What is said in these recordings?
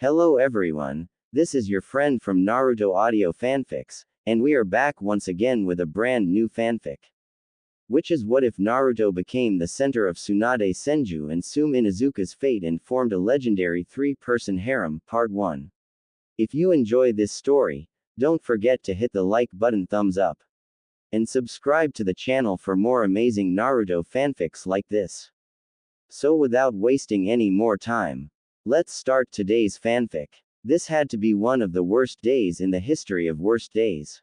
Hello everyone, this is your friend from Naruto Audio Fanfics, and we are back once again with a brand new fanfic. Which is what if Naruto became the center of Tsunade Senju and Tsume Inuzuka's fate and formed a legendary three-person harem, Part 1. If you enjoy this story, don't forget to hit the like button, thumbs up, and subscribe to the channel for more amazing Naruto fanfics like this. So without wasting any more time, let's start today's fanfic. This had to be one of the worst days in the history of worst days.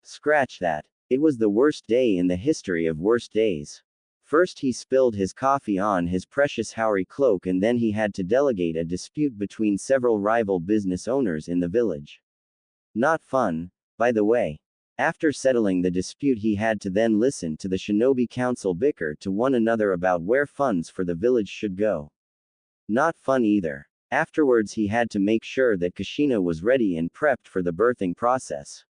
Scratch that. It was the worst day in the history of worst days. First he spilled his coffee on his precious Haori cloak, and then he had to delegate a dispute between several rival business owners in the village. Not fun, by the way. After settling the dispute, he had to then listen to the shinobi council bicker to one another about where funds for the village should go. Not fun either. Afterwards he had to make sure that Kushina was ready and prepped for the birthing process,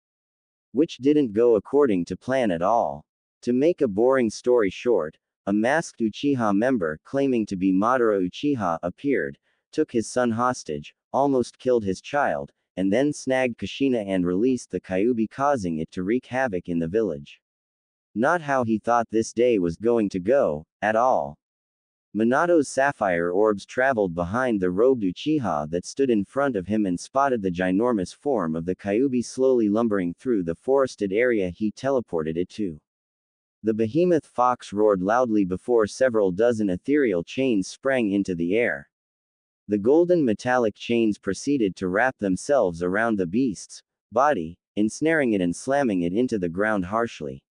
which didn't go according to plan at all. To make a boring story short, a masked Uchiha member claiming to be Madara Uchiha appeared, took his son hostage, almost killed his child, and then snagged Kushina and released the Kyuubi, causing it to wreak havoc in the village. Not how he thought this day was going to go, at all. Minato's sapphire orbs traveled behind the robed Uchiha that stood in front of him and spotted the ginormous form of the Kyuubi slowly lumbering through the forested area he teleported it to. The behemoth fox roared loudly before several dozen ethereal chains sprang into the air. The golden metallic chains proceeded to wrap themselves around the beast's body, ensnaring it and slamming it into the ground harshly.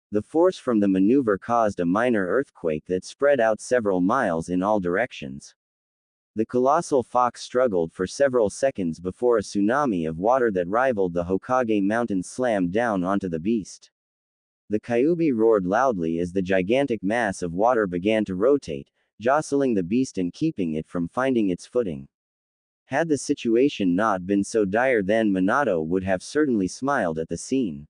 The force from the maneuver caused a minor earthquake that spread out several miles in all directions. The colossal fox struggled for several seconds before a tsunami of water that rivaled the Hokage mountain slammed down onto the beast. The Kyuubi roared loudly as the gigantic mass of water began to rotate, jostling the beast and keeping it from finding its footing. Had the situation not been so dire, then Minato would have certainly smiled at the scene.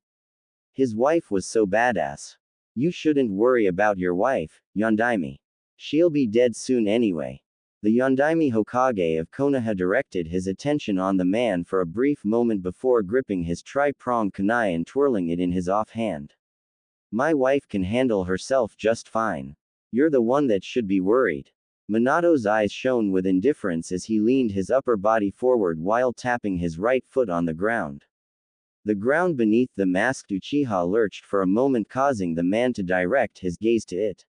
His wife was so badass. You shouldn't worry about your wife, Yondaime. She'll be dead soon anyway. The Yondaime Hokage of Konoha directed his attention on the man for a brief moment before gripping his tri-pronged kunai and twirling it in his offhand. My wife can handle herself just fine. You're the one that should be worried. Minato's eyes shone with indifference as he leaned his upper body forward while tapping his right foot on the ground. The ground beneath the masked Uchiha lurched for a moment, causing the man to direct his gaze to it.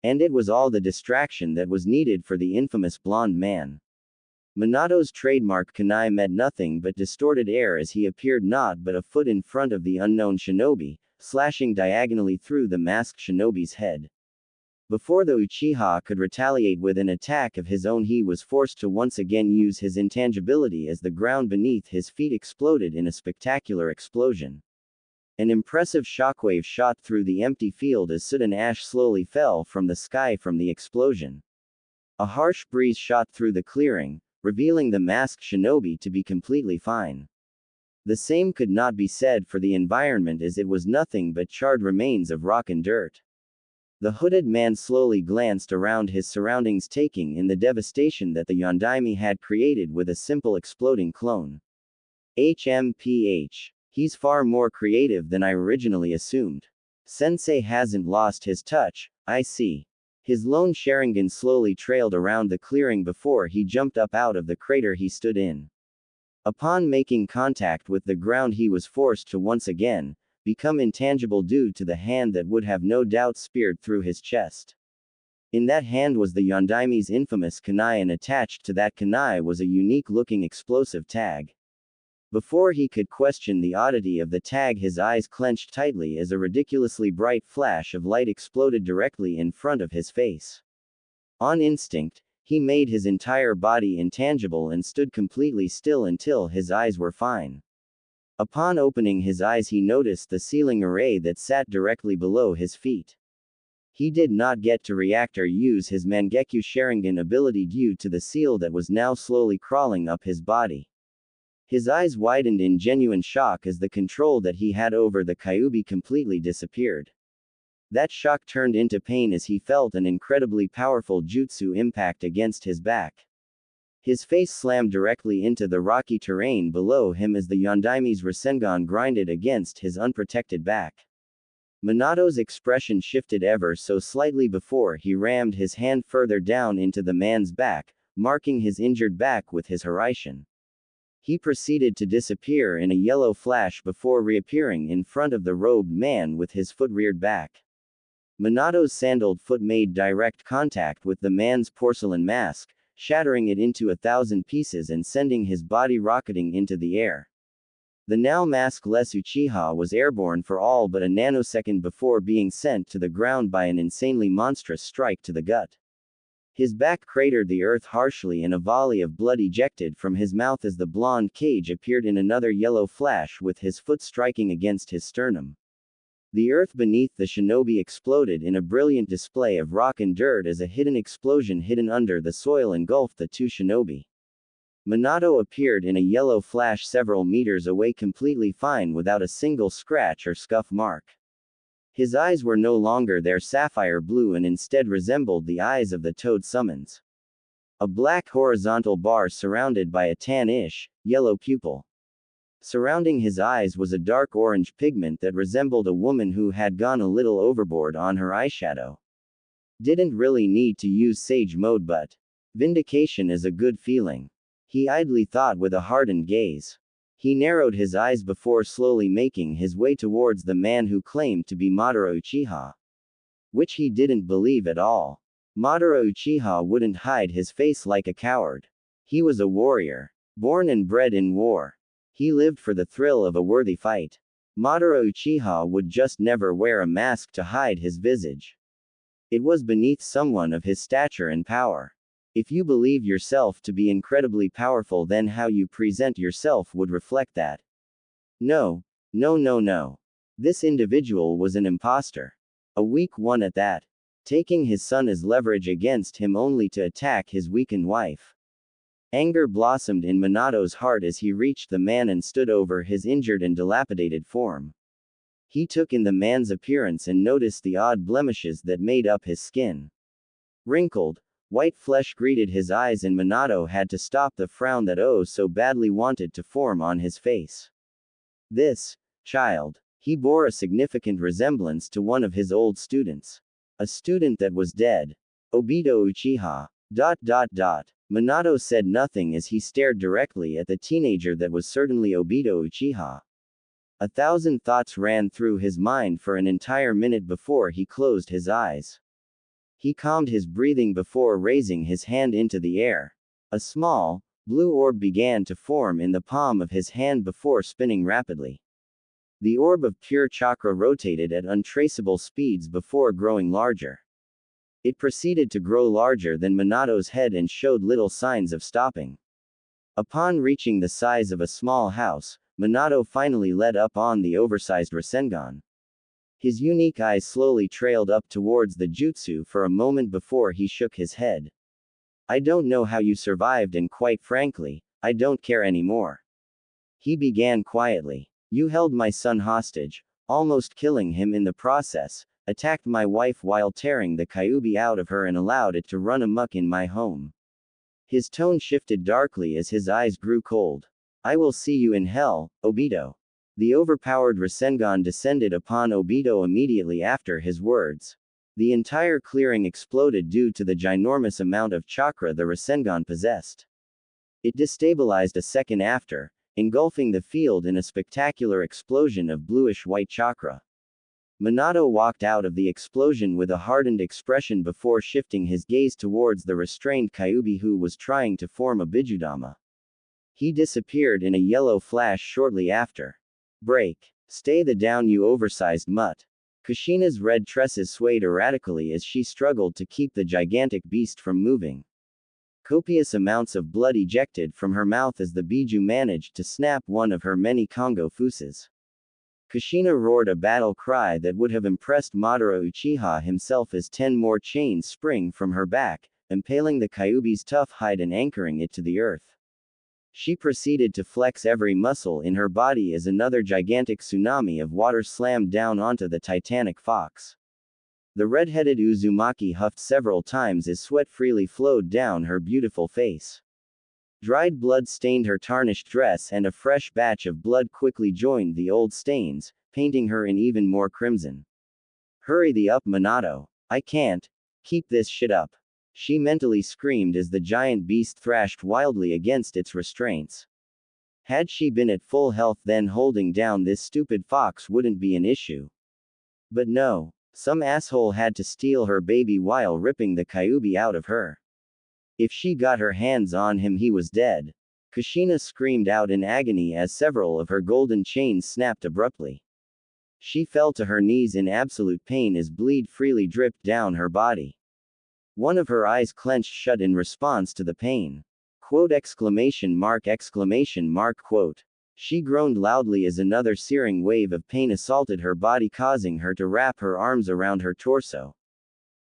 And it was all the distraction that was needed for the infamous blonde man. Minato's trademark kunai met nothing but distorted air as he appeared not but a foot in front of the unknown shinobi, slashing diagonally through the masked shinobi's head. Before the Uchiha could retaliate with an attack of his own, he was forced to once again use his intangibility as the ground beneath his feet exploded in a spectacular explosion. An impressive shockwave shot through the empty field as soot and ash slowly fell from the sky from the explosion. A harsh breeze shot through the clearing, revealing the masked shinobi to be completely fine. The same could not be said for the environment, as it was nothing but charred remains of rock and dirt. The hooded man slowly glanced around his surroundings, taking in the devastation that the Yondaime had created with a simple exploding clone. HMPH. He's far more creative than I originally assumed. Sensei hasn't lost his touch, I see. His lone Sharingan slowly trailed around the clearing before he jumped up out of the crater he stood in. Upon making contact with the ground, he was forced to once again become intangible due to the hand that would have no doubt speared through his chest. In that hand was the Yondaime's infamous kunai, and attached to that kunai was a unique-looking explosive tag. Before he could question the oddity of the tag, his eyes clenched tightly as a ridiculously bright flash of light exploded directly in front of his face. On instinct, he made his entire body intangible and stood completely still until his eyes were fine. Upon opening his eyes, he noticed the ceiling array that sat directly below his feet. He did not get to react or use his Mangekyo Sharingan ability due to the seal that was now slowly crawling up his body. His eyes widened in genuine shock as the control that he had over the Kyuubi completely disappeared. That shock turned into pain as he felt an incredibly powerful jutsu impact against his back. His face slammed directly into the rocky terrain below him as the Yondaime's Rasengan grinded against his unprotected back. Minato's expression shifted ever so slightly before he rammed his hand further down into the man's back, marking his injured back with his Hiraishin. He proceeded to disappear in a yellow flash before reappearing in front of the robed man with his foot reared back. Minato's sandaled foot made direct contact with the man's porcelain mask, shattering it into 1,000 pieces and sending his body rocketing into the air. The now maskless Uchiha was airborne for all but a nanosecond before being sent to the ground by an insanely monstrous strike to the gut. His back cratered the earth harshly and a volley of blood ejected from his mouth as the blonde cage appeared in another yellow flash with his foot striking against his sternum. The earth beneath the shinobi exploded in a brilliant display of rock and dirt as a hidden explosion hidden under the soil engulfed the two shinobi. Minato appeared in a yellow flash several meters away completely fine without a single scratch or scuff mark. His eyes were no longer their sapphire blue and instead resembled the eyes of the toad summons. A black horizontal bar surrounded by a tan-ish, yellow pupil. Surrounding his eyes was a dark orange pigment that resembled a woman who had gone a little overboard on her eyeshadow. Didn't really need to use sage mode, but vindication is a good feeling. He idly thought with a hardened gaze. He narrowed his eyes before slowly making his way towards the man who claimed to be Madara Uchiha. Which he didn't believe at all. Madara Uchiha wouldn't hide his face like a coward. He was a warrior. Born and bred in war. He lived for the thrill of a worthy fight. Madara Uchiha would just never wear a mask to hide his visage. It was beneath someone of his stature and power. If you believe yourself to be incredibly powerful, then how you present yourself would reflect that. No. This individual was an imposter. A weak one at that. Taking his son as leverage against him only to attack his weakened wife. Anger blossomed in Minato's heart as he reached the man and stood over his injured and dilapidated form. He took in the man's appearance and noticed the odd blemishes that made up his skin. Wrinkled, white flesh greeted his eyes and Minato had to stop the frown that oh so badly wanted to form on his face. This child. He bore a significant resemblance to one of his old students. A student that was dead. Obito Uchiha. Minato said nothing as he stared directly at the teenager that was certainly Obito Uchiha. 1,000 thoughts ran through his mind for an entire minute before he closed his eyes. He calmed his breathing before raising his hand into the air. A small, blue orb began to form in the palm of his hand before spinning rapidly. The orb of pure chakra rotated at untraceable speeds before growing larger. It proceeded to grow larger than Minato's head and showed little signs of stopping. Upon reaching the size of a small house, Minato finally let up on the oversized Rasengan. His unique eyes slowly trailed up towards the jutsu for a moment before he shook his head. I don't know how you survived and quite frankly, I don't care anymore. He began quietly. You held my son hostage, almost killing him in the process, attacked my wife while tearing the Kyuubi out of her and allowed it to run amok in my home. His tone shifted darkly as his eyes grew cold. I will see you in hell, Obito. The overpowered Rasengan descended upon Obito immediately after his words. The entire clearing exploded due to the ginormous amount of chakra the Rasengan possessed. It destabilized a second after, engulfing the field in a spectacular explosion of bluish-white chakra. Minato walked out of the explosion with a hardened expression before shifting his gaze towards the restrained Kyuubi who was trying to form a Bijudama. He disappeared in a yellow flash shortly after. Break. Stay the down you oversized mutt. Kushina's red tresses swayed erratically as she struggled to keep the gigantic beast from moving. Copious amounts of blood ejected from her mouth as the Biju managed to snap one of her many Kongo fuses. Kushina roared a battle cry that would have impressed Madara Uchiha himself as 10 more chains spring from her back, impaling the Kyuubi's tough hide and anchoring it to the earth. She proceeded to flex every muscle in her body as another gigantic tsunami of water slammed down onto the titanic fox. The red-headed Uzumaki huffed several times as sweat freely flowed down her beautiful face. Dried blood stained her tarnished dress, and a fresh batch of blood quickly joined the old stains, painting her in even more crimson. Hurry the up, Minato. I can't keep this shit up. She mentally screamed as the giant beast thrashed wildly against its restraints. Had she been at full health, then holding down this stupid fox wouldn't be an issue. But no. Some asshole had to steal her baby while ripping the Kyuubi out of her. If she got her hands on him, he was dead. Kushina screamed out in agony as several of her golden chains snapped abruptly. She fell to her knees in absolute pain as bleed freely dripped down her body. One of her eyes clenched shut in response to the pain. Quote exclamation mark. Quote. She groaned loudly as another searing wave of pain assaulted her body, causing her to wrap her arms around her torso.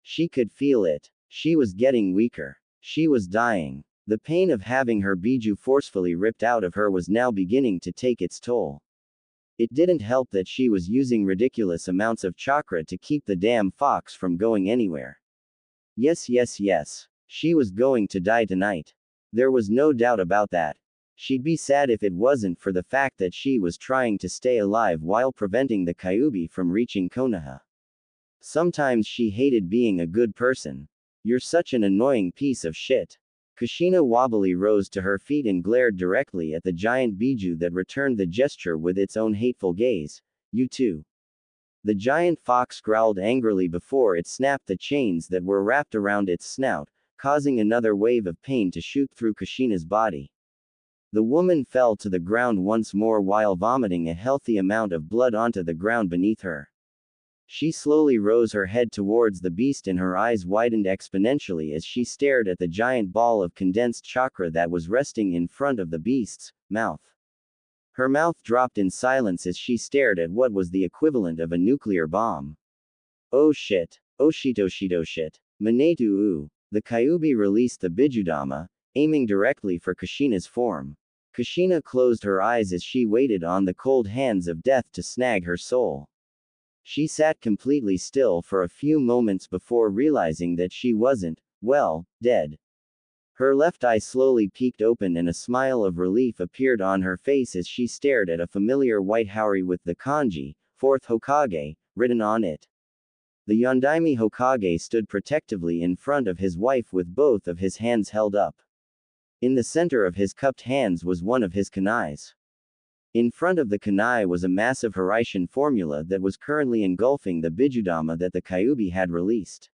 She could feel it. She was getting weaker. She was dying. The pain of having her biju forcefully ripped out of her was now beginning to take its toll. It didn't help that she was using ridiculous amounts of chakra to keep the damn fox from going anywhere. Yes. She was going to die tonight. There was no doubt about that. She'd be sad if it wasn't for the fact that she was trying to stay alive while preventing the Kyuubi from reaching Konoha. Sometimes she hated being a good person. You're such an annoying piece of shit. Kushina wobbly rose to her feet and glared directly at the giant biju that returned the gesture with its own hateful gaze. You too. The giant fox growled angrily before it snapped the chains that were wrapped around its snout, causing another wave of pain to shoot through Kushina's body. The woman fell to the ground once more while vomiting a healthy amount of blood onto the ground beneath her. She slowly rose her head towards the beast and her eyes widened exponentially as she stared at the giant ball of condensed chakra that was resting in front of the beast's mouth. Her mouth dropped in silence as she stared at what was the equivalent of a nuclear bomb. Oh shit. Oh shit. Minato ooh. The Kyuubi released the bijudama, aiming directly for Kushina's form. Kushina closed her eyes as she waited on the cold hands of death to snag her soul. She sat completely still for a few moments before realizing that she wasn't, well, dead. Her left eye slowly peeked open and a smile of relief appeared on her face as she stared at a familiar white haori with the kanji, 4th Hokage, written on it. The Yondaime Hokage stood protectively in front of his wife with both of his hands held up. In the center of his cupped hands was one of his kunais. In front of the kunai was a massive Hiraishin formula that was currently engulfing the bijudama that the Kyuubi had released.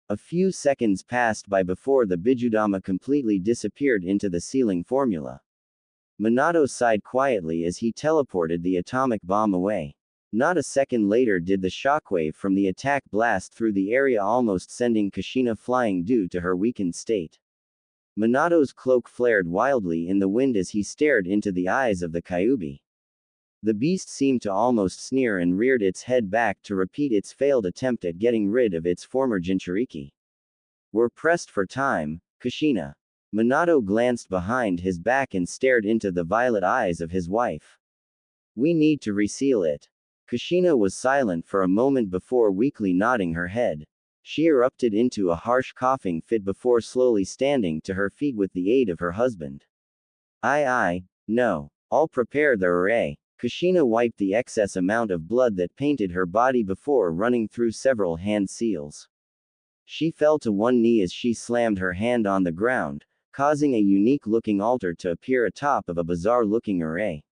A few seconds passed by before the bijudama completely disappeared into the ceiling formula. Minato sighed quietly as he teleported the atomic bomb away. Not a second later did the shockwave from the attack blast through the area, almost sending Kushina flying due to her weakened state. Minato's cloak flared wildly in the wind as he stared into the eyes of the Kyuubi. The beast seemed to almost sneer and reared its head back to repeat its failed attempt at getting rid of its former Jinchuriki. We're pressed for time, Kushina. Minato glanced behind his back and stared into the violet eyes of his wife. We need to reseal it. Kushina was silent for a moment before weakly nodding her head. She erupted into a harsh coughing fit before slowly standing to her feet with the aid of her husband. No. I'll prepare the array. Kushina wiped the excess amount of blood that painted her body before running through several hand seals. She fell to one knee as she slammed her hand on the ground, causing a unique-looking altar to appear atop of a bizarre-looking array.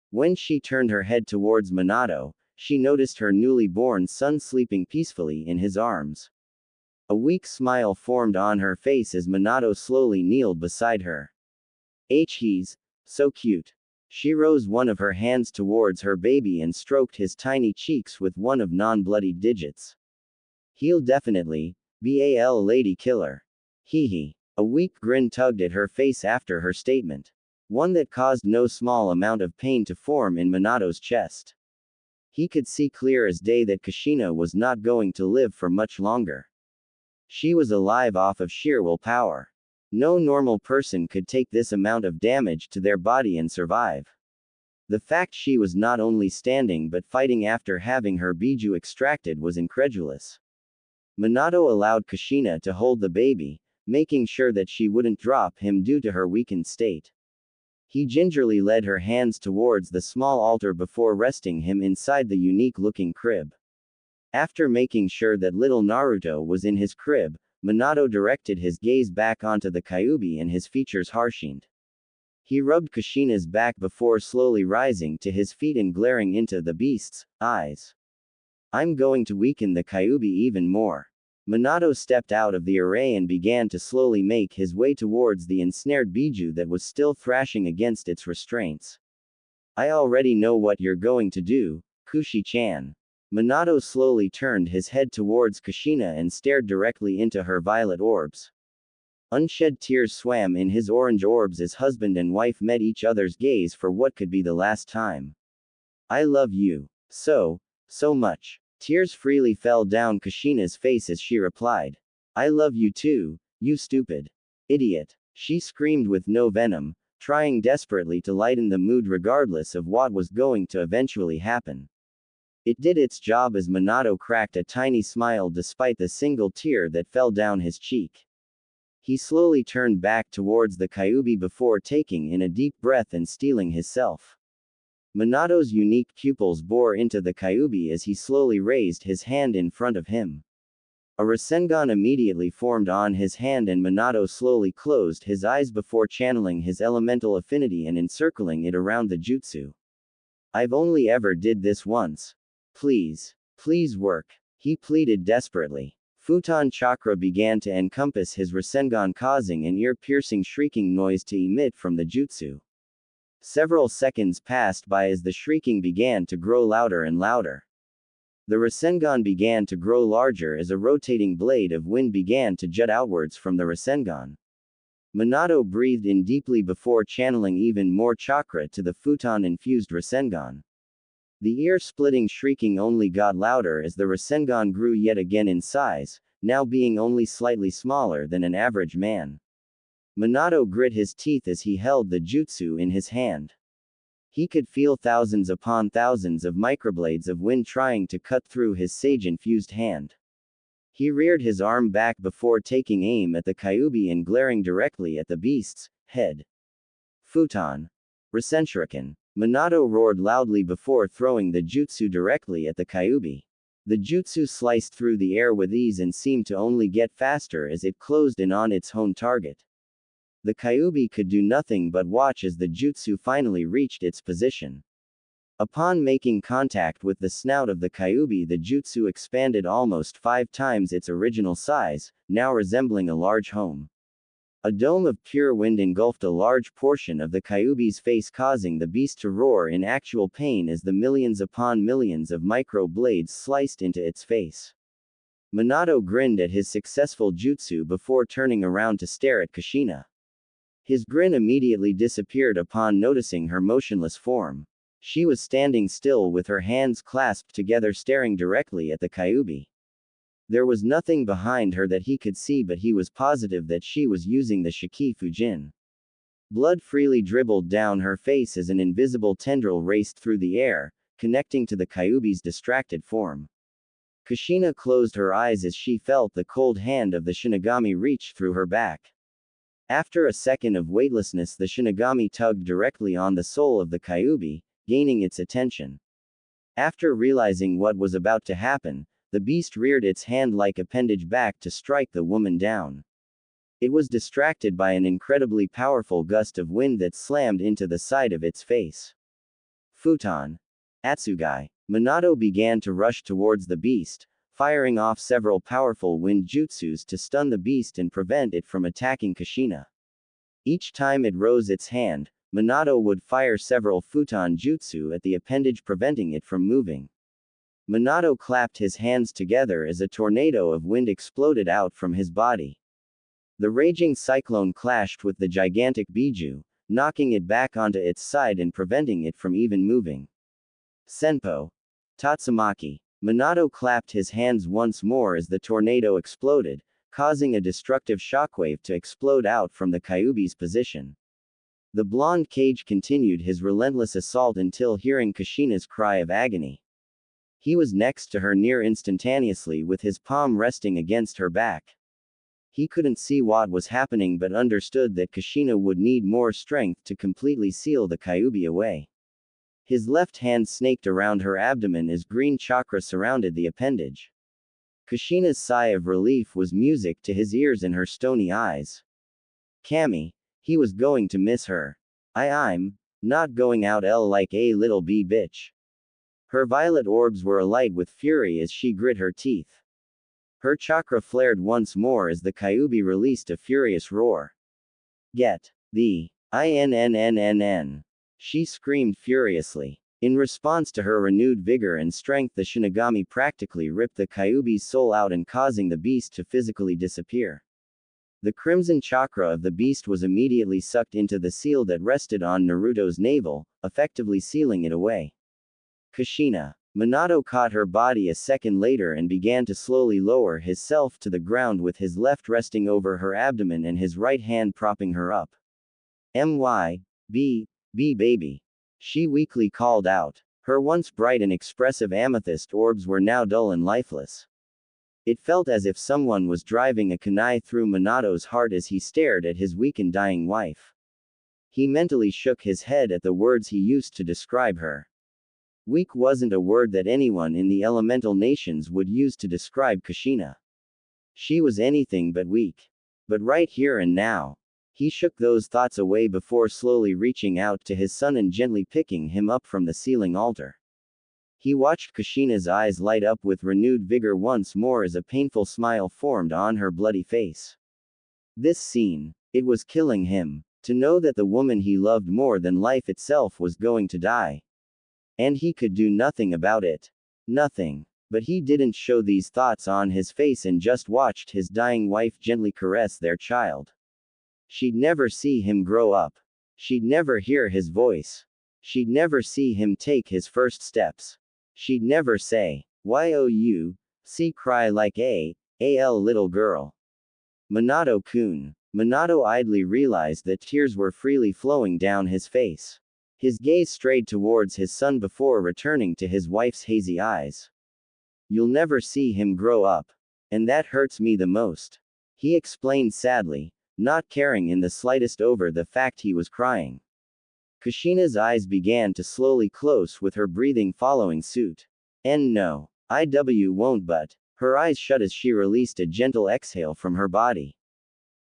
When she turned her head towards Minato, she noticed her newly born son sleeping peacefully in his arms. A weak smile formed on her face as Minato slowly kneeled beside her. He's so cute. She rose one of her hands towards her baby and stroked his tiny cheeks with one of non-bloodied digits. He'll definitely be a lady killer. Hee. A weak grin tugged at her face after her statement. One that caused no small amount of pain to form in Minato's chest. He could see clear as day that Kushina was not going to live for much longer. She was alive off of sheer willpower. No normal person could take this amount of damage to their body and survive. The fact she was not only standing but fighting after having her biju extracted was incredulous. Minato allowed Kushina to hold the baby, making sure that she wouldn't drop him due to her weakened state. He gingerly led her hands towards the small altar before resting him inside the unique-looking crib. After making sure that little Naruto was in his crib, Minato directed his gaze back onto the Kyuubi and his features harshened. He rubbed Kushina's back before slowly rising to his feet and glaring into the beast's eyes. I'm going to weaken the Kyuubi even more. Minato stepped out of the array and began to slowly make his way towards the ensnared Biju that was still thrashing against its restraints. I already know what you're going to do, Kushi-chan. Minato slowly turned his head towards Kushina and stared directly into her violet orbs. Unshed tears swam in his orange orbs as husband and wife met each other's gaze for what could be the last time. I love you. So much. Tears freely fell down Kushina's face as she replied. I love you too, you stupid idiot. She screamed with no venom, trying desperately to lighten the mood regardless of what was going to eventually happen. It did its job as Minato cracked a tiny smile despite the single tear that fell down his cheek. He slowly turned back towards the Kyuubi before taking in a deep breath and steeling himself. Minato's unique pupils bore into the Kyuubi as he slowly raised his hand in front of him. A Rasengan immediately formed on his hand and Minato slowly closed his eyes before channeling his elemental affinity and encircling it around the jutsu. I've only ever did this once. Please work. He pleaded desperately. Futon chakra began to encompass his Rasengan, causing an ear-piercing shrieking noise to emit from the jutsu. Several seconds passed by as the shrieking began to grow louder and louder. The Rasengan began to grow larger as a rotating blade of wind began to jut outwards from the Rasengan. Minato breathed in deeply before channeling even more chakra to the Futon-infused Rasengan. The ear-splitting shrieking only got louder as the Rasengan grew yet again in size, now being only slightly smaller than an average man. Minato grit his teeth as he held the jutsu in his hand. He could feel thousands upon thousands of microblades of wind trying to cut through his sage-infused hand. He reared his arm back before taking aim at the Kyuubi and glaring directly at the beast's head. Futon. Rasenshuriken. Minato roared loudly before throwing the jutsu directly at the Kyuubi. The jutsu sliced through the air with ease and seemed to only get faster as it closed in on its own target. The Kyuubi could do nothing but watch as the jutsu finally reached its position. Upon making contact with the snout of the Kyuubi, the jutsu expanded almost 5 times its original size, now resembling a large home. A dome of pure wind engulfed a large portion of the Kyuubi's face, causing the beast to roar in actual pain as the millions upon millions of micro blades sliced into its face. Minato grinned at his successful jutsu before turning around to stare at Kushina. His grin immediately disappeared upon noticing her motionless form. She was standing still with her hands clasped together, staring directly at the Kyuubi. There was nothing behind her that he could see, but he was positive that she was using the Shiki Fujin. Blood freely dribbled down her face as an invisible tendril raced through the air, connecting to the Kyuubi's distracted form. Kushina closed her eyes as she felt the cold hand of the Shinigami reach through her back. After a second of weightlessness, the Shinigami tugged directly on the soul of the Kyuubi, gaining its attention. After realizing what was about to happen, the beast reared its hand-like appendage back to strike the woman down. It was distracted by an incredibly powerful gust of wind that slammed into the side of its face. Futon. Atsugai. Minato began to rush towards the beast, firing off several powerful wind jutsus to stun the beast and prevent it from attacking Kushina. Each time it rose its hand, Minato would fire several futon jutsu at the appendage, preventing it from moving. Minato clapped his hands together as a tornado of wind exploded out from his body. The raging cyclone clashed with the gigantic Biju, knocking it back onto its side and preventing it from even moving. Senpo. Tatsumaki. Minato clapped his hands once more as the tornado exploded, causing a destructive shockwave to explode out from the Kyuubi's position. The blonde cage continued his relentless assault until hearing Kushina's cry of agony. He was next to her near instantaneously with his palm resting against her back. He couldn't see what was happening but understood that Kushina would need more strength to completely seal the Kyuubi away. His left hand snaked around her abdomen as green chakra surrounded the appendage. Kushina's sigh of relief was music to his ears in her stony eyes. Cammy. He was going to miss her. I'm not going out like a little bitch. Her violet orbs were alight with fury as she grit her teeth. Her chakra flared once more as the Kyuubi released a furious roar. Get the INNNNN. She screamed furiously. In response to her renewed vigor and strength, the Shinigami practically ripped the Kyuubi's soul out and causing the beast to physically disappear. The crimson chakra of the beast was immediately sucked into the seal that rested on Naruto's navel, effectively sealing it away. Kushina. Minato caught her body a second later and began to slowly lower himself to the ground with his left resting over her abdomen and his right hand propping her up. B baby. She weakly called out. Her once bright and expressive amethyst orbs were now dull and lifeless. It felt as if someone was driving a kunai through Minato's heart as he stared at his weak and dying wife. He mentally shook his head at the words he used to describe her. Weak wasn't a word that anyone in the elemental nations would use to describe Kushina. She was anything but weak. But right here and now. He shook those thoughts away before slowly reaching out to his son and gently picking him up from the ceiling altar. He watched Kushina's eyes light up with renewed vigor once more as a painful smile formed on her bloody face. This scene. It was killing him. To know that the woman he loved more than life itself was going to die. And he could do nothing about it. Nothing. But he didn't show these thoughts on his face and just watched his dying wife gently caress their child. She'd never see him grow up. She'd never hear his voice. She'd never see him take his first steps. She'd never say, "You cry like a little girl." Minato-kun. Minato idly realized that tears were freely flowing down his face. His gaze strayed towards his son before returning to his wife's hazy eyes. "You'll never see him grow up. And that hurts me the most," he explained sadly, not caring in the slightest over the fact he was crying. Kushina's eyes began to slowly close with her breathing following suit. No. I won't, but. Her eyes shut as she released a gentle exhale from her body.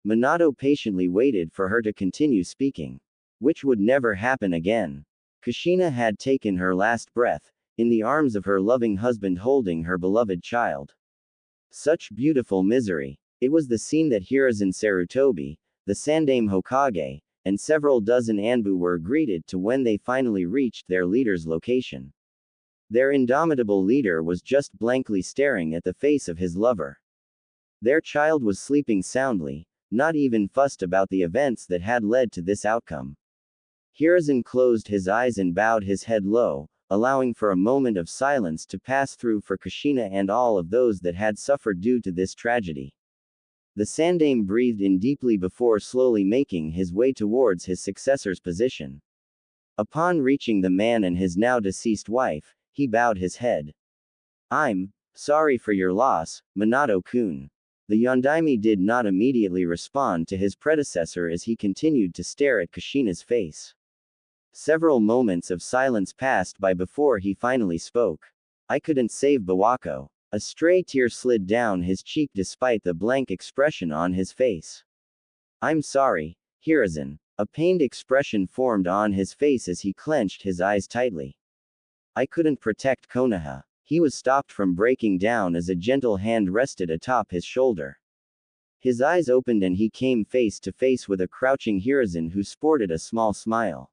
Minato patiently waited for her to continue speaking. Which would never happen again. Kushina had taken her last breath, in the arms of her loving husband holding her beloved child. Such beautiful misery. It was the scene that Hiruzen Sarutobi, the Sandaime Hokage, and several dozen Anbu were greeted to when they finally reached their leader's location. Their indomitable leader was just blankly staring at the face of his lover. Their child was sleeping soundly, not even fussed about the events that had led to this outcome. Hiruzen closed his eyes and bowed his head low, allowing for a moment of silence to pass through for Kushina and all of those that had suffered due to this tragedy. The Sandaime breathed in deeply before slowly making his way towards his successor's position. Upon reaching the man and his now deceased wife, he bowed his head. "I'm sorry for your loss, Minato-kun." The Yondaime did not immediately respond to his predecessor as he continued to stare at Kushina's face. Several moments of silence passed by before he finally spoke. "I couldn't save Bawako." A stray tear slid down his cheek despite the blank expression on his face. "I'm sorry, Hiruzen." A pained expression formed on his face as he clenched his eyes tightly. "I couldn't protect Konoha." He was stopped from breaking down as a gentle hand rested atop his shoulder. His eyes opened and he came face to face with a crouching Hiruzen who sported a small smile.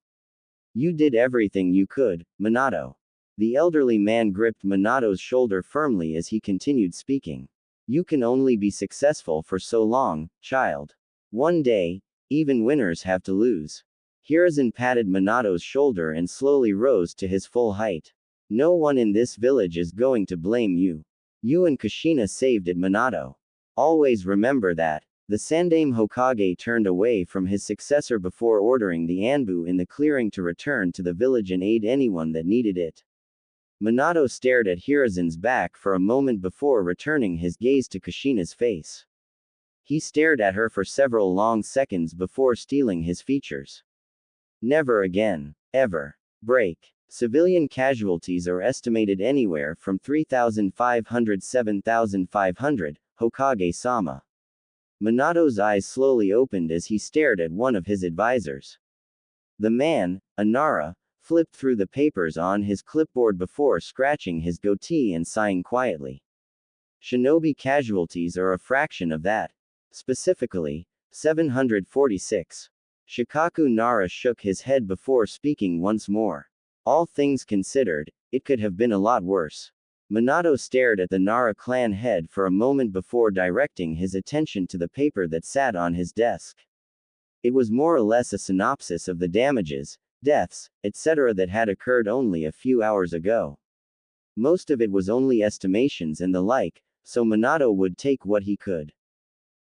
"You did everything you could, Minato." The elderly man gripped Minato's shoulder firmly as he continued speaking. "You can only be successful for so long, child. One day, even winners have to lose." Hiruzen patted Minato's shoulder and slowly rose to his full height. "No one in this village is going to blame you. You and Kushina saved it, Minato. Always remember that." The Sandaime Hokage turned away from his successor before ordering the Anbu in the clearing to return to the village and aid anyone that needed it. Minato stared at Hiruzen's back for a moment before returning his gaze to Kushina's face. He stared at her for several long seconds before stealing his features. Never again. Ever. Break. Civilian casualties are estimated anywhere from 3,500 to 7,500, Hokage-sama. Minato's eyes slowly opened as he stared at one of his advisors. The man, Inara, flipped through the papers on his clipboard before scratching his goatee and sighing quietly. Shinobi casualties are a fraction of that. Specifically, 746. Shikaku Nara shook his head before speaking once more. All things considered, it could have been a lot worse. Minato stared at the Nara clan head for a moment before directing his attention to the paper that sat on his desk. It was more or less a synopsis of the damages, deaths, etc. that had occurred only a few hours ago. Most of it was only estimations and the like, so Minato would take what he could.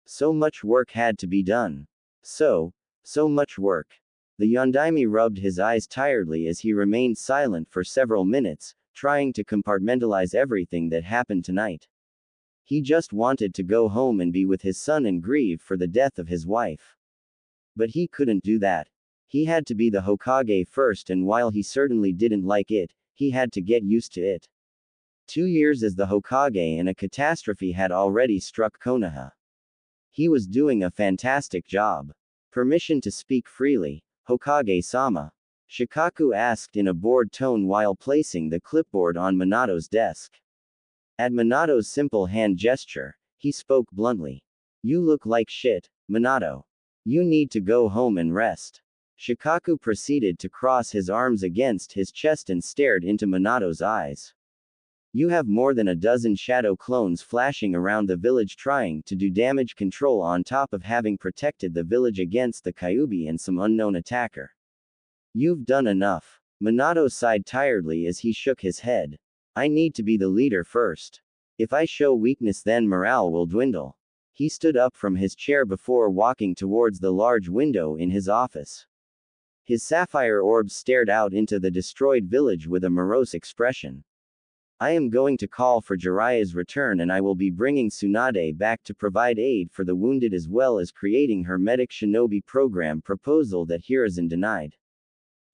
So much work had to be done. So much work. The Yondaime rubbed his eyes tiredly as he remained silent for several minutes, trying to compartmentalize everything that happened tonight. He just wanted to go home and be with his son and grieve for the death of his wife. But he couldn't do that. He had to be the Hokage first, and while he certainly didn't like it, he had to get used to it. 2 years as the Hokage and a catastrophe had already struck Konoha. He was doing a fantastic job. Permission to speak freely, Hokage-sama? Shikaku asked in a bored tone while placing the clipboard on Minato's desk. At Minato's simple hand gesture, he spoke bluntly. You look like shit, Minato. You need to go home and rest. Shikaku proceeded to cross his arms against his chest and stared into Minato's eyes. You have more than a dozen shadow clones flashing around the village trying to do damage control on top of having protected the village against the Kyuubi and some unknown attacker. You've done enough. Minato sighed tiredly as he shook his head. I need to be the leader first. If I show weakness, then morale will dwindle. He stood up from his chair before walking towards the large window in his office. His sapphire orbs stared out into the destroyed village with a morose expression. I am going to call for Jiraiya's return, and I will be bringing Tsunade back to provide aid for the wounded as well as creating her medic shinobi program proposal that Hiruzen denied.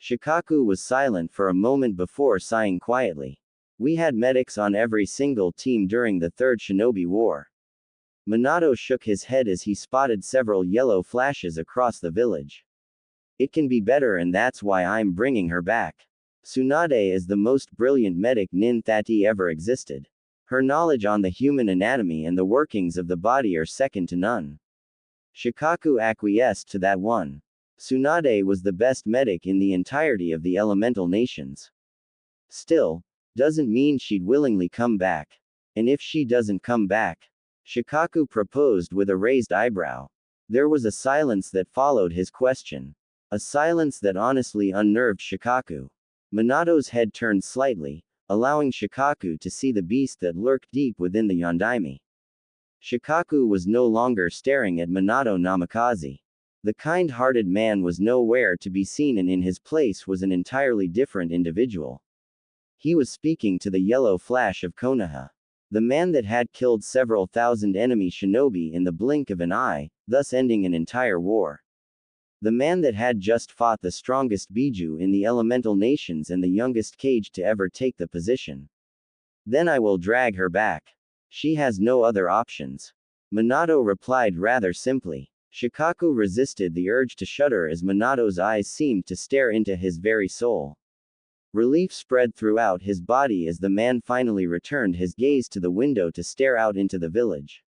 Shikaku was silent for a moment before sighing quietly. We had medics on every single team during the Third Shinobi War. Minato shook his head as he spotted several yellow flashes across the village. It can be better, and that's why I'm bringing her back. Tsunade is the most brilliant medic nin that ever existed. Her knowledge on the human anatomy and the workings of the body are second to none. Shikaku acquiesced to that one. Tsunade was the best medic in the entirety of the elemental nations. Still, doesn't mean she'd willingly come back. And if she doesn't come back? Shikaku proposed with a raised eyebrow. There was a silence that followed his question. A silence that honestly unnerved Shikaku. Minato's head turned slightly, allowing Shikaku to see the beast that lurked deep within the Yondaime. Shikaku was no longer staring at Minato Namikaze. The kind-hearted man was nowhere to be seen, and in his place was an entirely different individual. He was speaking to the yellow flash of Konoha. The man that had killed several thousand enemy shinobi in the blink of an eye, thus ending an entire war. The man that had just fought the strongest Biju in the elemental nations and the youngest Kage to ever take the position. Then I will drag her back. She has no other options. Minato replied rather simply. Shikaku resisted the urge to shudder as Minato's eyes seemed to stare into his very soul. Relief spread throughout his body as the man finally returned his gaze to the window to stare out into the village.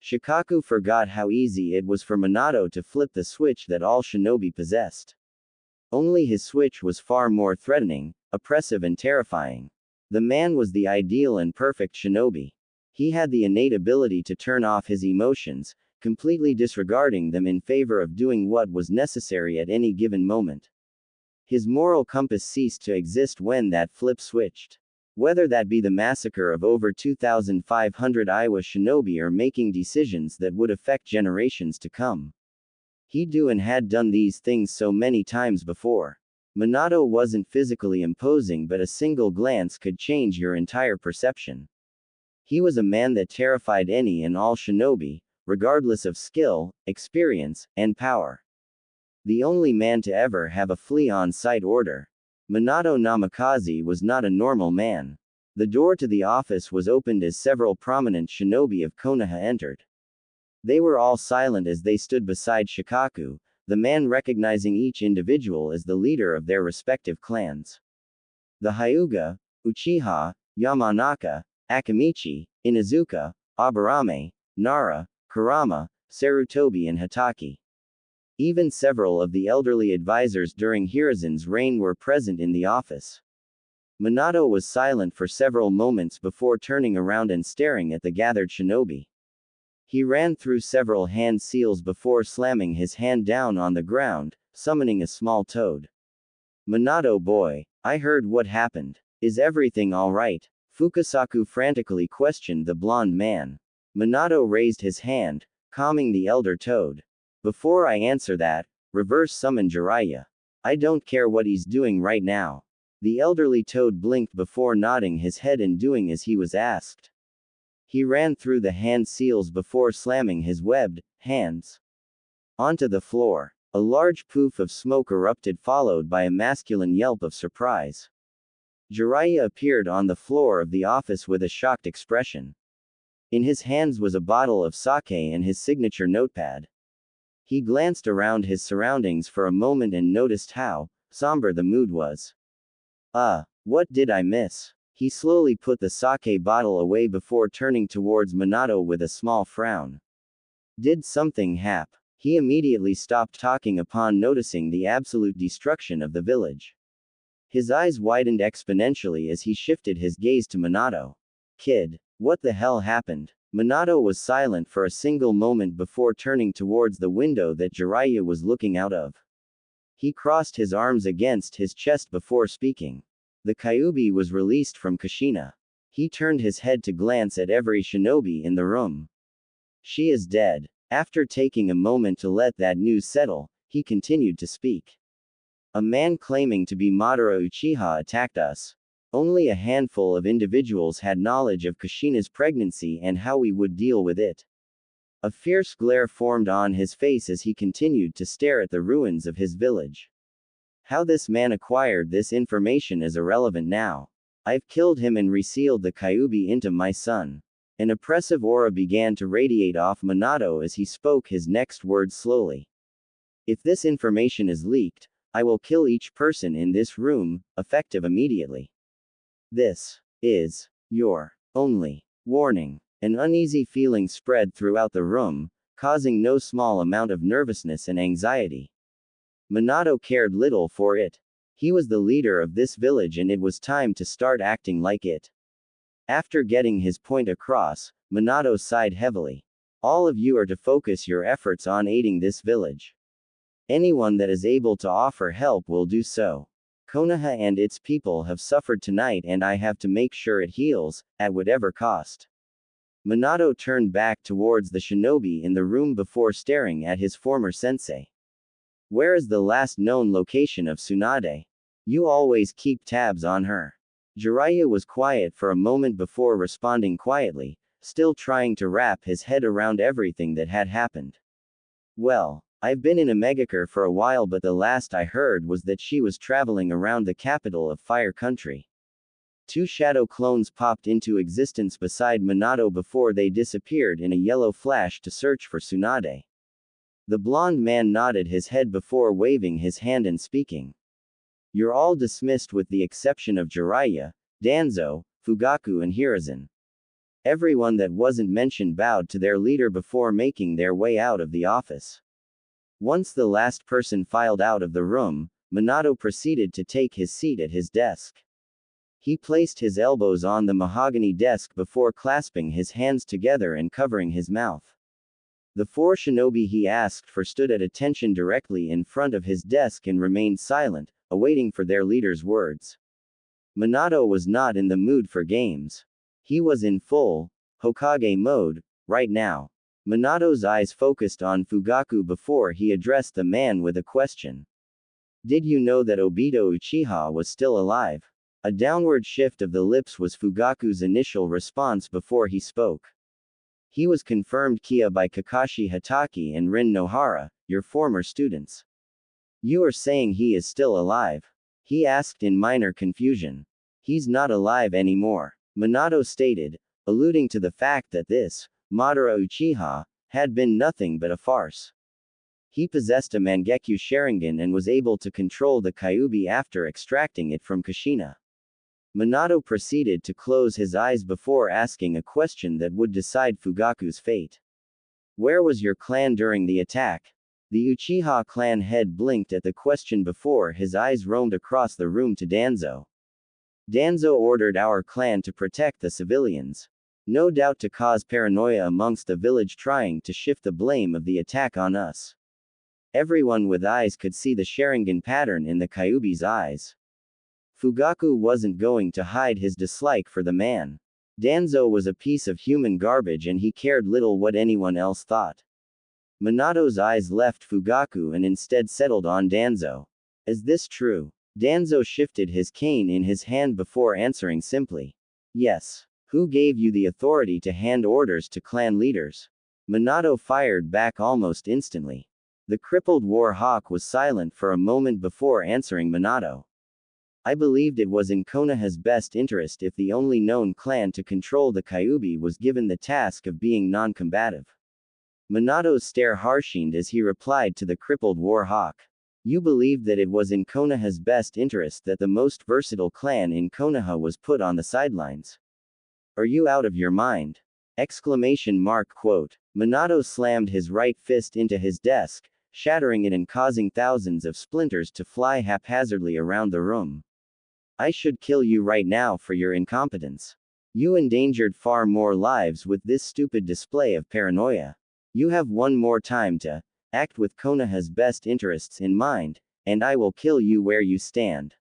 Shikaku forgot how easy it was for Minato to flip the switch that all shinobi possessed. Only his switch was far more threatening, oppressive and terrifying. The man was the ideal and perfect shinobi. He had the innate ability to turn off his emotions, completely disregarding them in favor of doing what was necessary at any given moment. His moral compass ceased to exist when that flip switched. Whether that be the massacre of over 2,500 Iowa shinobi or making decisions that would affect generations to come. He'd do and had done these things so many times before. Minato wasn't physically imposing, but a single glance could change your entire perception. He was a man that terrified any and all shinobi, regardless of skill, experience, and power. The only man to ever have a flee on-site order. Minato Namikaze was not a normal man. The door to the office was opened as several prominent shinobi of Konoha entered. They were all silent as they stood beside Shikaku, the man recognizing each individual as the leader of their respective clans. The Hyuga, Uchiha, Yamanaka, Akamichi, Inuzuka, Aburame, Nara, Kurama, Sarutobi and Hatake. Even several of the elderly advisors during Hiruzen's reign were present in the office. Minato was silent for several moments before turning around and staring at the gathered shinobi. He ran through several hand seals before slamming his hand down on the ground, summoning a small toad. Minato boy, I heard what happened. Is everything alright? Fukasaku frantically questioned the blonde man. Minato raised his hand, calming the elder toad. Before I answer that, reverse summon Jiraiya. I don't care what he's doing right now. The elderly toad blinked before nodding his head and doing as he was asked. He ran through the hand seals before slamming his webbed hands onto the floor. A large poof of smoke erupted, followed by a masculine yelp of surprise. Jiraiya appeared on the floor of the office with a shocked expression. In his hands was a bottle of sake and his signature notepad. He glanced around his surroundings for a moment and noticed how somber the mood was. What did I miss? He slowly put the sake bottle away before turning towards Minato with a small frown. Did something happen? He immediately stopped talking upon noticing the absolute destruction of the village. His eyes widened exponentially as he shifted his gaze to Minato. Kid, what the hell happened? Minato was silent for a single moment before turning towards the window that Jiraiya was looking out of. He crossed his arms against his chest before speaking. The Kyuubi was released from Kushina. He turned his head to glance at every shinobi in the room. She is dead. After taking a moment to let that news settle, he continued to speak. A man claiming to be Madara Uchiha attacked us. Only a handful of individuals had knowledge of Kushina's pregnancy and how we would deal with it. A fierce glare formed on his face as he continued to stare at the ruins of his village. How this man acquired this information is irrelevant now. I've killed him and resealed the Kyuubi into my son. An oppressive aura began to radiate off Minato as he spoke his next words slowly. If this information is leaked, I will kill each person in this room, effective immediately. This is your only warning. An uneasy feeling spread throughout the room, causing no small amount of nervousness and anxiety. Minato cared little for it. He was the leader of this village and it was time to start acting like it. After getting his point across, Minato sighed heavily. All of you are to focus your efforts on aiding this village. Anyone that is able to offer help will do so. Konoha and its people have suffered tonight and I have to make sure it heals, at whatever cost. Minato turned back towards the shinobi in the room before staring at his former sensei. Where is the last known location of Tsunade? You always keep tabs on her. Jiraiya was quiet for a moment before responding quietly, still trying to wrap his head around everything that had happened. Well, I've been in Amegakure for a while, but the last I heard was that she was traveling around the capital of Fire Country. Two shadow clones popped into existence beside Minato before they disappeared in a yellow flash to search for Tsunade. The blonde man nodded his head before waving his hand and speaking. You're all dismissed with the exception of Jiraiya, Danzo, Fugaku and Hiruzen. Everyone that wasn't mentioned bowed to their leader before making their way out of the office. Once the last person filed out of the room, Minato proceeded to take his seat at his desk. He placed his elbows on the mahogany desk before clasping his hands together and covering his mouth. The four shinobi he asked for stood at attention directly in front of his desk and remained silent, awaiting for their leader's words. Minato was not in the mood for games. He was in full Hokage mode right now. Minato's eyes focused on Fugaku before he addressed the man with a question. Did you know that Obito Uchiha was still alive? A downward shift of the lips was Fugaku's initial response before he spoke. He was confirmed Kia by Kakashi Hatake and Rin Nohara, your former students. You are saying he is still alive? He asked in minor confusion. He's not alive anymore, Minato stated, alluding to the fact that this, Madara Uchiha, had been nothing but a farce. He possessed a Mangekyo Sharingan and was able to control the Kyuubi after extracting it from Kushina. Minato proceeded to close his eyes before asking a question that would decide Fugaku's fate. Where was your clan during the attack? The Uchiha clan head blinked at the question before his eyes roamed across the room to Danzo. Danzo ordered our clan to protect the civilians. No doubt to cause paranoia amongst the village, trying to shift the blame of the attack on us. Everyone with eyes could see the Sharingan pattern in the Kyuubi's eyes. Fugaku wasn't going to hide his dislike for the man. Danzo was a piece of human garbage and he cared little what anyone else thought. Minato's eyes left Fugaku and instead settled on Danzo. Is this true? Danzo shifted his cane in his hand before answering simply. Yes. Who gave you the authority to hand orders to clan leaders? Minato fired back almost instantly. The crippled war hawk was silent for a moment before answering Minato. I believed it was in Konoha's best interest if the only known clan to control the Kyuubi was given the task of being non-combative. Minato's stare harshened as he replied to the crippled war hawk. You believed that it was in Konoha's best interest that the most versatile clan in Konoha was put on the sidelines. Are you out of your mind? Exclamation mark quote. Minato slammed his right fist into his desk, shattering it and causing thousands of splinters to fly haphazardly around the room. I should kill you right now for your incompetence. You endangered far more lives with this stupid display of paranoia. You have one more time to act with Konoha's best interests in mind, and I will kill you where you stand.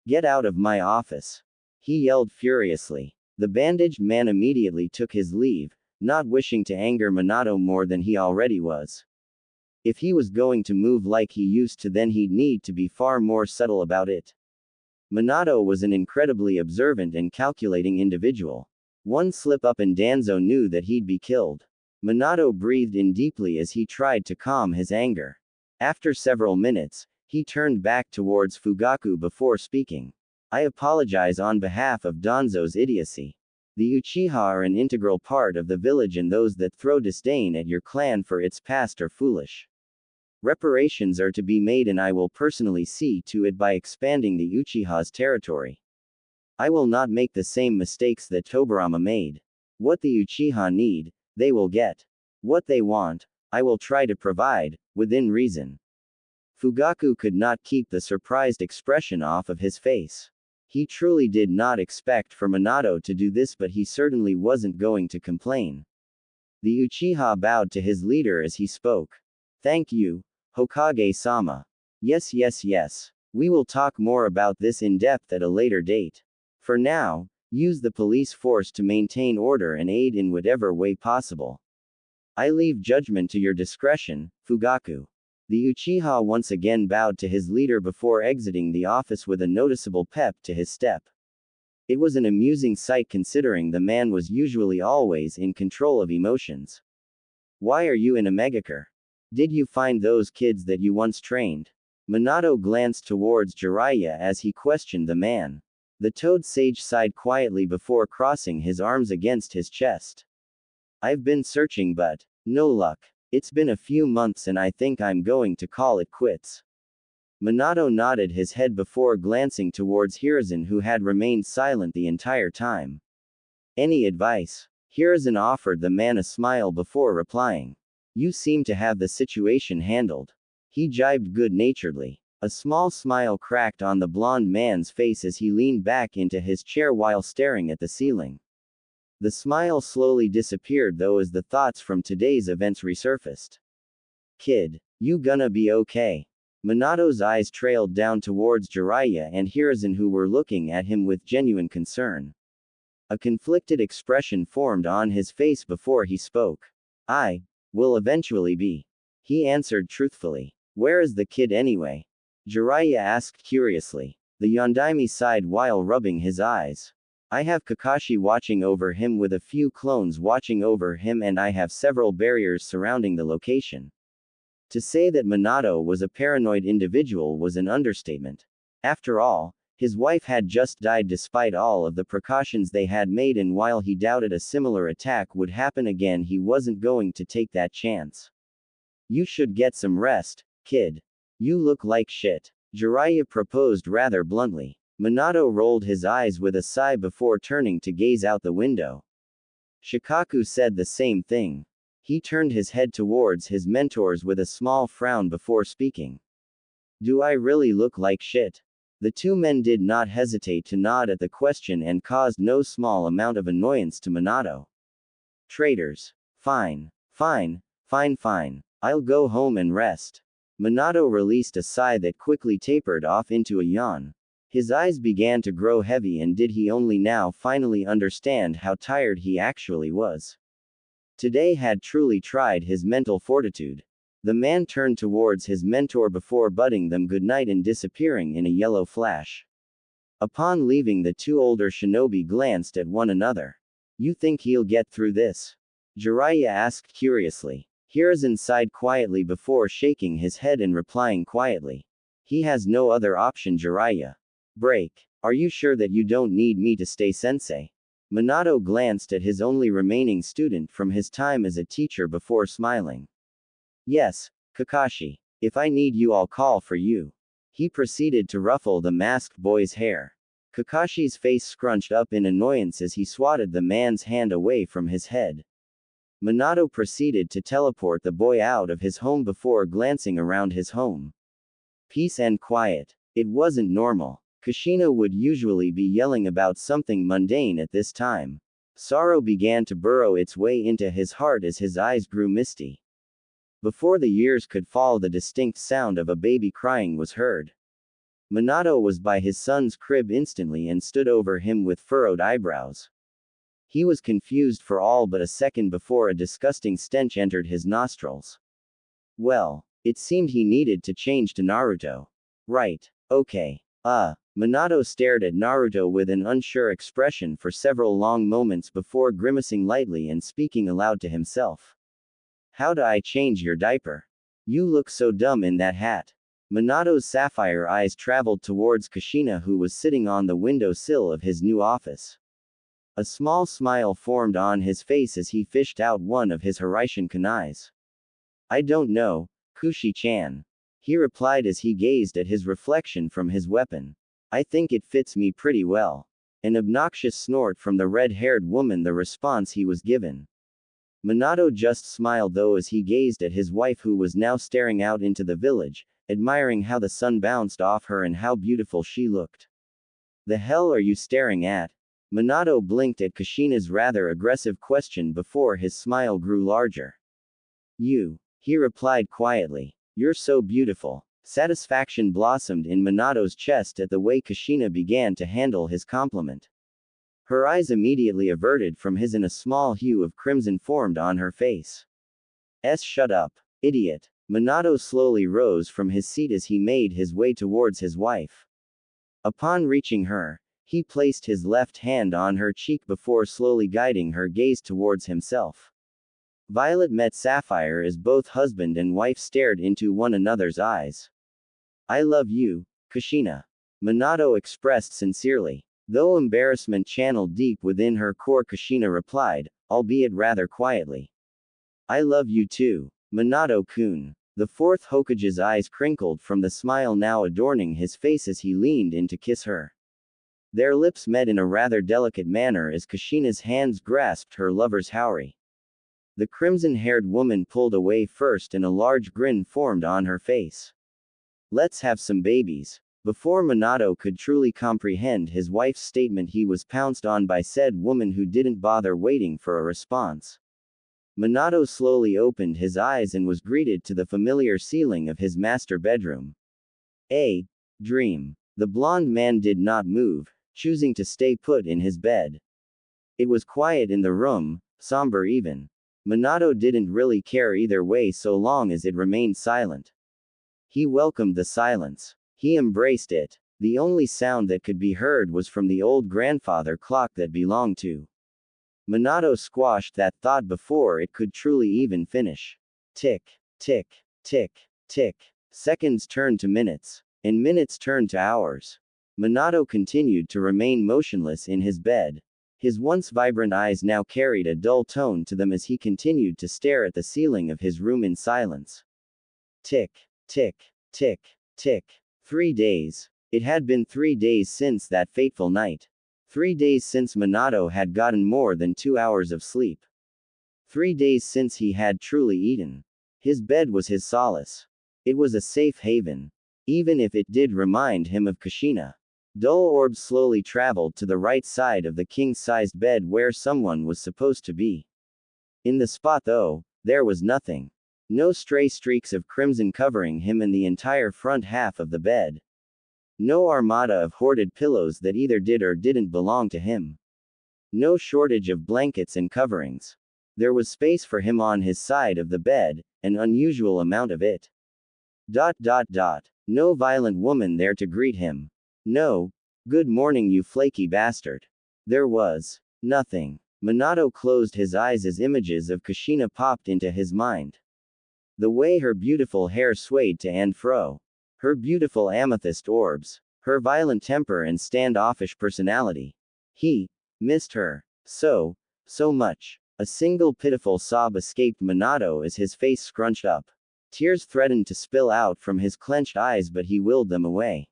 Get out of my office. He yelled furiously. The bandaged man immediately took his leave, not wishing to anger Minato more than he already was. If he was going to move like he used to, then he'd need to be far more subtle about it. Minato was an incredibly observant and calculating individual. One slip up and Danzo knew that he'd be killed. Minato breathed in deeply as he tried to calm his anger. After several minutes, he turned back towards Fugaku before speaking. I apologize on behalf of Danzo's idiocy. The Uchiha are an integral part of the village, and those that throw disdain at your clan for its past are foolish. Reparations are to be made, and I will personally see to it by expanding the Uchiha's territory. I will not make the same mistakes that Tobirama made. What the Uchiha need, they will get. What they want, I will try to provide, within reason. Fugaku could not keep the surprised expression off of his face. He truly did not expect for Minato to do this, but he certainly wasn't going to complain. The Uchiha bowed to his leader as he spoke. Thank you, Hokage-sama. Yes. We will talk more about this in depth at a later date. For now, use the police force to maintain order and aid in whatever way possible. I leave judgment to your discretion, Fugaku. The Uchiha once again bowed to his leader before exiting the office with a noticeable pep to his step. It was an amusing sight considering the man was usually always in control of emotions. Why are you in Amegakure? Did you find those kids that you once trained? Minato glanced towards Jiraiya as he questioned the man. The Toad Sage sighed quietly before crossing his arms against his chest. I've been searching but no luck. It's been a few months and I think I'm going to call it quits. Minato nodded his head before glancing towards Hiruzen, who had remained silent the entire time. Any advice? Hiruzen offered the man a smile before replying. You seem to have the situation handled. He jibed good-naturedly. A small smile cracked on the blond man's face as he leaned back into his chair while staring at the ceiling. The smile slowly disappeared though as the thoughts from today's events resurfaced. Kid, you gonna be okay? Minato's eyes trailed down towards Jiraiya and Hiruzen, who were looking at him with genuine concern. A conflicted expression formed on his face before he spoke. I will eventually be. He answered truthfully. Where is the kid anyway? Jiraiya asked curiously. The Yondaime sighed while rubbing his eyes. I have Kakashi watching over him with a few clones watching over him, and I have several barriers surrounding the location. To say that Minato was a paranoid individual was an understatement. After all, his wife had just died despite all of the precautions they had made, and while he doubted a similar attack would happen again, he wasn't going to take that chance. You should get some rest, kid. You look like shit, Jiraiya proposed rather bluntly. Minato rolled his eyes with a sigh before turning to gaze out the window. Shikaku said the same thing. He turned his head towards his mentors with a small frown before speaking. Do I really look like shit? The two men did not hesitate to nod at the question and caused no small amount of annoyance to Minato. Traitors. Fine. Fine. I'll go home and rest. Minato released a sigh that quickly tapered off into a yawn. His eyes began to grow heavy, and did he only now finally understand how tired he actually was. Today had truly tried his mental fortitude. The man turned towards his mentor before bidding them goodnight and disappearing in a yellow flash. Upon leaving, the two older shinobi glanced at one another. You think he'll get through this? Jiraiya asked curiously. Hiruzen sighed quietly before shaking his head and replying quietly. He has no other option, Jiraiya. Break. Are you sure that you don't need me to stay, sensei? Minato glanced at his only remaining student from his time as a teacher before smiling. Yes, Kakashi. If I need you, I'll call for you. He proceeded to ruffle the masked boy's hair. Kakashi's face scrunched up in annoyance as he swatted the man's hand away from his head. Minato proceeded to teleport the boy out of his home before glancing around his home. Peace and quiet. It wasn't normal. Kushina would usually be yelling about something mundane at this time. Sorrow began to burrow its way into his heart as his eyes grew misty. Before the years could fall, the distinct sound of a baby crying was heard. Minato was by his son's crib instantly and stood over him with furrowed eyebrows. He was confused for all but a second before a disgusting stench entered his nostrils. Well, it seemed he needed to change to Naruto. Right. Okay. Minato stared at Naruto with an unsure expression for several long moments before grimacing lightly and speaking aloud to himself. How do I change your diaper? You look so dumb in that hat. Minato's sapphire eyes traveled towards Kushina, who was sitting on the windowsill of his new office. A small smile formed on his face as he fished out one of his Hiraishin kunais. I don't know, Kushi-chan. He replied as he gazed at his reflection from his weapon. I think it fits me pretty well. An obnoxious snort from the red-haired woman, the response he was given. Minato just smiled though as he gazed at his wife, who was now staring out into the village, admiring how the sun bounced off her and how beautiful she looked. The hell are you staring at? Minato blinked at Kushina's rather aggressive question before his smile grew larger. You, he replied quietly. You're so beautiful. Satisfaction blossomed in Minato's chest at the way Kushina began to handle his compliment. Her eyes immediately averted from his and a small hue of crimson formed on her face. Shut up, idiot. Minato slowly rose from his seat as he made his way towards his wife. Upon reaching her, he placed his left hand on her cheek before slowly guiding her gaze towards himself. Violet met Sapphire as both husband and wife stared into one another's eyes. I love you, Kushina. Minato expressed sincerely. Though embarrassment channeled deep within her core, Kushina replied, albeit rather quietly. I love you too, Minato-kun. The fourth Hokage's eyes crinkled from the smile now adorning his face as he leaned in to kiss her. Their lips met in a rather delicate manner as Kushina's hands grasped her lover's haori. The crimson-haired woman pulled away first and a large grin formed on her face. Let's have some babies. Before Minato could truly comprehend his wife's statement, he was pounced on by said woman, who didn't bother waiting for a response. Minato slowly opened his eyes and was greeted to the familiar ceiling of his master bedroom. A dream. The blonde man did not move, choosing to stay put in his bed. It was quiet in the room, somber even. Minato didn't really care either way so long as it remained silent. He welcomed the silence. He embraced it. The only sound that could be heard was from the old grandfather clock that belonged to Minato. Squashed that thought before it could truly even finish. Tick, tick, tick, tick. Seconds turned to minutes, and minutes turned to hours. Minato continued to remain motionless in his bed. His once vibrant eyes now carried a dull tone to them as he continued to stare at the ceiling of his room in silence. Tick, tick, tick, tick. 3 days. It had been 3 days since that fateful night. 3 days since Minato had gotten more than 2 hours of sleep. 3 days since he had truly eaten. His bed was his solace. It was a safe haven. Even if it did remind him of Kushina. Dull orbs slowly traveled to the right side of the king-sized bed where someone was supposed to be. In the spot though, there was nothing. No stray streaks of crimson covering him and the entire front half of the bed. No armada of hoarded pillows that either did or didn't belong to him. No shortage of blankets and coverings. There was space for him on his side of the bed, an unusual amount of it. No violent woman there to greet him. No, good morning you flaky bastard. There was nothing. Minato closed his eyes as images of Kushina popped into his mind. The way her beautiful hair swayed to and fro. Her beautiful amethyst orbs. Her violent temper and standoffish personality. He missed her so much. A single pitiful sob escaped Minato as his face scrunched up. Tears threatened to spill out from his clenched eyes, but he willed them away.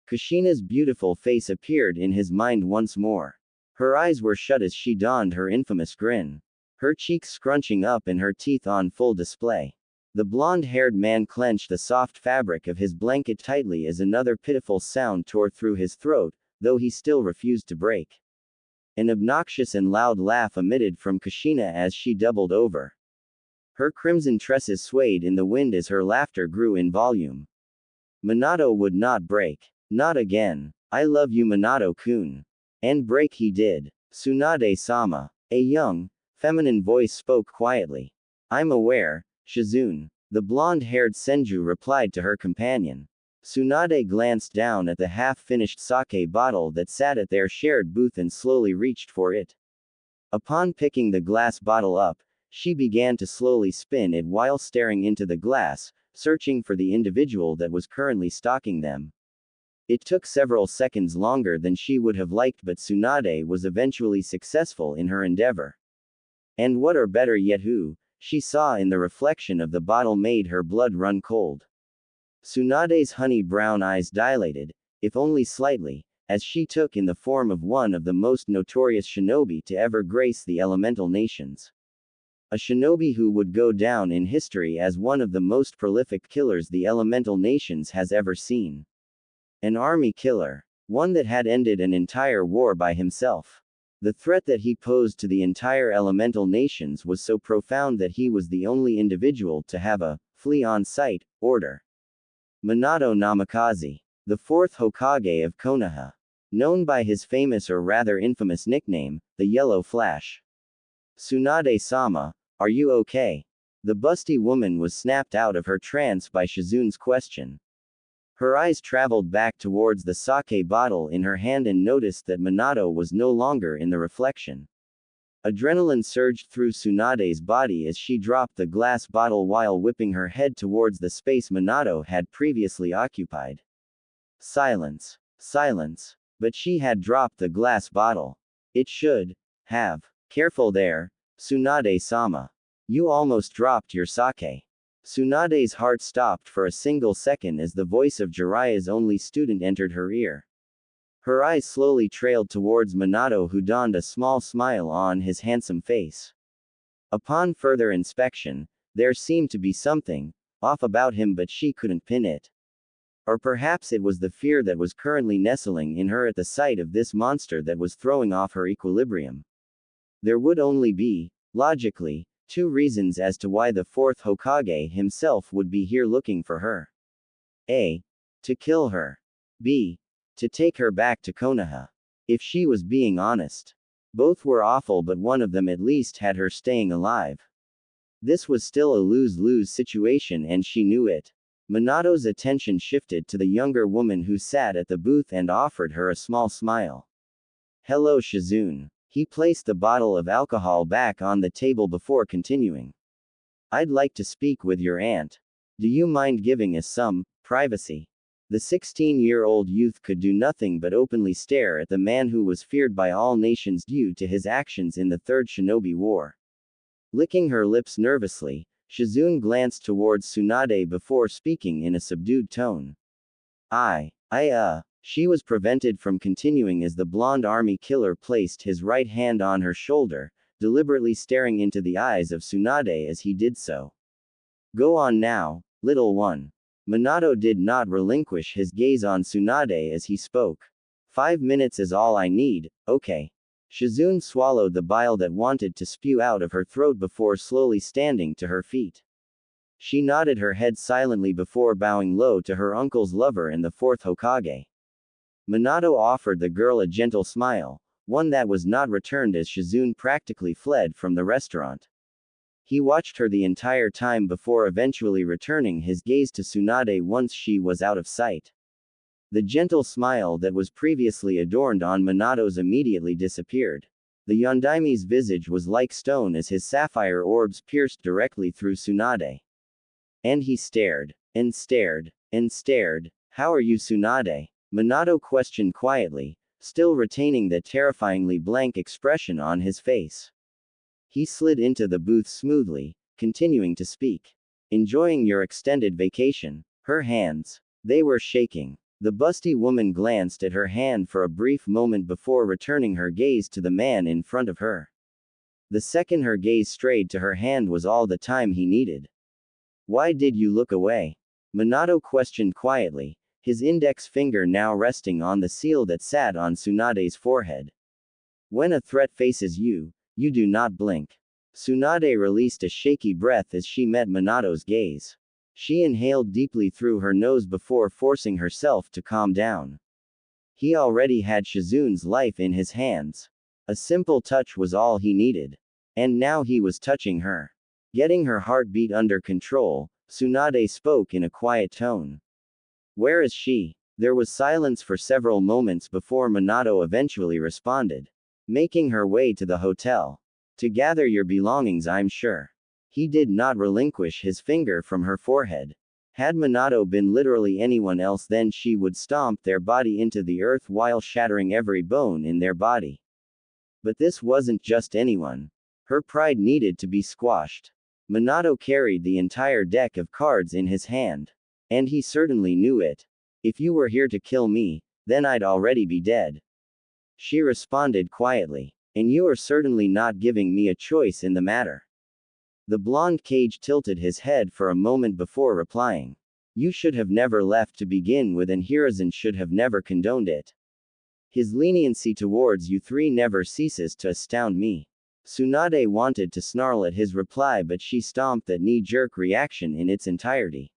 Kushina's beautiful face appeared in his mind once more. Her eyes were shut as she donned her infamous grin. Her cheeks scrunching up and her teeth on full display. The blonde-haired man clenched the soft fabric of his blanket tightly as another pitiful sound tore through his throat, though he still refused to break. An obnoxious and loud laugh emitted from Kushina as she doubled over. Her crimson tresses swayed in the wind as her laughter grew in volume. Minato would not break. Not again. I love you, Minato-kun. And break he did. Tsunade-sama. A young, feminine voice spoke quietly. I'm aware, Shizune. The blonde-haired Senju replied to her companion. Tsunade glanced down at the half-finished sake bottle that sat at their shared booth and slowly reached for it. Upon picking the glass bottle up, she began to slowly spin it while staring into the glass, searching for the individual that was currently stalking them. It took several seconds longer than she would have liked, but Tsunade was eventually successful in her endeavor. And what, or better yet who, she saw in the reflection of the bottle made her blood run cold. Tsunade's honey-brown eyes dilated, if only slightly, as she took in the form of one of the most notorious shinobi to ever grace the elemental nations. A shinobi who would go down in history as one of the most prolific killers the elemental nations has ever seen. An army killer. One that had ended an entire war by himself. The threat that he posed to the entire elemental nations was so profound that he was the only individual to have a flee on sight order. Minato Namikaze, the fourth Hokage of Konoha. Known by his famous or rather infamous nickname, the Yellow Flash. Tsunade-sama, are you okay? The busty woman was snapped out of her trance by Shizune's question. Her eyes traveled back towards the sake bottle in her hand and noticed that Minato was no longer in the reflection. Adrenaline surged through Tsunade's body as she dropped the glass bottle while whipping her head towards the space Minato had previously occupied. Silence. Silence. But she had dropped the glass bottle. It should have. Careful there, Tsunade-sama. You almost dropped your sake. Tsunade's heart stopped for a single second as the voice of Jiraiya's only student entered her ear. Her eyes slowly trailed towards Minato, who donned a small smile on his handsome face. Upon further inspection, there seemed to be something off about him, but she couldn't pin it. Or perhaps it was the fear that was currently nestling in her at the sight of this monster that was throwing off her equilibrium. There would only be, logically, 2 reasons as to why the fourth Hokage himself would be here looking for her. A. To kill her. B. To take her back to Konoha. If she was being honest. Both were awful, but one of them at least had her staying alive. This was still a lose-lose situation and she knew it. Minato's attention shifted to the younger woman who sat at the booth and offered her a small smile. Hello, Shizune. He placed the bottle of alcohol back on the table before continuing. I'd like to speak with your aunt. Do you mind giving us some privacy? The 16-year-old youth could do nothing but openly stare at the man who was feared by all nations due to his actions in the Third Shinobi War. Licking her lips nervously, Shizune glanced towards Tsunade before speaking in a subdued tone. She was prevented from continuing as the blonde army killer placed his right hand on her shoulder, deliberately staring into the eyes of Tsunade as he did so. Go on now, little one. Minato did not relinquish his gaze on Tsunade as he spoke. 5 minutes is all I need, okay. Shizune swallowed the bile that wanted to spew out of her throat before slowly standing to her feet. She nodded her head silently before bowing low to her uncle's lover and the fourth Hokage. Minato offered the girl a gentle smile, one that was not returned as Shizune practically fled from the restaurant. He watched her the entire time before eventually returning his gaze to Tsunade once she was out of sight. The gentle smile that was previously adorned on Minato's immediately disappeared. The Yondaime's visage was like stone as his sapphire orbs pierced directly through Tsunade. And he stared, and stared, and stared. How are you, Tsunade? Minato questioned quietly, still retaining that terrifyingly blank expression on his face. He slid into the booth smoothly, continuing to speak. Enjoying your extended vacation. Her hands. They were shaking. The busty woman glanced at her hand for a brief moment before returning her gaze to the man in front of her. The second her gaze strayed to her hand was all the time he needed. Why did you look away? Minato questioned quietly, his index finger now resting on the seal that sat on Tsunade's forehead. When a threat faces you, you do not blink. Tsunade released a shaky breath as she met Minato's gaze. She inhaled deeply through her nose before forcing herself to calm down. He already had Shizune's life in his hands. A simple touch was all he needed. And now he was touching her. Getting her heartbeat under control, Tsunade spoke in a quiet tone. Where is she? There was silence for several moments before Minato eventually responded. Making her way to the hotel. To gather your belongings, I'm sure. He did not relinquish his finger from her forehead. Had Minato been literally anyone else, then she would stomp their body into the earth while shattering every bone in their body. But this wasn't just anyone. Her pride needed to be squashed. Minato carried the entire deck of cards in his hand. And he certainly knew it. If you were here to kill me, then I'd already be dead. She responded quietly. And you are certainly not giving me a choice in the matter. The blonde Cage tilted his head for a moment before replying. You should have never left to begin with, and Hiruzen should have never condoned it. His leniency towards you three never ceases to astound me. Tsunade wanted to snarl at his reply, but she stomped that knee-jerk reaction in its entirety.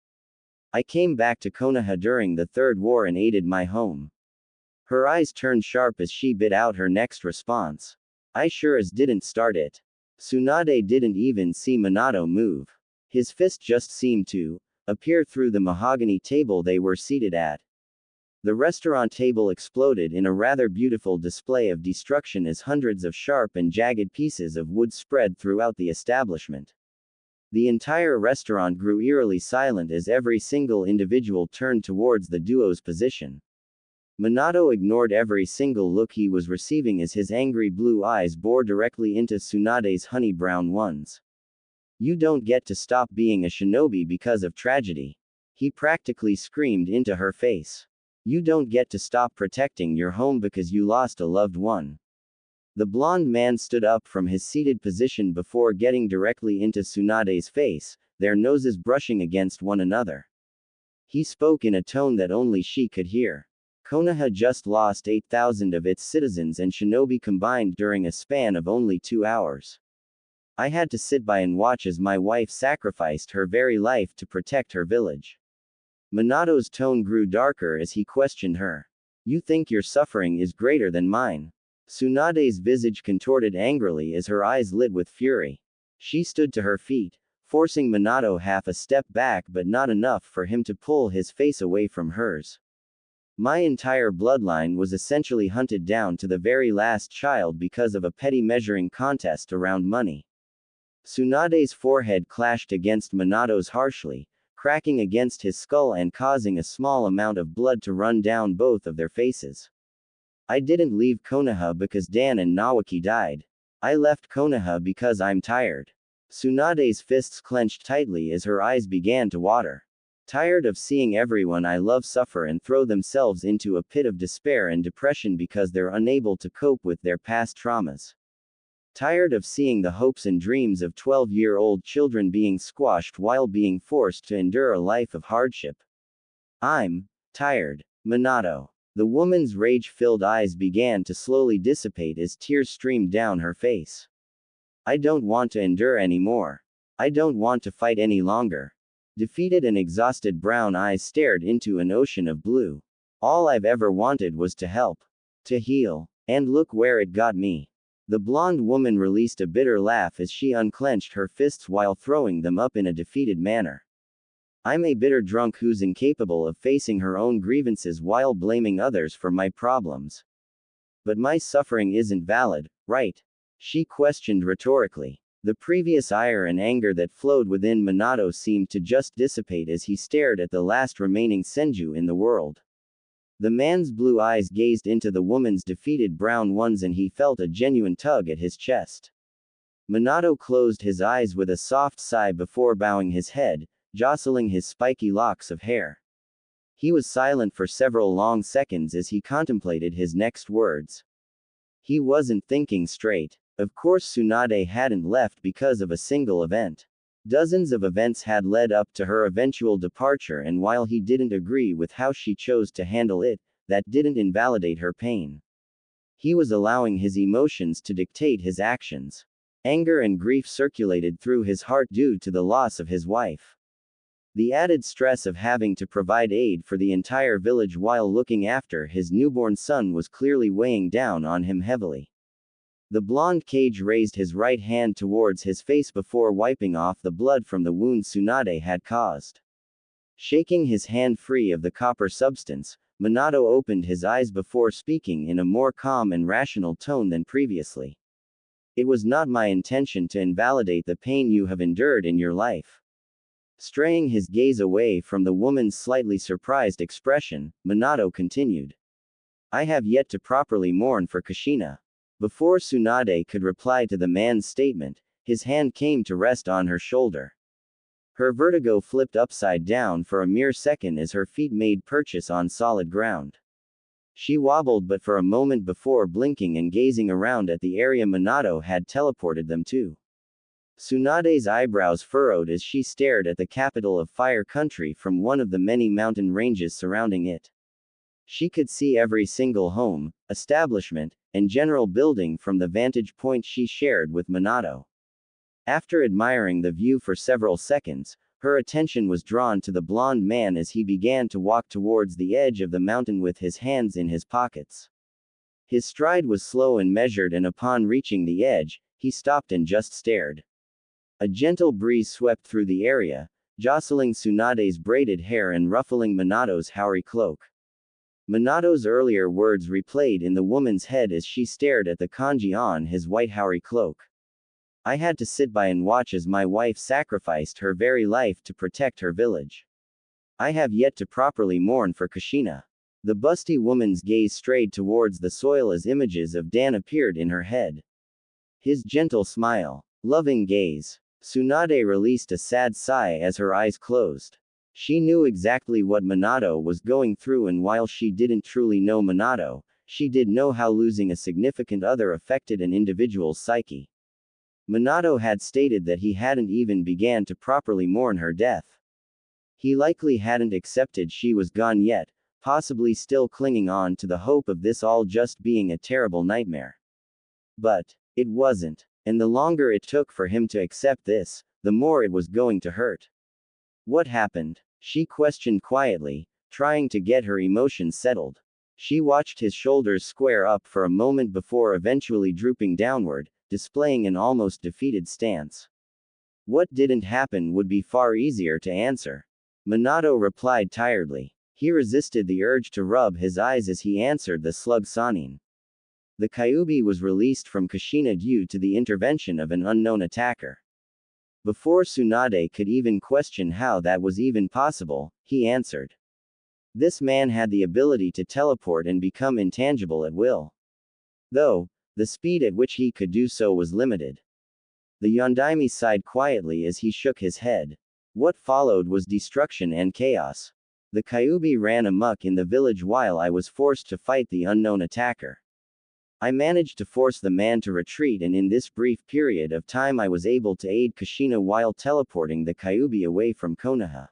I came back to Konoha during the Third War and aided my home. Her eyes turned sharp as she bit out her next response. I sure as didn't start it. Tsunade didn't even see Minato move. His fist just seemed to appear through the mahogany table they were seated at. The restaurant table exploded in a rather beautiful display of destruction as hundreds of sharp and jagged pieces of wood spread throughout the establishment. The entire restaurant grew eerily silent as every single individual turned towards the duo's position. Minato ignored every single look he was receiving as his angry blue eyes bore directly into Tsunade's honey brown ones. You don't get to stop being a shinobi because of tragedy. He practically screamed into her face. You don't get to stop protecting your home because you lost a loved one. The blonde man stood up from his seated position before getting directly into Tsunade's face, their noses brushing against one another. He spoke in a tone that only she could hear. Konoha just lost 8,000 of its citizens and shinobi combined during a span of only 2 hours. I had to sit by and watch as my wife sacrificed her very life to protect her village. Minato's tone grew darker as he questioned her. You think your suffering is greater than mine? Tsunade's visage contorted angrily as her eyes lit with fury. She stood to her feet, forcing Minato half a step back but not enough for him to pull his face away from hers. My entire bloodline was essentially hunted down to the very last child because of a petty measuring contest around money. Tsunade's forehead clashed against Minato's harshly, cracking against his skull and causing a small amount of blood to run down both of their faces. I didn't leave Konoha because Dan and Nawaki died. I left Konoha because I'm tired. Tsunade's fists clenched tightly as her eyes began to water. Tired of seeing everyone I love suffer and throw themselves into a pit of despair and depression because they're unable to cope with their past traumas. Tired of seeing the hopes and dreams of 12-year-old children being squashed while being forced to endure a life of hardship. I'm tired. Minato. The woman's rage-filled eyes began to slowly dissipate as tears streamed down her face. I don't want to endure anymore. I don't want to fight any longer. Defeated and exhausted brown eyes stared into an ocean of blue. All I've ever wanted was to help. To heal. And look where it got me. The blonde woman released a bitter laugh as she unclenched her fists while throwing them up in a defeated manner. I'm a bitter drunk who's incapable of facing her own grievances while blaming others for my problems. But my suffering isn't valid, right? She questioned rhetorically. The previous ire and anger that flowed within Minato seemed to just dissipate as he stared at the last remaining senju in the world. The man's blue eyes gazed into the woman's defeated brown ones and he felt a genuine tug at his chest. Minato closed his eyes with a soft sigh before bowing his head, jostling his spiky locks of hair. He was silent for several long seconds as he contemplated his next words. He wasn't thinking straight. Of course Tsunade hadn't left because of a single event. Dozens of events had led up to her eventual departure, and while he didn't agree with how she chose to handle it, that didn't invalidate her pain. He was allowing his emotions to dictate his actions. Anger and grief circulated through his heart due to the loss of his wife. The added stress of having to provide aid for the entire village while looking after his newborn son was clearly weighing down on him heavily. The blonde Kage raised his right hand towards his face before wiping off the blood from the wound Tsunade had caused. Shaking his hand free of the copper substance, Minato opened his eyes before speaking in a more calm and rational tone than previously. It was not my intention to invalidate the pain you have endured in your life. Straying his gaze away from the woman's slightly surprised expression, Minato continued. I have yet to properly mourn for Kushina. Before Tsunade could reply to the man's statement, his hand came to rest on her shoulder. Her vertigo flipped upside down for a mere second as her feet made purchase on solid ground. She wobbled but for a moment before blinking and gazing around at the area Minato had teleported them to. Tsunade's eyebrows furrowed as she stared at the capital of Fire Country from one of the many mountain ranges surrounding it. She could see every single home, establishment, and general building from the vantage point she shared with Minato. After admiring the view for several seconds, her attention was drawn to the blond man as he began to walk towards the edge of the mountain with his hands in his pockets. His stride was slow and measured, and upon reaching the edge, he stopped and just stared. A gentle breeze swept through the area, jostling Tsunade's braided hair and ruffling Minato's hoary cloak. Minato's earlier words replayed in the woman's head as she stared at the kanji on his white hoary cloak. I had to sit by and watch as my wife sacrificed her very life to protect her village. I have yet to properly mourn for Kushina. The busty woman's gaze strayed towards the soil as images of Dan appeared in her head. His gentle smile. Loving gaze. Tsunade released a sad sigh as her eyes closed. She knew exactly what Minato was going through, and while she didn't truly know Minato, she did know how losing a significant other affected an individual's psyche. Minato had stated that he hadn't even began to properly mourn her death. He likely hadn't accepted she was gone yet, possibly still clinging on to the hope of this all just being a terrible nightmare. But it wasn't, and the longer it took for him to accept this, the more it was going to hurt. What happened? She questioned quietly, trying to get her emotions settled. She watched his shoulders square up for a moment before eventually drooping downward, displaying an almost defeated stance. What didn't happen would be far easier to answer. Minato replied tiredly. He resisted the urge to rub his eyes as he answered the slug Sanin. The Kyuubi was released from Kushina due to the intervention of an unknown attacker. Before Tsunade could even question how that was even possible, he answered. This man had the ability to teleport and become intangible at will. Though, the speed at which he could do so was limited. The Yondaime sighed quietly as he shook his head. What followed was destruction and chaos. The Kyuubi ran amok in the village while I was forced to fight the unknown attacker. I managed to force the man to retreat, and in this brief period of time I was able to aid Kushina while teleporting the Kyuubi away from Konoha.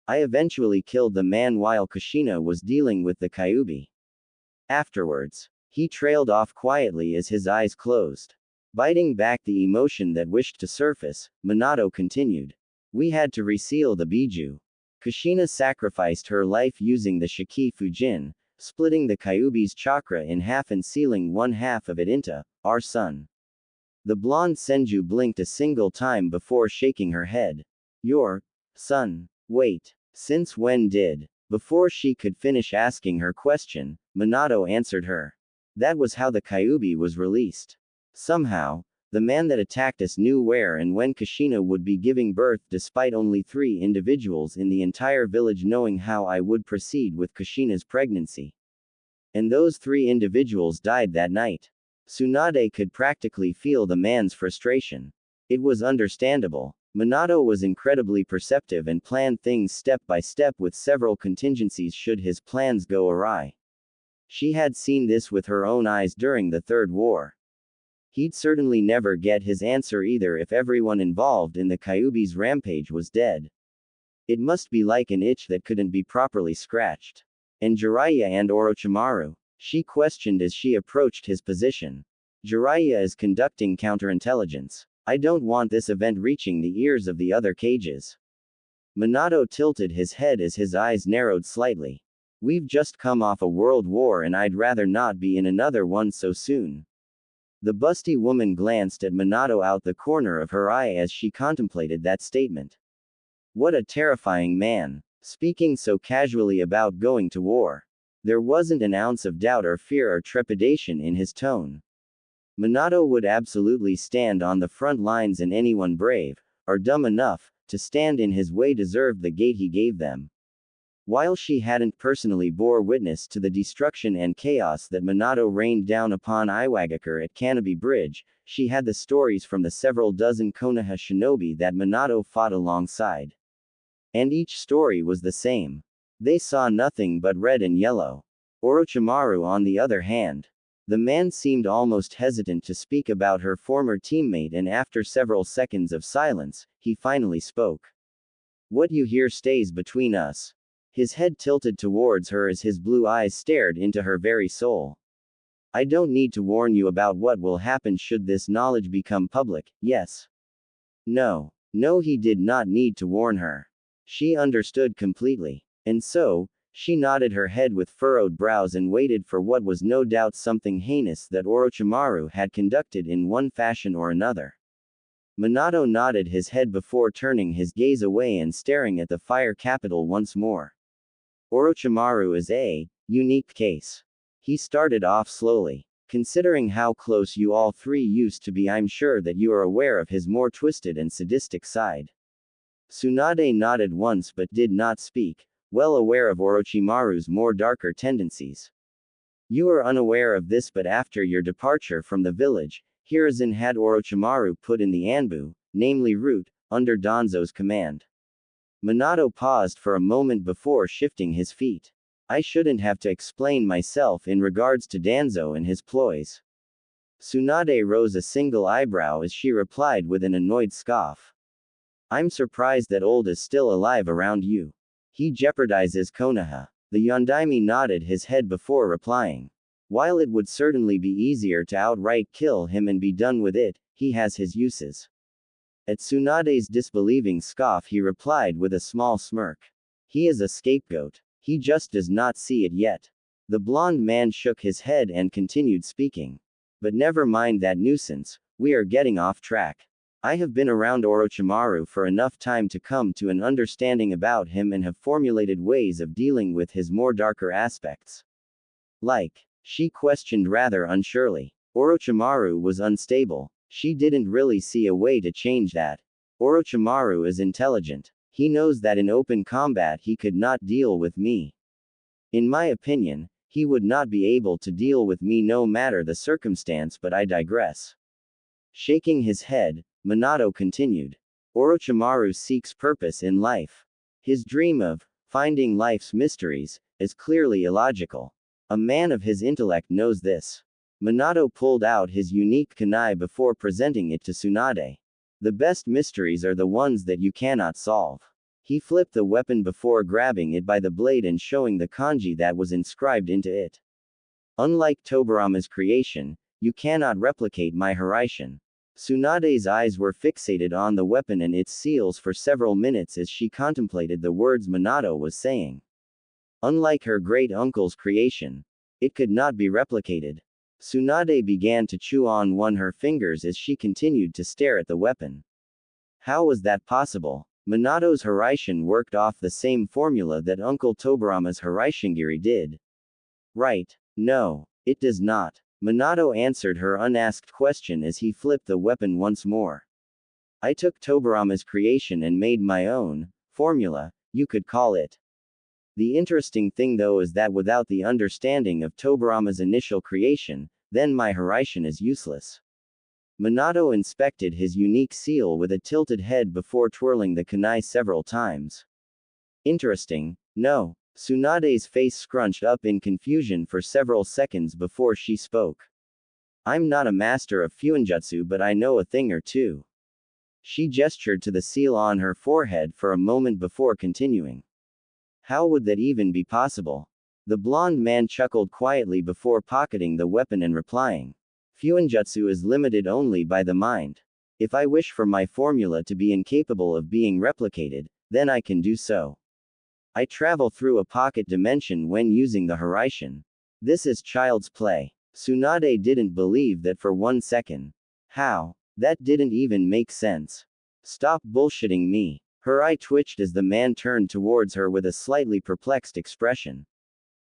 I eventually killed the man while Kushina was dealing with the Kyuubi. Afterwards, he trailed off quietly as his eyes closed. Biting back the emotion that wished to surface, Minato continued. We had to reseal the Biju. Kushina sacrificed her life using the Shiki Fujin, splitting the Kyuubi's chakra in half and sealing one half of it into our son. The blonde Senju blinked a single time before shaking her head. Your son. Wait. Since when did? Before she could finish asking her question, Minato answered her. That was how the Kyuubi was released. Somehow, the man that attacked us knew where and when Kushina would be giving birth, despite only 3 individuals in the entire village knowing how I would proceed with Kushina's pregnancy. And those 3 individuals died that night. Tsunade could practically feel the man's frustration. It was understandable. Minato was incredibly perceptive and planned things step by step with several contingencies should his plans go awry. She had seen this with her own eyes during the Third War. He'd certainly never get his answer either if everyone involved in the Kyuubi's rampage was dead. It must be like an itch that couldn't be properly scratched. And Jiraiya and Orochimaru? She questioned as she approached his position. Jiraiya is conducting counterintelligence. I don't want this event reaching the ears of the other cages. Minato tilted his head as his eyes narrowed slightly. We've just come off a world war and I'd rather not be in another one so soon. The busty woman glanced at Minato out the corner of her eye as she contemplated that statement. What a terrifying man, speaking so casually about going to war. There wasn't an ounce of doubt or fear or trepidation in his tone. Minato would absolutely stand on the front lines, and anyone brave, or dumb enough, to stand in his way deserved the gate he gave them. While she hadn't personally bore witness to the destruction and chaos that Minato rained down upon Iwagakure at Canopy Bridge, she had the stories from the several dozen Konoha shinobi that Minato fought alongside. And each story was the same. They saw nothing but red and yellow. Orochimaru, on the other hand. The man seemed almost hesitant to speak about her former teammate, and after several seconds of silence, he finally spoke. What you hear stays between us. His head tilted towards her as his blue eyes stared into her very soul. I don't need to warn you about what will happen should this knowledge become public, yes? No. No, he did not need to warn her. She understood completely. And so, she nodded her head with furrowed brows and waited for what was no doubt something heinous that Orochimaru had conducted in one fashion or another. Minato nodded his head before turning his gaze away and staring at the fire capital once more. Orochimaru is a unique case. He started off slowly. Considering how close you all 3 used to be, I'm sure that you are aware of his more twisted and sadistic side. Tsunade nodded once but did not speak, well aware of Orochimaru's more darker tendencies. You are unaware of this, but after your departure from the village, Hiruzen had Orochimaru put in the Anbu, namely route, under Danzo's command. Minato paused for a moment before shifting his feet. I shouldn't have to explain myself in regards to Danzo and his ploys. Tsunade rose a single eyebrow as she replied with an annoyed scoff. I'm surprised that Old is still alive around you. He jeopardizes Konoha. The Yondaime nodded his head before replying. While it would certainly be easier to outright kill him and be done with it, he has his uses. At Tsunade's disbelieving scoff he replied with a small smirk. He is a scapegoat. He just does not see it yet. The blonde man shook his head and continued speaking. But never mind that nuisance, we are getting off track. I have been around Orochimaru for enough time to come to an understanding about him and have formulated ways of dealing with his more darker aspects. Like, she questioned rather unsurely. Orochimaru was unstable. She didn't really see a way to change that. Orochimaru is intelligent. He knows that in open combat he could not deal with me. In my opinion, he would not be able to deal with me no matter the circumstance, but I digress. Shaking his head, Minato continued. Orochimaru seeks purpose in life. His dream of finding life's mysteries is clearly illogical. A man of his intellect knows this. Minato pulled out his unique kunai before presenting it to Tsunade. The best mysteries are the ones that you cannot solve. He flipped the weapon before grabbing it by the blade and showing the kanji that was inscribed into it. Unlike Tobirama's creation, you cannot replicate my Hiraishin. Tsunade's eyes were fixated on the weapon and its seals for several minutes as she contemplated the words Minato was saying. Unlike her great uncle's creation, it could not be replicated. Tsunade began to chew on her fingers as she continued to stare at the weapon. How was that possible? Minato's Hiraishin worked off the same formula that Uncle Tobirama's Hiraishingiri did. Right. No, it does not. Minato answered her unasked question as he flipped the weapon once more. I took Tobirama's creation and made my own formula, you could call it. The interesting thing though is that without the understanding of Tobirama's initial creation, then my Hiraishin is useless. Minato inspected his unique seal with a tilted head before twirling the kunai several times. Interesting, no. Tsunade's face scrunched up in confusion for several seconds before she spoke. I'm not a master of fuinjutsu, but I know a thing or two. She gestured to the seal on her forehead for a moment before continuing. How would that even be possible? The blonde man chuckled quietly before pocketing the weapon and replying. Fuinjutsu is limited only by the mind. If I wish for my formula to be incapable of being replicated, then I can do so. I travel through a pocket dimension when using the Hiraishin. This is child's play. Tsunade didn't believe that for 1 second. How? That didn't even make sense. Stop bullshitting me. Her eye twitched as the man turned towards her with a slightly perplexed expression.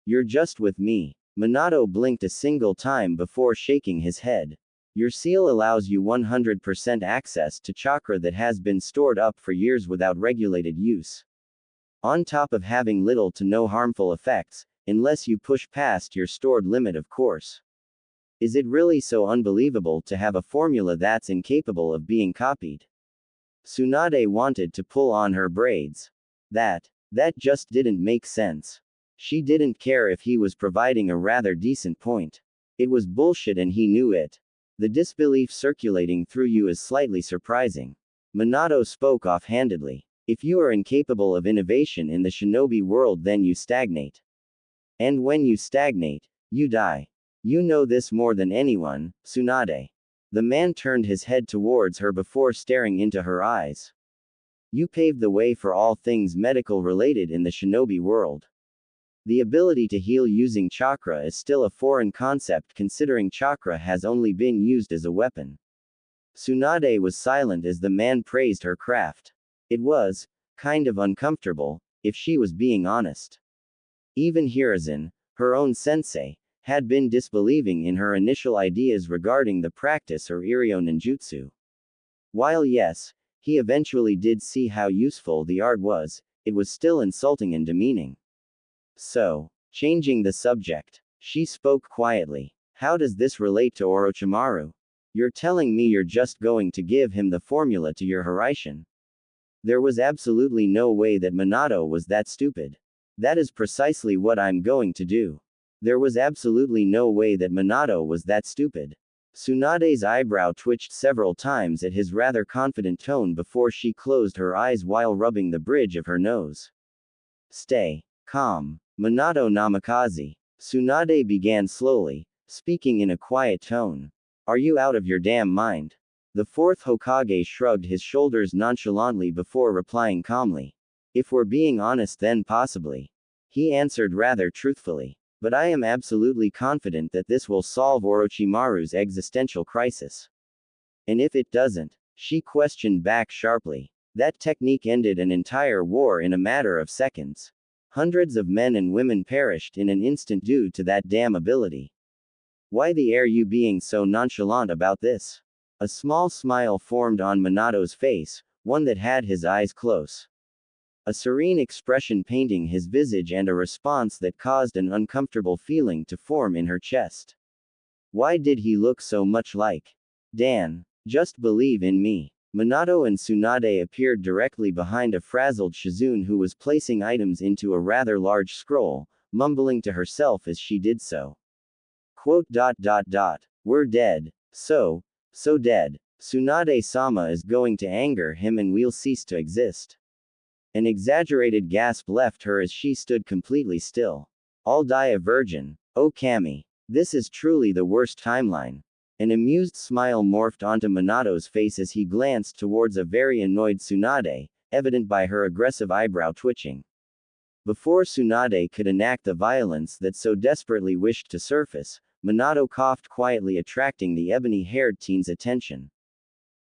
You're just with me. Minato blinked a single time before shaking his head. Your seal allows you 100% access to chakra that has been stored up for years without regulated use. On top of having little to no harmful effects, unless you push past your stored limit, of course. Is it really so unbelievable to have a formula that's incapable of being copied? Tsunade wanted to pull on her braids. That just didn't make sense. She didn't care if he was providing a rather decent point. It was bullshit and he knew it. The disbelief circulating through you is slightly surprising. Minato spoke offhandedly. If you are incapable of innovation in the shinobi world, then you stagnate. And when you stagnate, you die. You know this more than anyone, Tsunade. The man turned his head towards her before staring into her eyes. You paved the way for all things medical related in the shinobi world. The ability to heal using chakra is still a foreign concept considering chakra has only been used as a weapon. Tsunade was silent as the man praised her craft. It was kind of uncomfortable, if she was being honest. Even Hiruzen, her own sensei, had been disbelieving in her initial ideas regarding the practice or Iryo ninjutsu. While yes, he eventually did see how useful the art was, it was still insulting and demeaning. So, changing the subject, she spoke quietly. How does this relate to Orochimaru? You're telling me you're just going to give him the formula to your Hiraishin? There was absolutely no way that Minato was that stupid. That is precisely what I'm going to do. There was absolutely no way that Minato was that stupid. Tsunade's eyebrow twitched several times at his rather confident tone before she closed her eyes while rubbing the bridge of her nose. Stay calm. Minato namikaze. Tsunade began slowly, speaking in a quiet tone. Are you out of your damn mind? The fourth Hokage shrugged his shoulders nonchalantly before replying calmly. If we're being honest, then possibly. He answered rather truthfully. But I am absolutely confident that this will solve Orochimaru's existential crisis. And if it doesn't, She questioned back sharply. That technique ended an entire war in a matter of seconds. Hundreds of men and women perished in an instant due to that damn ability. Why the are you being so nonchalant about this? A small smile formed on Minato's face, one that had his eyes close. A serene expression painting his visage and a response that caused an uncomfortable feeling to form in her chest. Why did he look so much like Dan? Just believe in me. Minato and Tsunade appeared directly behind a frazzled Shizune who was placing items into a rather large scroll, mumbling to herself as she did so. Quote. We're dead. So dead. Tsunade-sama is going to anger him and we'll cease to exist. An exaggerated gasp left her as she stood completely still. I'll die a virgin. Oh Kami. This is truly the worst timeline. An amused smile morphed onto Minato's face as he glanced towards a very annoyed Tsunade, evident by her aggressive eyebrow twitching. Before Tsunade could enact the violence that so desperately wished to surface, Minato coughed quietly, attracting the ebony-haired teen's attention.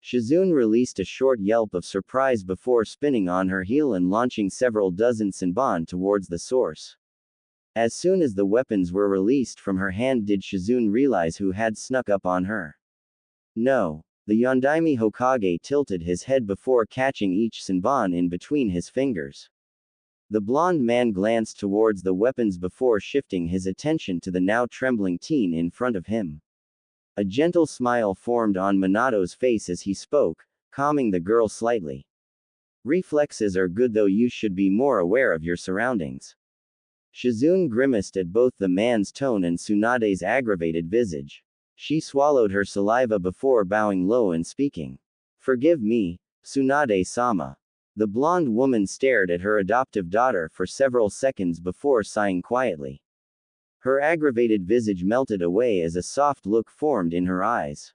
Shizune released a short yelp of surprise before spinning on her heel and launching several dozen Senbon towards the source. As soon as the weapons were released from her hand did Shizune realize who had snuck up on her. No. The Yondaime Hokage tilted his head before catching each Senbon in between his fingers. The blonde man glanced towards the weapons before shifting his attention to the now trembling teen in front of him. A gentle smile formed on Minato's face as he spoke, calming the girl slightly. Reflexes are good, though you should be more aware of your surroundings. Shizune grimaced at both the man's tone and Tsunade's aggravated visage. She swallowed her saliva before bowing low and speaking. Forgive me, Tsunade-sama. The blonde woman stared at her adoptive daughter for several seconds before sighing quietly. Her aggravated visage melted away as a soft look formed in her eyes.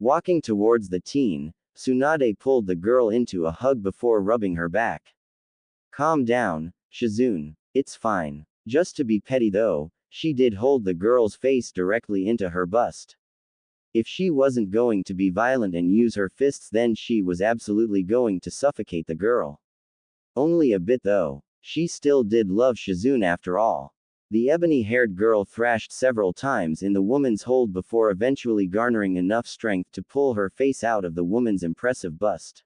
Walking towards the teen, Tsunade pulled the girl into a hug before rubbing her back. Calm down, Shizune. It's fine. Just to be petty though, she did hold the girl's face directly into her bust. If she wasn't going to be violent and use her fists, then she was absolutely going to suffocate the girl. Only a bit though. She still did love Shizune after all. The ebony-haired girl thrashed several times in the woman's hold before eventually garnering enough strength to pull her face out of the woman's impressive bust.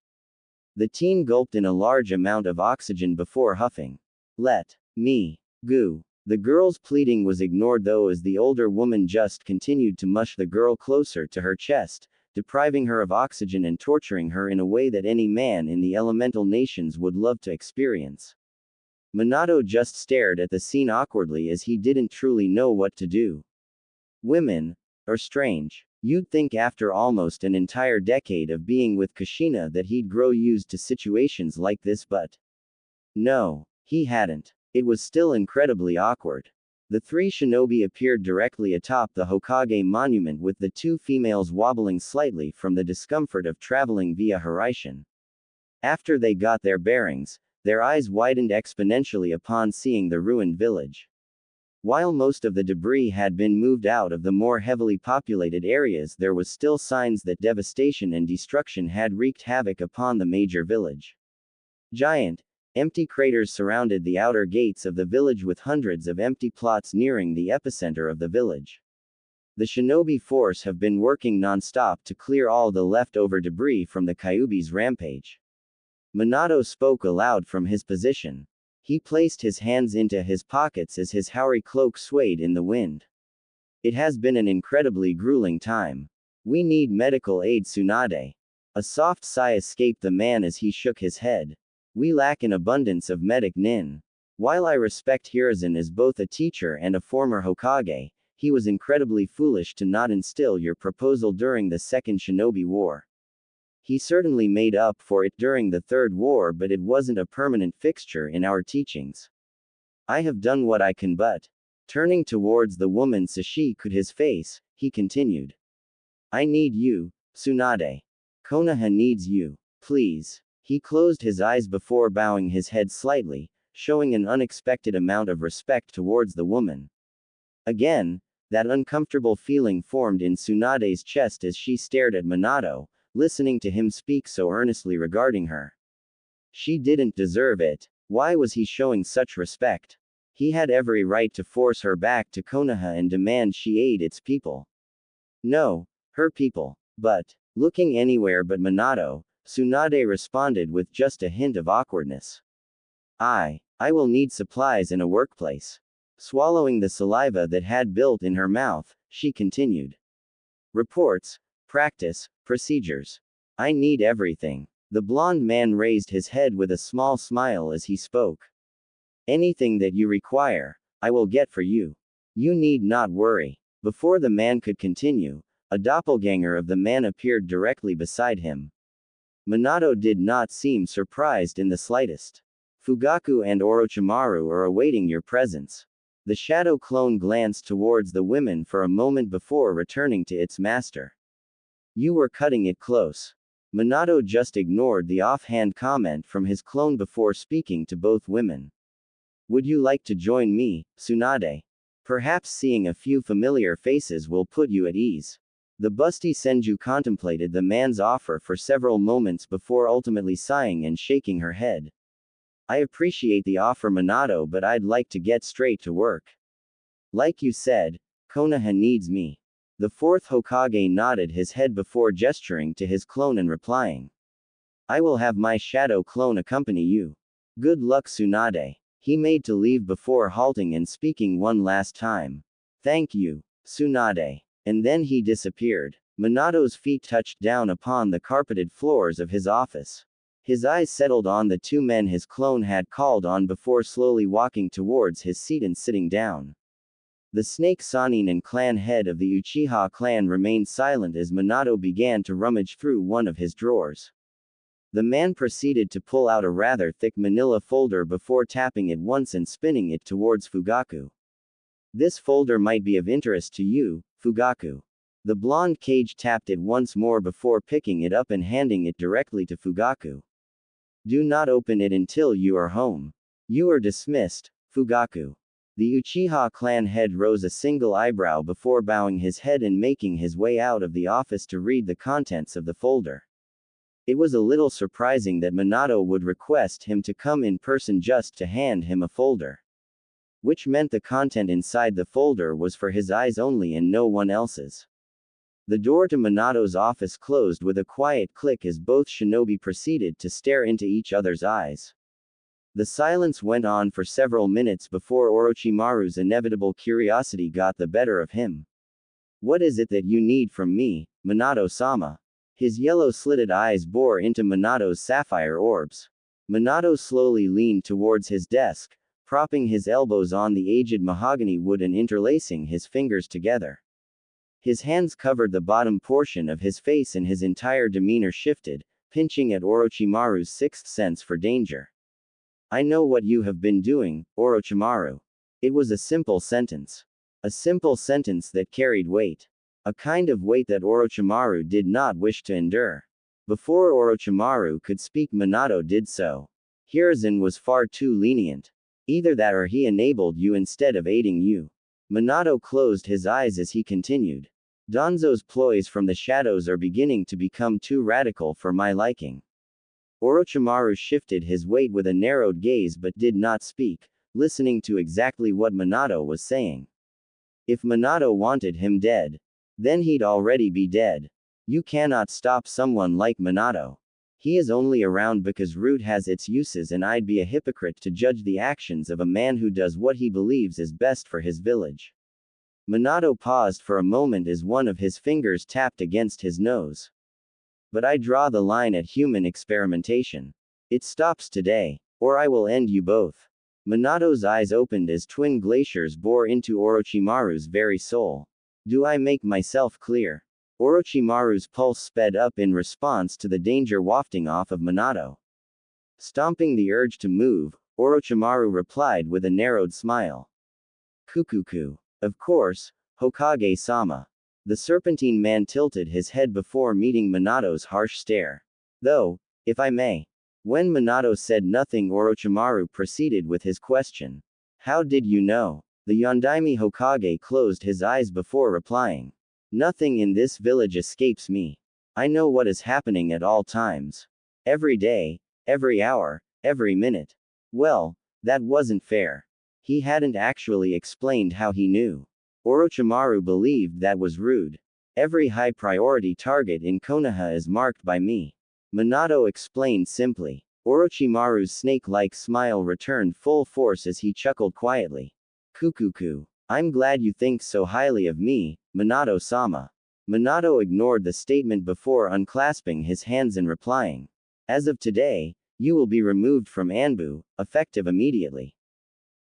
The teen gulped in a large amount of oxygen before huffing. Let me go. The girl's pleading was ignored though as the older woman just continued to mush the girl closer to her chest, depriving her of oxygen and torturing her in a way that any man in the elemental nations would love to experience. Minato just stared at the scene awkwardly as he didn't truly know what to do. Women are strange. You'd think after almost an entire decade of being with Kushina that he'd grow used to situations like this, but no, he hadn't. It was still incredibly awkward. The three shinobi appeared directly atop the Hokage monument with the two females wobbling slightly from the discomfort of traveling via Horizon. After they got their bearings, their eyes widened exponentially upon seeing the ruined village. While most of the debris had been moved out of the more heavily populated areas, there was still signs that devastation and destruction had wreaked havoc upon the major village. Giant, empty craters surrounded the outer gates of the village with hundreds of empty plots nearing the epicenter of the village. The shinobi force have been working non-stop to clear all the leftover debris from the Kyuubi's rampage. Minato spoke aloud from his position. He placed his hands into his pockets as his Haori cloak swayed in the wind. It has been an incredibly grueling time. We need medical aid, Tsunade. A soft sigh escaped the man as he shook his head. We lack an abundance of medic nin. While I respect Hiruzen as both a teacher and a former Hokage, he was incredibly foolish to not instill your proposal during the Second Shinobi War. He certainly made up for it during the Third War, but it wasn't a permanent fixture in our teachings. I have done what I can, but turning towards the woman Sashiku'd his face, he continued. I need you, Tsunade. Konoha needs you. Please. He closed his eyes before bowing his head slightly, showing an unexpected amount of respect towards the woman. Again, that uncomfortable feeling formed in Tsunade's chest as she stared at Minato, listening to him speak so earnestly regarding her. She didn't deserve it. Why was he showing such respect? He had every right to force her back to Konoha and demand she aid its people. No, her people. But, looking anywhere but Minato, Tsunade responded with just a hint of awkwardness. I will need supplies in a workplace. Swallowing the saliva that had built in her mouth, she continued. Reports, practice, procedures. I need everything. The blond man raised his head with a small smile as he spoke. Anything that you require, I will get for you. You need not worry. Before the man could continue, a doppelganger of the man appeared directly beside him. Minato did not seem surprised in the slightest. Fugaku and Orochimaru are awaiting your presence. The shadow clone glanced towards the women for a moment before returning to its master. You were cutting it close. Minato just ignored the offhand comment from his clone before speaking to both women. Would you like to join me, Tsunade? Perhaps seeing a few familiar faces will put you at ease. The busty Senju contemplated the man's offer for several moments before ultimately sighing and shaking her head. I appreciate the offer, Minato, but I'd like to get straight to work. Like you said, Konoha needs me. The fourth Hokage nodded his head before gesturing to his clone and replying. I will have my shadow clone accompany you. Good luck, Tsunade. He made to leave before halting and speaking one last time. Thank you, Tsunade. And then he disappeared. Minato's feet touched down upon the carpeted floors of his office. His eyes settled on the two men his clone had called on before slowly walking towards his seat and sitting down. The Snake Sannin and clan head of the Uchiha clan remained silent as Minato began to rummage through one of his drawers. The man proceeded to pull out a rather thick manila folder before tapping it once and spinning it towards Fugaku. This folder might be of interest to you, Fugaku. The blonde cage tapped it once more before picking it up and handing it directly to Fugaku. Do not open it until you are home. You are dismissed, Fugaku. The Uchiha clan head rose a single eyebrow before bowing his head and making his way out of the office to read the contents of the folder. It was a little surprising that Minato would request him to come in person just to hand him a folder. Which meant the content inside the folder was for his eyes only and no one else's. The door to Minato's office closed with a quiet click as both shinobi proceeded to stare into each other's eyes. The silence went on for several minutes before Orochimaru's inevitable curiosity got the better of him. What is it that you need from me, Minato-sama? His yellow-slitted eyes bore into Minato's sapphire orbs. Minato slowly leaned towards his desk, propping his elbows on the aged mahogany wood and interlacing his fingers together. His hands covered the bottom portion of his face and his entire demeanor shifted, pinching at Orochimaru's sixth sense for danger. I know what you have been doing, Orochimaru. It was a simple sentence. A simple sentence that carried weight. A kind of weight that Orochimaru did not wish to endure. Before Orochimaru could speak, Minato did so. Hiruzen was far too lenient. Either that or he enabled you instead of aiding you. Minato closed his eyes as he continued. Danzo's ploys from the shadows are beginning to become too radical for my liking. Orochimaru shifted his weight with a narrowed gaze but did not speak, listening to exactly what Minato was saying. If Minato wanted him dead, then he'd already be dead. You cannot stop someone like Minato. He is only around because root has its uses, and I'd be a hypocrite to judge the actions of a man who does what he believes is best for his village. Minato paused for a moment as one of his fingers tapped against his nose. But I draw the line at human experimentation. It stops today, or I will end you both. Minato's eyes opened as twin glaciers bore into Orochimaru's very soul. Do I make myself clear? Orochimaru's pulse sped up in response to the danger wafting off of Minato. Stomping the urge to move, Orochimaru replied with a narrowed smile. Kukuku. Of course, Hokage-sama. The serpentine man tilted his head before meeting Minato's harsh stare. Though, if I may. When Minato said nothing, Orochimaru proceeded with his question. How did you know? The Yondaime Hokage closed his eyes before replying. Nothing in this village escapes me. I know what is happening at all times. Every day, every hour, every minute. Well, that wasn't fair. He hadn't actually explained how he knew. Orochimaru believed that was rude. Every high-priority target in Konoha is marked by me. Minato explained simply. Orochimaru's snake-like smile returned full force as he chuckled quietly. Kukuku. I'm glad you think so highly of me, Minato-sama. Minato ignored the statement before unclasping his hands and replying. As of today, you will be removed from Anbu, effective immediately.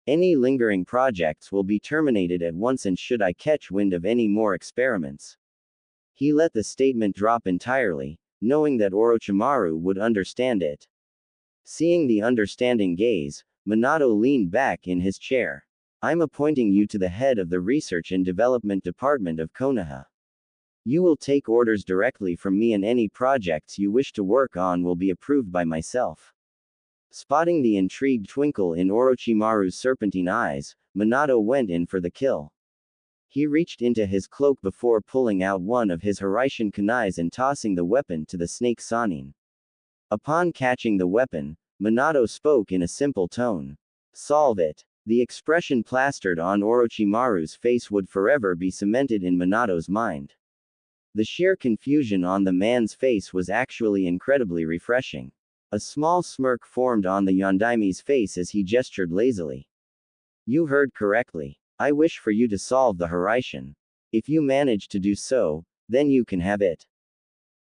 Any lingering projects will be terminated at once, and should I catch wind of any more experiments. He let the statement drop entirely, knowing that Orochimaru would understand it. Seeing the understanding gaze, Minato leaned back in his chair. I'm appointing you to the head of the Research and Development Department of Konoha. You will take orders directly from me, and any projects you wish to work on will be approved by myself. Spotting the intrigued twinkle in Orochimaru's serpentine eyes, Minato went in for the kill. He reached into his cloak before pulling out one of his Hiraishin kunais and tossing the weapon to the snake Sannin. Upon catching the weapon, Minato spoke in a simple tone. Solve it. The expression plastered on Orochimaru's face would forever be cemented in Minato's mind. The sheer confusion on the man's face was actually incredibly refreshing. A small smirk formed on the Yondaime's face as he gestured lazily. You heard correctly. I wish for you to solve the Hiraishin. If you manage to do so, then you can have it.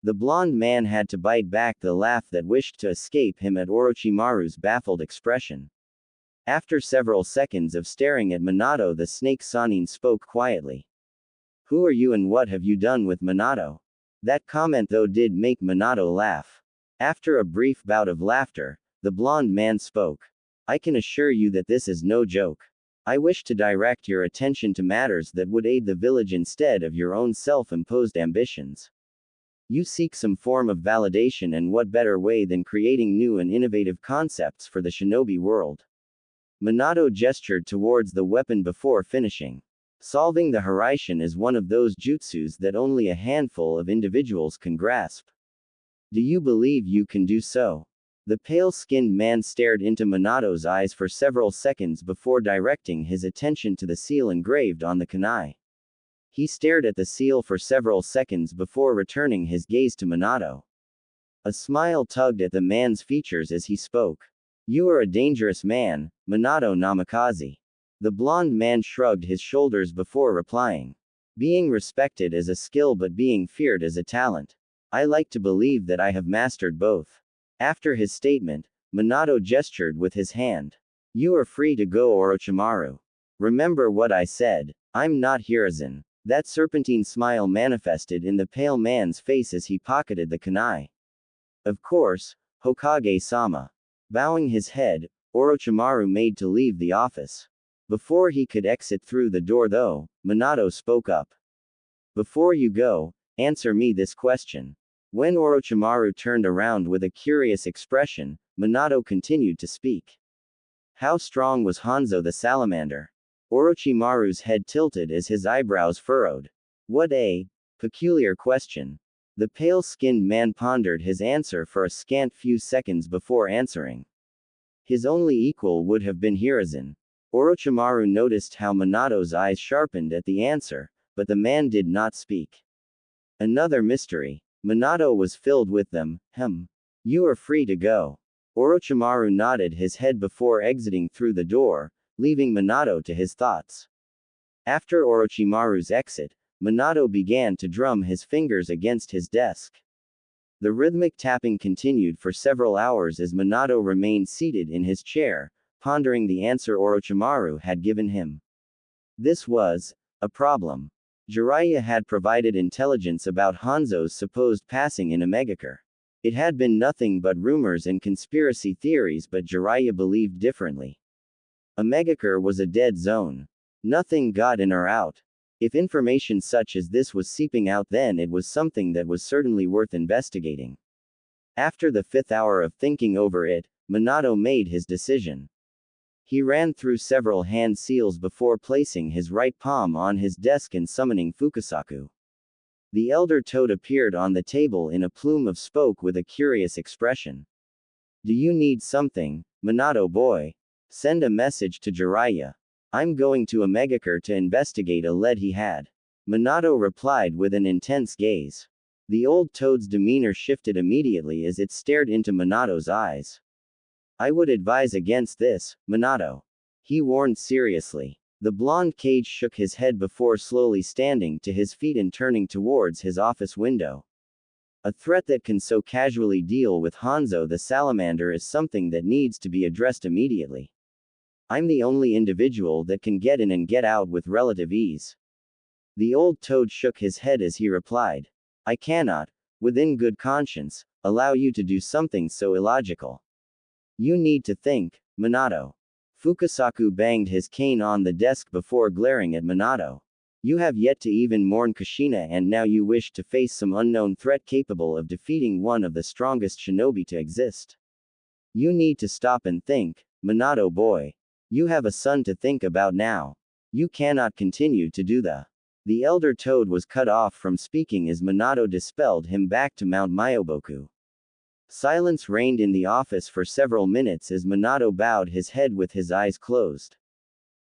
The blonde man had to bite back the laugh that wished to escape him at Orochimaru's baffled expression. After several seconds of staring at Minato, the snake Sannin spoke quietly. Who are you and what have you done with Minato? That comment though did make Minato laugh. After a brief bout of laughter, the blonde man spoke. I can assure you that this is no joke. I wish to direct your attention to matters that would aid the village instead of your own self-imposed ambitions. You seek some form of validation, and what better way than creating new and innovative concepts for the shinobi world? Minato gestured towards the weapon before finishing. Solving the Hiraishin is one of those jutsus that only a handful of individuals can grasp. Do you believe you can do so? The pale-skinned man stared into Minato's eyes for several seconds before directing his attention to the seal engraved on the kunai. He stared at the seal for several seconds before returning his gaze to Minato. A smile tugged at the man's features as he spoke. You are a dangerous man, Minato Namikaze. The blonde man shrugged his shoulders before replying. Being respected as a skill but being feared as a talent. I like to believe that I have mastered both. After his statement, Minato gestured with his hand. You are free to go, Orochimaru. Remember what I said. I'm not Hiruzen. That serpentine smile manifested in the pale man's face as he pocketed the kunai. Of course, Hokage-sama. Bowing his head, Orochimaru made to leave the office. Before he could exit through the door though, Minato spoke up. Before you go, answer me this question. When Orochimaru turned around with a curious expression, Minato continued to speak. How strong was Hanzo the salamander? Orochimaru's head tilted as his eyebrows furrowed. What a peculiar question. The pale-skinned man pondered his answer for a scant few seconds before answering. His only equal would have been Hiruzen. Orochimaru noticed how Minato's eyes sharpened at the answer, but the man did not speak. Another mystery. Minato was filled with them. You are free to go. Orochimaru nodded his head before exiting through the door, leaving Minato to his thoughts. After Orochimaru's exit, Minato began to drum his fingers against his desk. The rhythmic tapping continued for several hours as Minato remained seated in his chair, pondering the answer Orochimaru had given him. This was a problem. Jiraiya had provided intelligence about Hanzo's supposed passing in Amegakure. It had been nothing but rumors and conspiracy theories, but Jiraiya believed differently. Amegakure was a dead zone. Nothing got in or out. If information such as this was seeping out, then it was something that was certainly worth investigating. After the 5th hour of thinking over it, Minato made his decision. He ran through several hand seals before placing his right palm on his desk and summoning Fukusaku. The elder toad appeared on the table in a plume of smoke with a curious expression. Do you need something, Minato boy? Send a message to Jiraiya. I'm going to Amegakure to investigate a lead he had. Minato replied with an intense gaze. The old toad's demeanor shifted immediately as it stared into Minato's eyes. I would advise against this, Minato. He warned seriously. The blonde Cage shook his head before slowly standing to his feet and turning towards his office window. A threat that can so casually deal with Hanzo the salamander is something that needs to be addressed immediately. I'm the only individual that can get in and get out with relative ease. The old toad shook his head as he replied. I cannot, within good conscience, allow you to do something so illogical. You need to think, Minato. Fukasaku banged his cane on the desk before glaring at Minato. You have yet to even mourn Kushina and now you wish to face some unknown threat capable of defeating one of the strongest shinobi to exist. You need to stop and think, Minato boy. You have a son to think about now. You cannot continue to do the. The elder toad was cut off from speaking as Minato dispelled him back to Mount Myoboku. Silence reigned in the office for several minutes as Minato bowed his head with his eyes closed.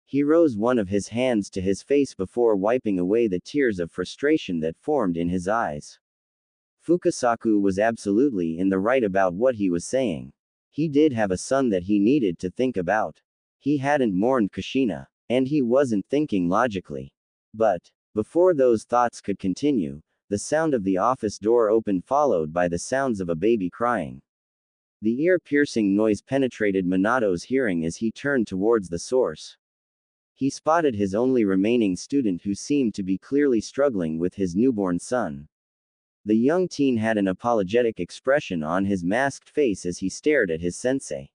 He rose one of his hands to his face before wiping away the tears of frustration that formed in his eyes. Fukasaku was absolutely in the right about what he was saying. He did have a son that he needed to think about. He hadn't mourned Kushina, and he wasn't thinking logically. But, before those thoughts could continue, the sound of the office door opened followed by the sounds of a baby crying. The ear-piercing noise penetrated Minato's hearing as he turned towards the source. He spotted his only remaining student who seemed to be clearly struggling with his newborn son. The young teen had an apologetic expression on his masked face as he stared at his sensei.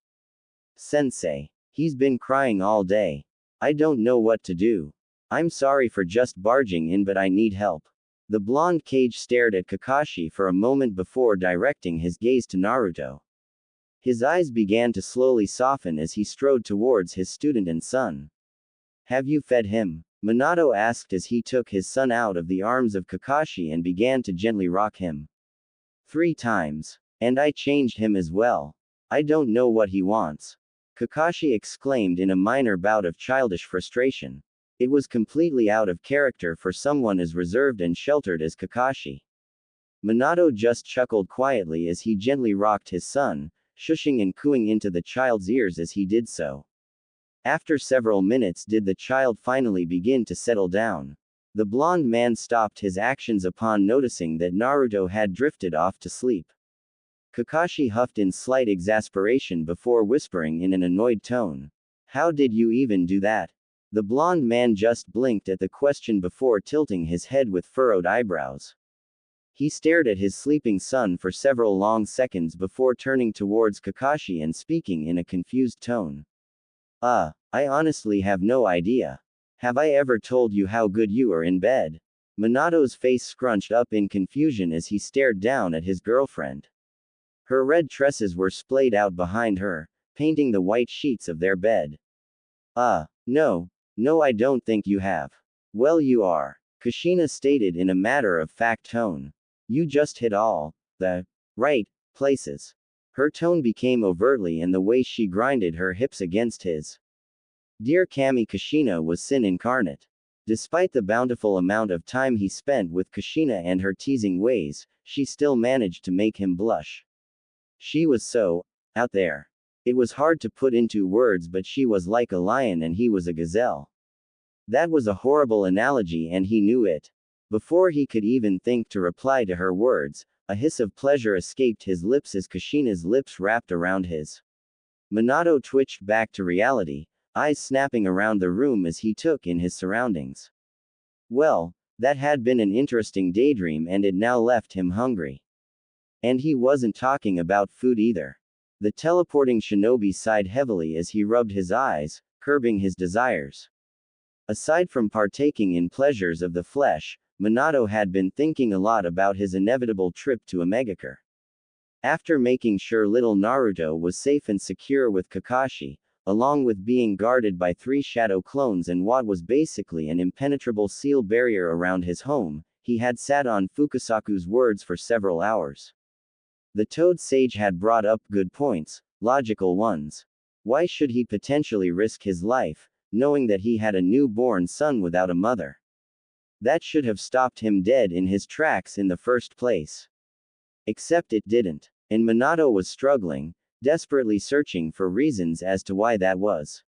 Sensei. He's been crying all day. I don't know what to do. I'm sorry for just barging in but I need help. The blonde Cage stared at Kakashi for a moment before directing his gaze to Naruto. His eyes began to slowly soften as he strode towards his student and son. Have you fed him? Minato asked as he took his son out of the arms of Kakashi and began to gently rock him. 3 times. And I changed him as well. I don't know what he wants. Kakashi exclaimed in a minor bout of childish frustration. It was completely out of character for someone as reserved and sheltered as Kakashi. Minato just chuckled quietly as he gently rocked his son, shushing and cooing into the child's ears as he did so. After several minutes did the child finally begin to settle down. The blonde man stopped his actions upon noticing that Naruto had drifted off to sleep. Kakashi huffed in slight exasperation before whispering in an annoyed tone. How did you even do that? The blonde man just blinked at the question before tilting his head with furrowed eyebrows. He stared at his sleeping son for several long seconds before turning towards Kakashi and speaking in a confused tone. I honestly have no idea. Have I ever told you how good you are in bed? Minato's face scrunched up in confusion as he stared down at his girlfriend. Her red tresses were splayed out behind her, painting the white sheets of their bed. No, I don't think you have. Well, you are, Kushina stated in a matter-of-fact tone. You just hit all the right places. Her tone became overtly and the way she grinded her hips against his. Dear Kami, Kushina was sin incarnate. Despite the bountiful amount of time he spent with Kushina and her teasing ways, she still managed to make him blush. She was so out there. It was hard to put into words, but she was like a lion and he was a gazelle. That was a horrible analogy and he knew it. Before he could even think to reply to her words, a hiss of pleasure escaped his lips as Kushina's lips wrapped around his. Minato twitched back to reality, eyes snapping around the room as he took in his surroundings. Well, that had been an interesting daydream and it now left him hungry. And he wasn't talking about food either. The teleporting shinobi sighed heavily as he rubbed his eyes, curbing his desires. Aside from partaking in pleasures of the flesh, Minato had been thinking a lot about his inevitable trip to Amegakure. After making sure little Naruto was safe and secure with Kakashi, along with being guarded by 3 shadow clones and what was basically an impenetrable seal barrier around his home, he had sat on Fukasaku's words for several hours. The Toad Sage had brought up good points, logical ones. Why should he potentially risk his life, knowing that he had a newborn son without a mother? That should have stopped him dead in his tracks in the first place. Except it didn't. And Minato was struggling, desperately searching for reasons as to why that was.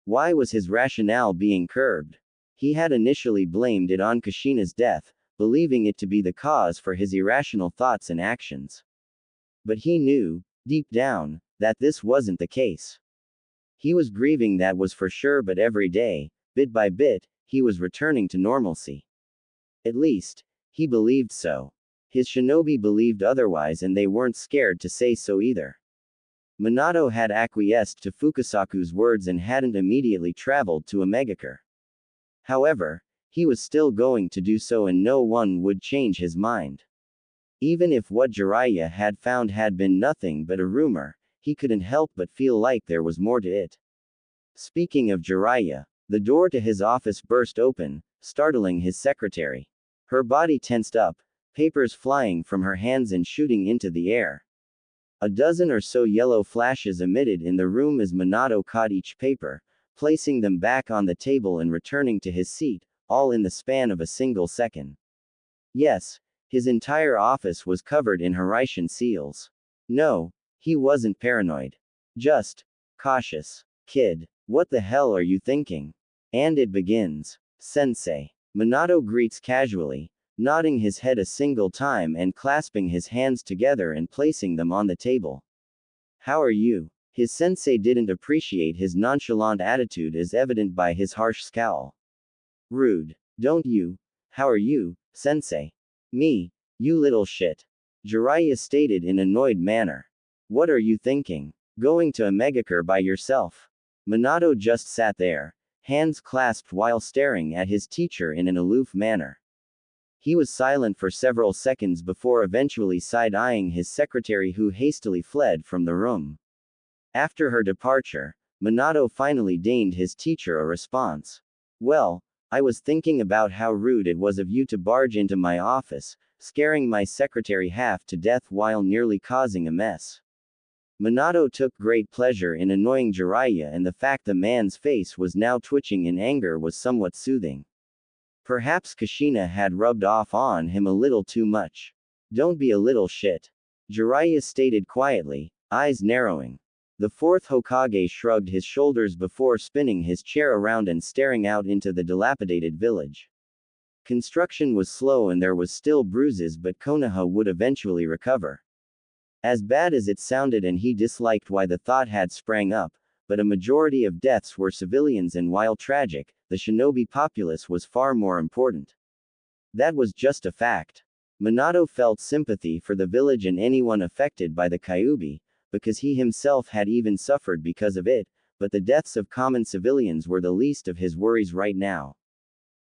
Why was his rationale being curbed? He had initially blamed it on Kushina's death, believing it to be the cause for his irrational thoughts and actions. But he knew, deep down, that this wasn't the case. He was grieving, that was for sure, but every day, bit by bit, he was returning to normalcy. At least, he believed so. His shinobi believed otherwise, and they weren't scared to say so either. Minato had acquiesced to Fukasaku's words and hadn't immediately traveled to Amegakure. However, he was still going to do so, and no one would change his mind. Even if what Jiraiya had found had been nothing but a rumor, he couldn't help but feel like there was more to it. Speaking of Jiraiya, the door to his office burst open, startling his secretary. Her body tensed up, papers flying from her hands and shooting into the air. A dozen or so yellow flashes emitted in the room as Minato caught each paper, placing them back on the table and returning to his seat, all in the span of a single second. Yes, his entire office was covered in Hiraishin seals. No, he wasn't paranoid. Just cautious. Kid, what the hell are you thinking? And it begins. Sensei. Minato greets casually, nodding his head a single time and clasping his hands together and placing them on the table. How are you? His sensei didn't appreciate his nonchalant attitude, as evident by his harsh scowl. Rude. Don't you? How are you, sensei? Me, you little shit. Jiraiya stated in annoyed manner. What are you thinking? Going to Amegakure by yourself? Minato just sat there, hands clasped while staring at his teacher in an aloof manner. He was silent for several seconds before eventually side-eyeing his secretary, who hastily fled from the room. After her departure, Minato finally deigned his teacher a response. Well, I was thinking about how rude it was of you to barge into my office, scaring my secretary half to death while nearly causing a mess. Minato took great pleasure in annoying Jiraiya, and the fact the man's face was now twitching in anger was somewhat soothing. Perhaps Kushina had rubbed off on him a little too much. Don't be a little shit. Jiraiya stated quietly, eyes narrowing. The fourth Hokage shrugged his shoulders before spinning his chair around and staring out into the dilapidated village. Construction was slow and there was still bruises, but Konoha would eventually recover. As bad as it sounded, and he disliked why the thought had sprang up, but a majority of deaths were civilians, and while tragic, the shinobi populace was far more important. That was just a fact. Minato felt sympathy for the village and anyone affected by the Kyuubi, because he himself had even suffered because of it, but the deaths of common civilians were the least of his worries right now.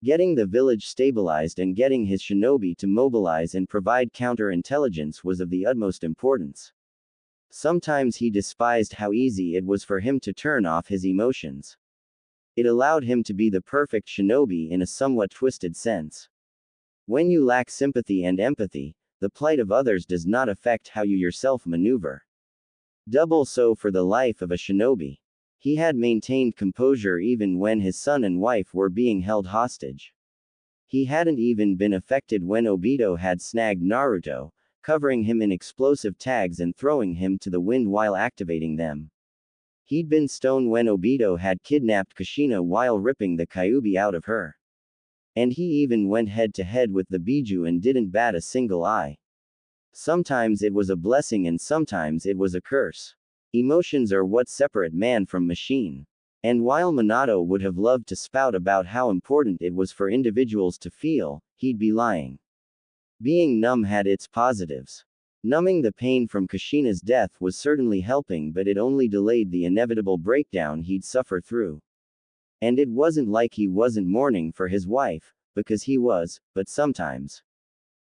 Getting the village stabilized and getting his shinobi to mobilize and provide counterintelligence was of the utmost importance. Sometimes he despised how easy it was for him to turn off his emotions. It allowed him to be the perfect shinobi in a somewhat twisted sense. When you lack sympathy and empathy, the plight of others does not affect how you yourself maneuver. Double so for the life of a shinobi. He had maintained composure even when his son and wife were being held hostage. He hadn't even been affected when Obito had snagged Naruto, covering him in explosive tags and throwing him to the wind while activating them. He'd been stoned when Obito had kidnapped Kushina while ripping the Kyuubi out of her. And he even went head-to-head with the Biju and didn't bat a single eye. Sometimes it was a blessing and sometimes it was a curse. Emotions are what separate man from machine. And while Minato would have loved to spout about how important it was for individuals to feel, he'd be lying. Being numb had its positives. Numbing the pain from Kushina's death was certainly helping, but it only delayed the inevitable breakdown he'd suffer through. And it wasn't like he wasn't mourning for his wife, because he was, but sometimes.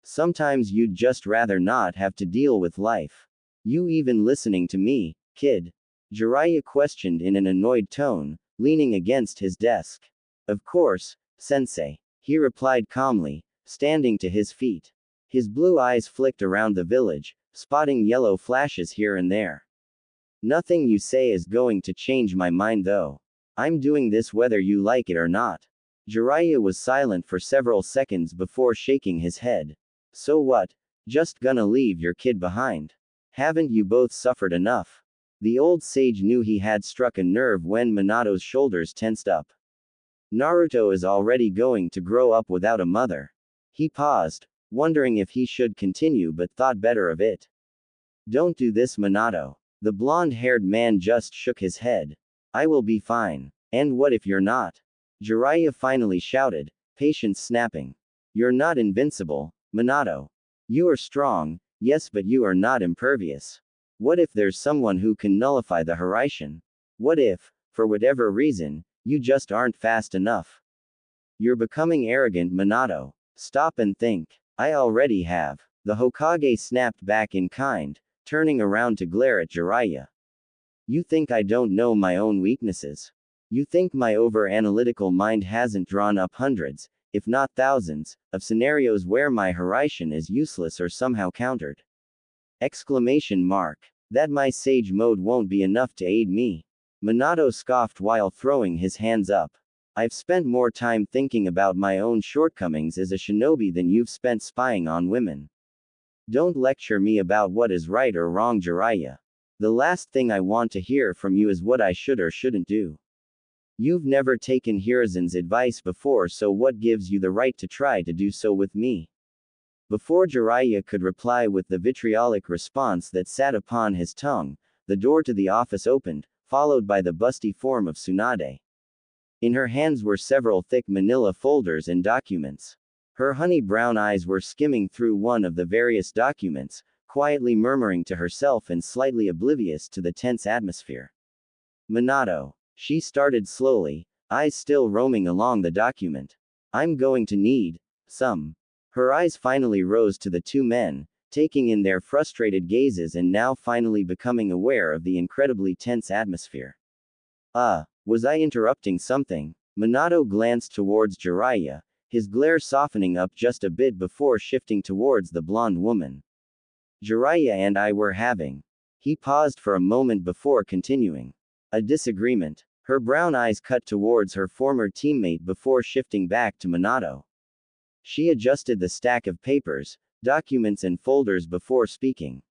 Sometimes you'd just rather not have to deal with life. You even listening to me, kid? Jiraiya questioned in an annoyed tone, leaning against his desk. Of course, sensei. He replied calmly, standing to his feet. His blue eyes flicked around the village, spotting yellow flashes here and there. Nothing you say is going to change my mind though. I'm doing this whether you like it or not. Jiraiya was silent for several seconds before shaking his head. So what? Just gonna leave your kid behind? Haven't you both suffered enough? The old sage knew he had struck a nerve when Minato's shoulders tensed up. Naruto is already going to grow up without a mother. He paused, wondering if he should continue but thought better of it. Don't do this, Minato. The blonde-haired man just shook his head. I will be fine. And what if you're not? Jiraiya finally shouted, patience snapping. You're not invincible, Minato. You are strong, yes, but you are not impervious. What if there's someone who can nullify the Hiraishin? What if, for whatever reason, you just aren't fast enough? You're becoming arrogant, Minato. Stop and think. I already have. The Hokage snapped back in kind, turning around to glare at Jiraiya. You think I don't know my own weaknesses? You think my over-analytical mind hasn't drawn up hundreds, if not thousands, of scenarios where my Hiraishin is useless or somehow countered? Exclamation mark. That my sage mode won't be enough to aid me. Minato scoffed while throwing his hands up. I've spent more time thinking about my own shortcomings as a shinobi than you've spent spying on women. Don't lecture me about what is right or wrong, Jiraiya. The last thing I want to hear from you is what I should or shouldn't do. You've never taken Hirazen's advice before, so what gives you the right to try to do so with me? Before Jiraiya could reply with the vitriolic response that sat upon his tongue, the door to the office opened, followed by the busty form of Tsunade. In her hands were several thick manila folders and documents. Her honey-brown eyes were skimming through one of the various documents, quietly murmuring to herself and slightly oblivious to the tense atmosphere. Minato. She started slowly, eyes still roaming along the document. I'm going to need some. Her eyes finally rose to the two men, taking in their frustrated gazes and now finally becoming aware of the incredibly tense atmosphere. Was I interrupting something? Minato glanced towards Jiraiya, his glare softening up just a bit before shifting towards the blonde woman. Jiraiya and I were having. He paused for a moment before continuing. A disagreement. Her brown eyes cut towards her former teammate before shifting back to Minato. She adjusted the stack of papers, documents and folders before speaking.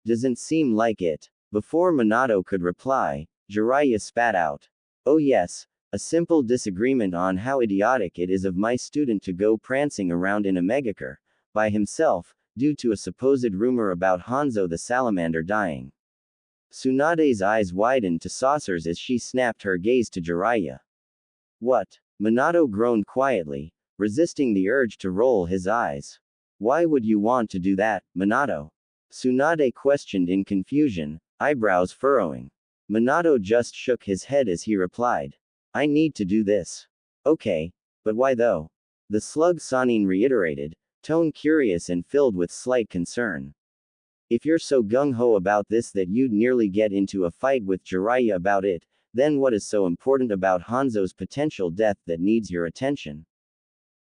Doesn't seem like it. Before Minato could reply, Jiraiya spat out. Oh yes, a simple disagreement on how idiotic it is of my student to go prancing around in Amegakure, by himself, due to a supposed rumor about Hanzo the salamander dying. Tsunade's eyes widened to saucers as she snapped her gaze to Jiraiya. What? Minato groaned quietly, resisting the urge to roll his eyes. Why would you want to do that, Minato? Tsunade questioned in confusion, eyebrows furrowing. Minato just shook his head as he replied. I need to do this. Okay, but why though? The slug Sanin reiterated, tone curious and filled with slight concern. If you're so gung-ho about this that you'd nearly get into a fight with Jiraiya about it, then what is so important about Hanzo's potential death that needs your attention?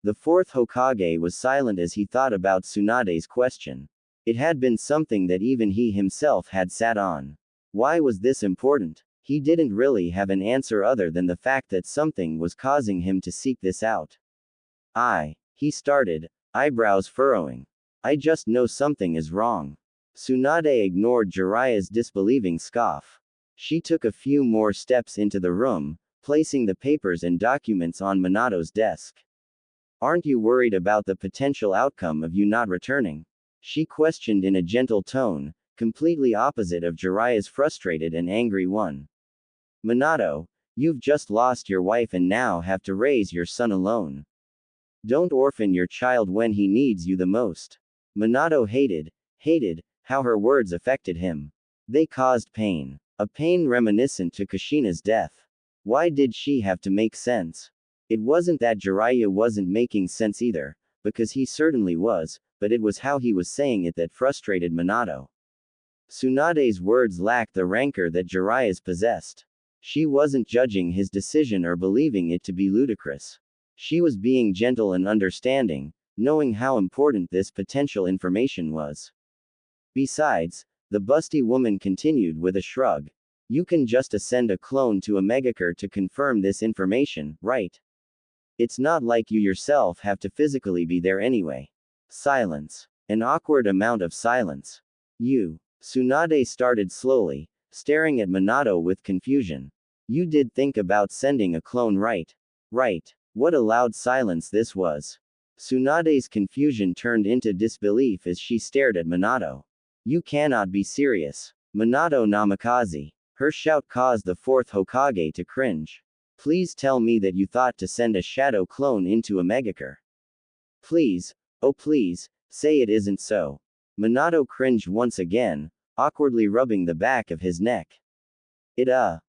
The fourth Hokage was silent as he thought about Tsunade's question. It had been something that even he himself had sat on. Why was this important? He didn't really have an answer other than the fact that something was causing him to seek this out. He started, eyebrows furrowing. I just know something is wrong. Tsunade ignored Jiraiya's disbelieving scoff. She took a few more steps into the room, placing the papers and documents on Minato's desk. Aren't you worried about the potential outcome of you not returning? She questioned in a gentle tone, completely opposite of Jiraiya's frustrated and angry one. Minato, you've just lost your wife and now have to raise your son alone. Don't orphan your child when he needs you the most. Minato hated how her words affected him. They caused pain. A pain reminiscent to Kushina's death. Why did she have to make sense? It wasn't that Jiraiya wasn't making sense either, because he certainly was, but it was how he was saying it that frustrated Minato. Tsunade's words lacked the rancor that Jiraiya's possessed. She wasn't judging his decision or believing it to be ludicrous. She was being gentle and understanding, knowing how important this potential information was. Besides, the busty woman continued with a shrug. You can just ascend a clone to Amegakure to confirm this information, right? It's not like you yourself have to physically be there anyway. Silence. An awkward amount of silence. Tsunade started slowly, staring at Minato with confusion. You did think about sending a clone, right? Right. What a loud silence this was. Tsunade's confusion turned into disbelief as she stared at Minato. You cannot be serious. Minato namikaze. Her shout caused the fourth Hokage to cringe. Please tell me that you thought to send a shadow clone into Amegakure. Please, oh please, say it isn't so. Minato cringed once again, awkwardly rubbing the back of his neck.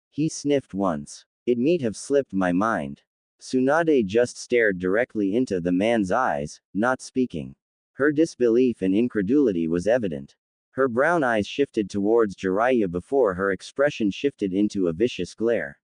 He sniffed once. It might have slipped my mind. Tsunade just stared directly into the man's eyes, not speaking. Her disbelief and incredulity was evident. Her brown eyes shifted towards Jiraiya before her expression shifted into a vicious glare.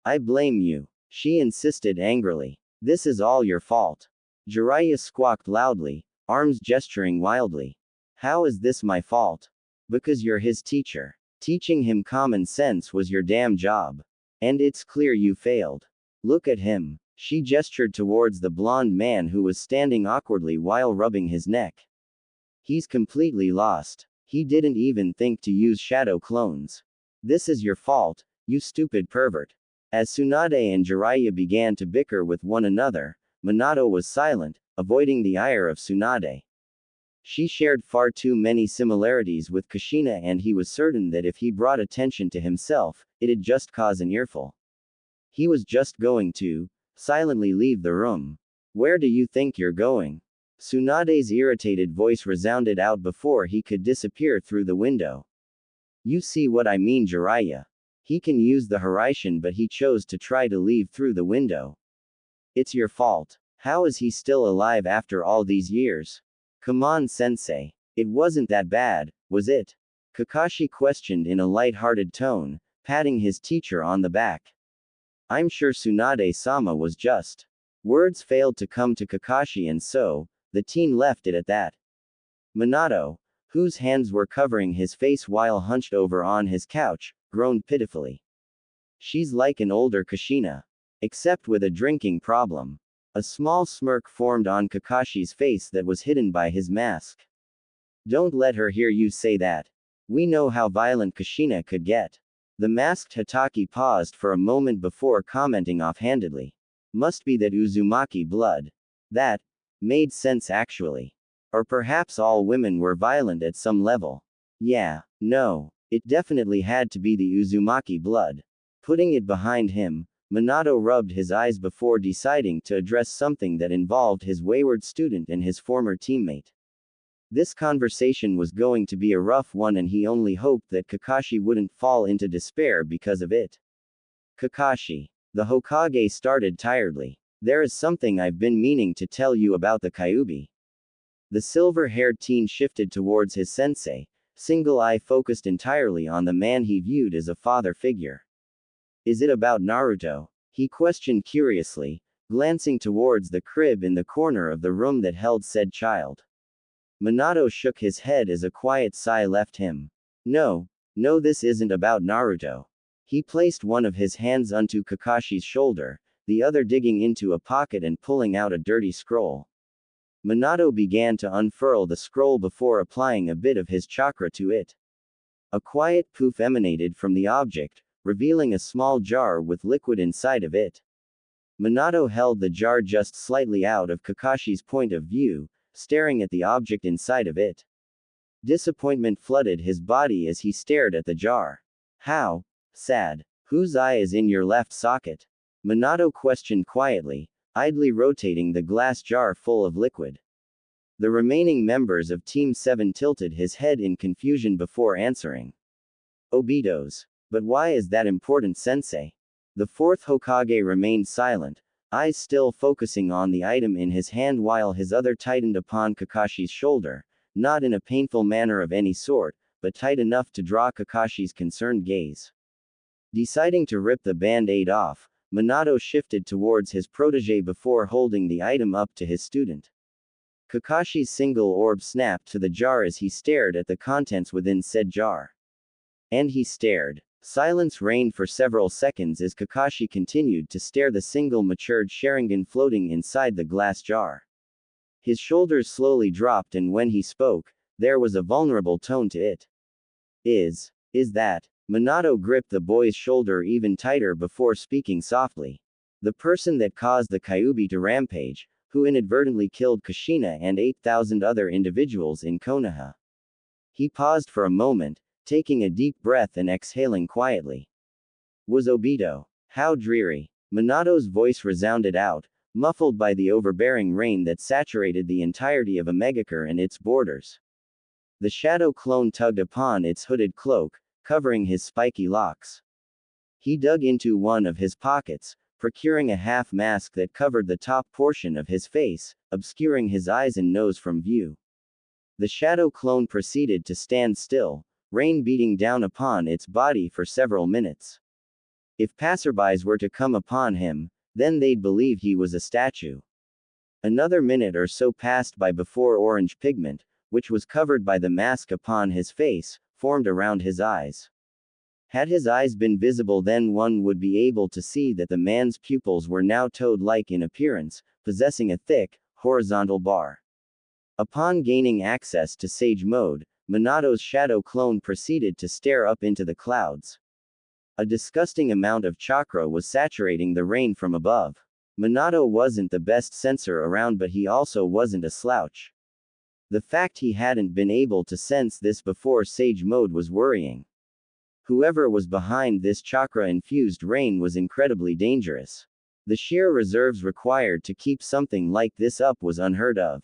I blame you, she insisted angrily. This is all your fault. Jiraiya squawked loudly, arms gesturing wildly. How is this my fault? Because you're his teacher. Teaching him common sense was your damn job. And it's clear you failed. Look at him. She gestured towards the blond man who was standing awkwardly while rubbing his neck. He's completely lost. He didn't even think to use shadow clones. This is your fault, you stupid pervert. As Tsunade and Jiraiya began to bicker with one another, Minato was silent, avoiding the ire of Tsunade. She shared far too many similarities with Kushina, and he was certain that if he brought attention to himself, it'd just cause an earful. He was just going to silently leave the room. Where do you think you're going? Tsunade's irritated voice resounded out before he could disappear through the window. You see what I mean, Jiraiya. He can use the Hiraishin, but he chose to try to leave through the window. It's your fault. How is he still alive after all these years? Come on, sensei. It wasn't that bad, was it? Kakashi questioned in a light-hearted tone, patting his teacher on the back. I'm sure Tsunade-sama was just. Words failed to come to Kakashi, and so, the teen left it at that. Minato, whose hands were covering his face while hunched over on his couch, groaned pitifully. She's like an older Kushina. Except with a drinking problem. A small smirk formed on Kakashi's face that was hidden by his mask. Don't let her hear you say that. We know how violent Kushina could get. The masked Hatake paused for a moment before commenting offhandedly. Must be that Uzumaki blood. That made sense actually. Or perhaps all women were violent at some level. Yeah, no, it definitely had to be the Uzumaki blood. Putting it behind him, Minato rubbed his eyes before deciding to address something that involved his wayward student and his former teammate. This conversation was going to be a rough one, and he only hoped that Kakashi wouldn't fall into despair because of it. Kakashi. The Hokage started tiredly. There is something I've been meaning to tell you about the Kyuubi. The silver-haired teen shifted towards his sensei, single eye focused entirely on the man he viewed as a father figure. Is it about Naruto? He questioned curiously, glancing towards the crib in the corner of the room that held said child. Minato shook his head as a quiet sigh left him. No, this isn't about Naruto. He placed one of his hands onto Kakashi's shoulder, the other digging into a pocket and pulling out a dirty scroll. Minato began to unfurl the scroll before applying a bit of his chakra to it. A quiet poof emanated from the object, revealing a small jar with liquid inside of it. Minato held the jar just slightly out of Kakashi's point of view, staring at the object inside of it. Disappointment flooded his body as he stared at the jar. How sad. Whose eye is in your left socket? Minato questioned quietly, idly rotating the glass jar full of liquid. The remaining members of Team 7 tilted his head in confusion before answering. Obito's. But why is that important, sensei? The fourth Hokage remained silent, eyes still focusing on the item in his hand while his other tightened upon Kakashi's shoulder, not in a painful manner of any sort, but tight enough to draw Kakashi's concerned gaze. Deciding to rip the band-aid off, Minato shifted towards his protege before holding the item up to his student. Kakashi's single orb snapped to the jar as he stared at the contents within said jar. And he stared. Silence reigned for several seconds as Kakashi continued to stare the single matured Sharingan floating inside the glass jar. His shoulders slowly dropped, and when he spoke, there was a vulnerable tone to it. Is that? Minato gripped the boy's shoulder even tighter before speaking softly. The person that caused the Kyuubi to rampage, who inadvertently killed Kushina and 8,000 other individuals in Konoha. He paused for a moment, taking a deep breath and exhaling quietly. Was Obito. How dreary. Minato's voice resounded out, muffled by the overbearing rain that saturated the entirety of Amegakure and its borders. The shadow clone tugged upon its hooded cloak, covering his spiky locks. He dug into one of his pockets, procuring a half mask that covered the top portion of his face, obscuring his eyes and nose from view. The shadow clone proceeded to stand still, rain beating down upon its body for several minutes. If passerbys were to come upon him, then they'd believe he was a statue. Another minute or so passed by before orange pigment, which was covered by the mask upon his face, formed around his eyes. Had his eyes been visible, then one would be able to see that the man's pupils were now toad-like in appearance, possessing a thick, horizontal bar. Upon gaining access to Sage Mode, Minato's shadow clone proceeded to stare up into the clouds. A disgusting amount of chakra was saturating the rain from above. Minato wasn't the best sensor around, but he also wasn't a slouch. The fact he hadn't been able to sense this before Sage Mode was worrying. Whoever was behind this chakra-infused rain was incredibly dangerous. The sheer reserves required to keep something like this up was unheard of.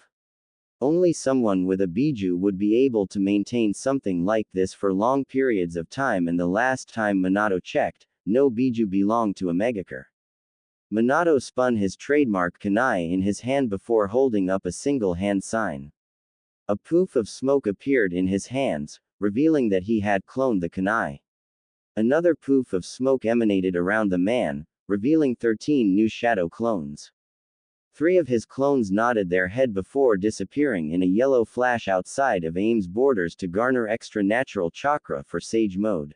Only someone with a Biju would be able to maintain something like this for long periods of time, and the last time Minato checked, no Biju belonged to Amegakure. Minato spun his trademark kunai in his hand before holding up a single hand sign. A poof of smoke appeared in his hands, revealing that he had cloned the kunai. Another poof of smoke emanated around the man, revealing 13 new shadow clones. 3 of his clones nodded their head before disappearing in a yellow flash outside of Aim's borders to garner extra natural chakra for Sage Mode.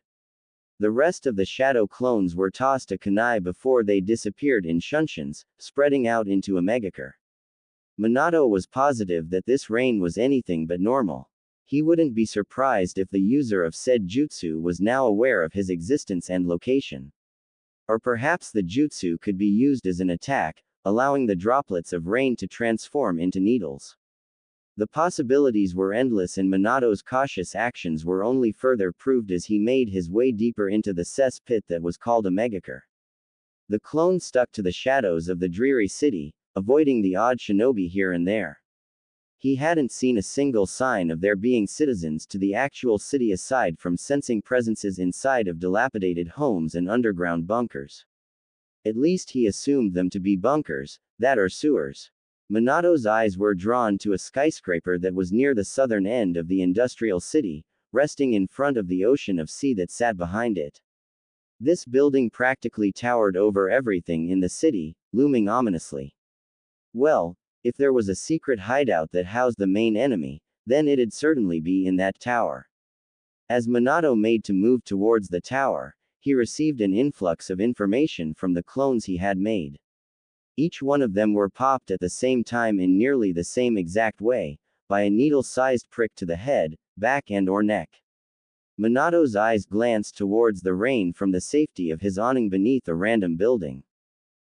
The rest of the shadow clones were tossed to kunai before they disappeared in shunshuns, spreading out into Amegakure. Minato was positive that this rain was anything but normal. He wouldn't be surprised if the user of said jutsu was now aware of his existence and location. Or perhaps the jutsu could be used as an attack, allowing the droplets of rain to transform into needles. The possibilities were endless, and Minato's cautious actions were only further proved as he made his way deeper into the cesspit that was called Amegakure. The clone stuck to the shadows of the dreary city, avoiding the odd shinobi here and there. He hadn't seen a single sign of there being citizens to the actual city aside from sensing presences inside of dilapidated homes and underground bunkers. At least he assumed them to be bunkers, that or sewers. Minato's eyes were drawn to a skyscraper that was near the southern end of the industrial city, resting in front of the ocean of sea that sat behind it. This building practically towered over everything in the city, looming ominously. Well, if there was a secret hideout that housed the main enemy, then it'd certainly be in that tower. As Minato made to move towards the tower, he received an influx of information from the clones he had made. Each one of them were popped at the same time in nearly the same exact way, by a needle-sized prick to the head, back and/or neck. Minato's eyes glanced towards the rain from the safety of his awning beneath a random building.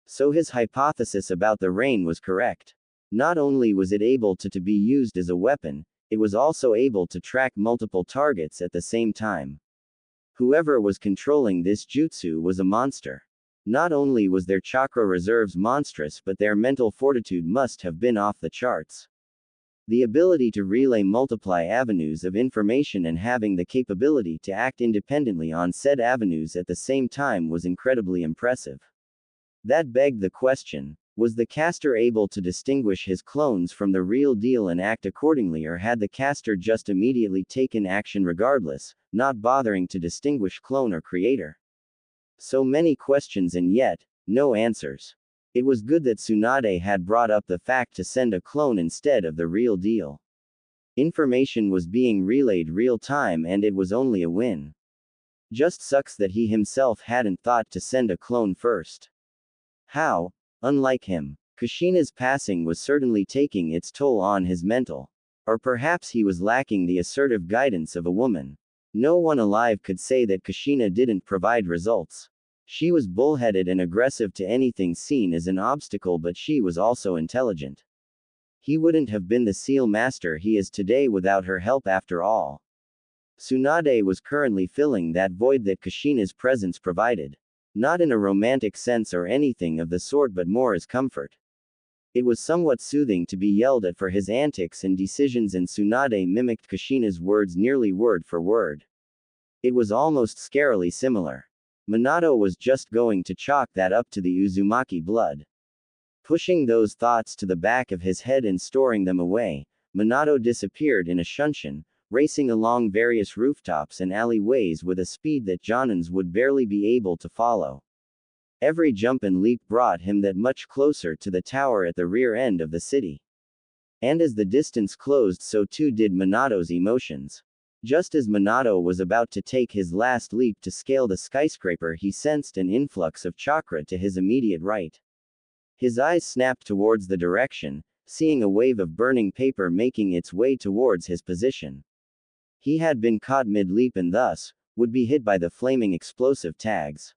So his hypothesis about the rain was correct. Not only was it able to be used as a weapon, it was also able to track multiple targets at the same time. Whoever was controlling this jutsu was a monster. Not only was their chakra reserves monstrous, but their mental fortitude must have been off the charts. The ability to relay multiply avenues of information and having the capability to act independently on said avenues at the same time was incredibly impressive. That begged the question, was the caster able to distinguish his clones from the real deal and act accordingly, or had the caster just immediately taken action regardless, not bothering to distinguish clone or creator? So many questions and yet, no answers. It was good that Tsunade had brought up the fact to send a clone instead of the real deal. Information was being relayed real time and it was only a win. Just sucks that he himself hadn't thought to send a clone first. How? Unlike him, Kushina's passing was certainly taking its toll on his mental. Or perhaps he was lacking the assertive guidance of a woman. No one alive could say that Kushina didn't provide results. She was bullheaded and aggressive to anything seen as an obstacle, but she was also intelligent. He wouldn't have been the seal master he is today without her help after all. Tsunade was currently filling that void that Kushina's presence provided. Not in a romantic sense or anything of the sort, but more as comfort. It was somewhat soothing to be yelled at for his antics and decisions, and Tsunade mimicked Kushina's words nearly word for word. It was almost scarily similar. Minato was just going to chalk that up to the Uzumaki blood. Pushing those thoughts to the back of his head and storing them away, Minato disappeared in a shunshin, racing along various rooftops and alleyways with a speed that Jonins would barely be able to follow. Every jump and leap brought him that much closer to the tower at the rear end of the city. And as the distance closed, so too did Minato's emotions. Just as Minato was about to take his last leap to scale the skyscraper, he sensed an influx of chakra to his immediate right. His eyes snapped towards the direction, seeing a wave of burning paper making its way towards his position. He had been caught mid-leap and thus, would be hit by the flaming explosive tags.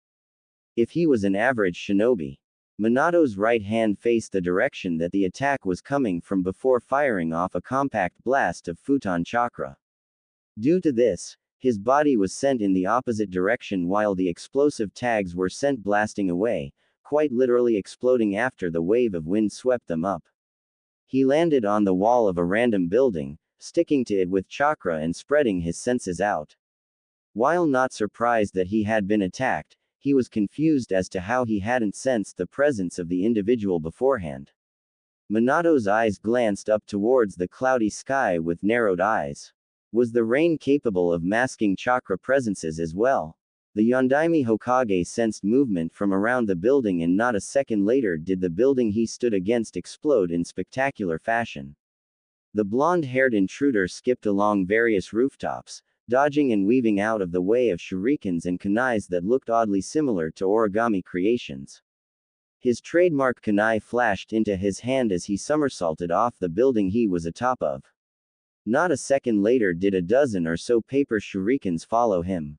If he was an average shinobi, Minato's right hand faced the direction that the attack was coming from before firing off a compact blast of futon chakra. Due to this, his body was sent in the opposite direction while the explosive tags were sent blasting away, quite literally exploding after the wave of wind swept them up. He landed on the wall of a random building, sticking to it with chakra and spreading his senses out. While not surprised that he had been attacked, he was confused as to how he hadn't sensed the presence of the individual beforehand. Minato's eyes glanced up towards the cloudy sky with narrowed eyes. Was the rain capable of masking chakra presences as well? The Yondaime Hokage sensed movement from around the building, and not a second later did the building he stood against explode in spectacular fashion. The blonde-haired intruder skipped along various rooftops, dodging and weaving out of the way of shurikens and kunais that looked oddly similar to origami creations. His trademark kunai flashed into his hand as he somersaulted off the building he was atop of. Not a second later did a dozen or so paper shurikens follow him.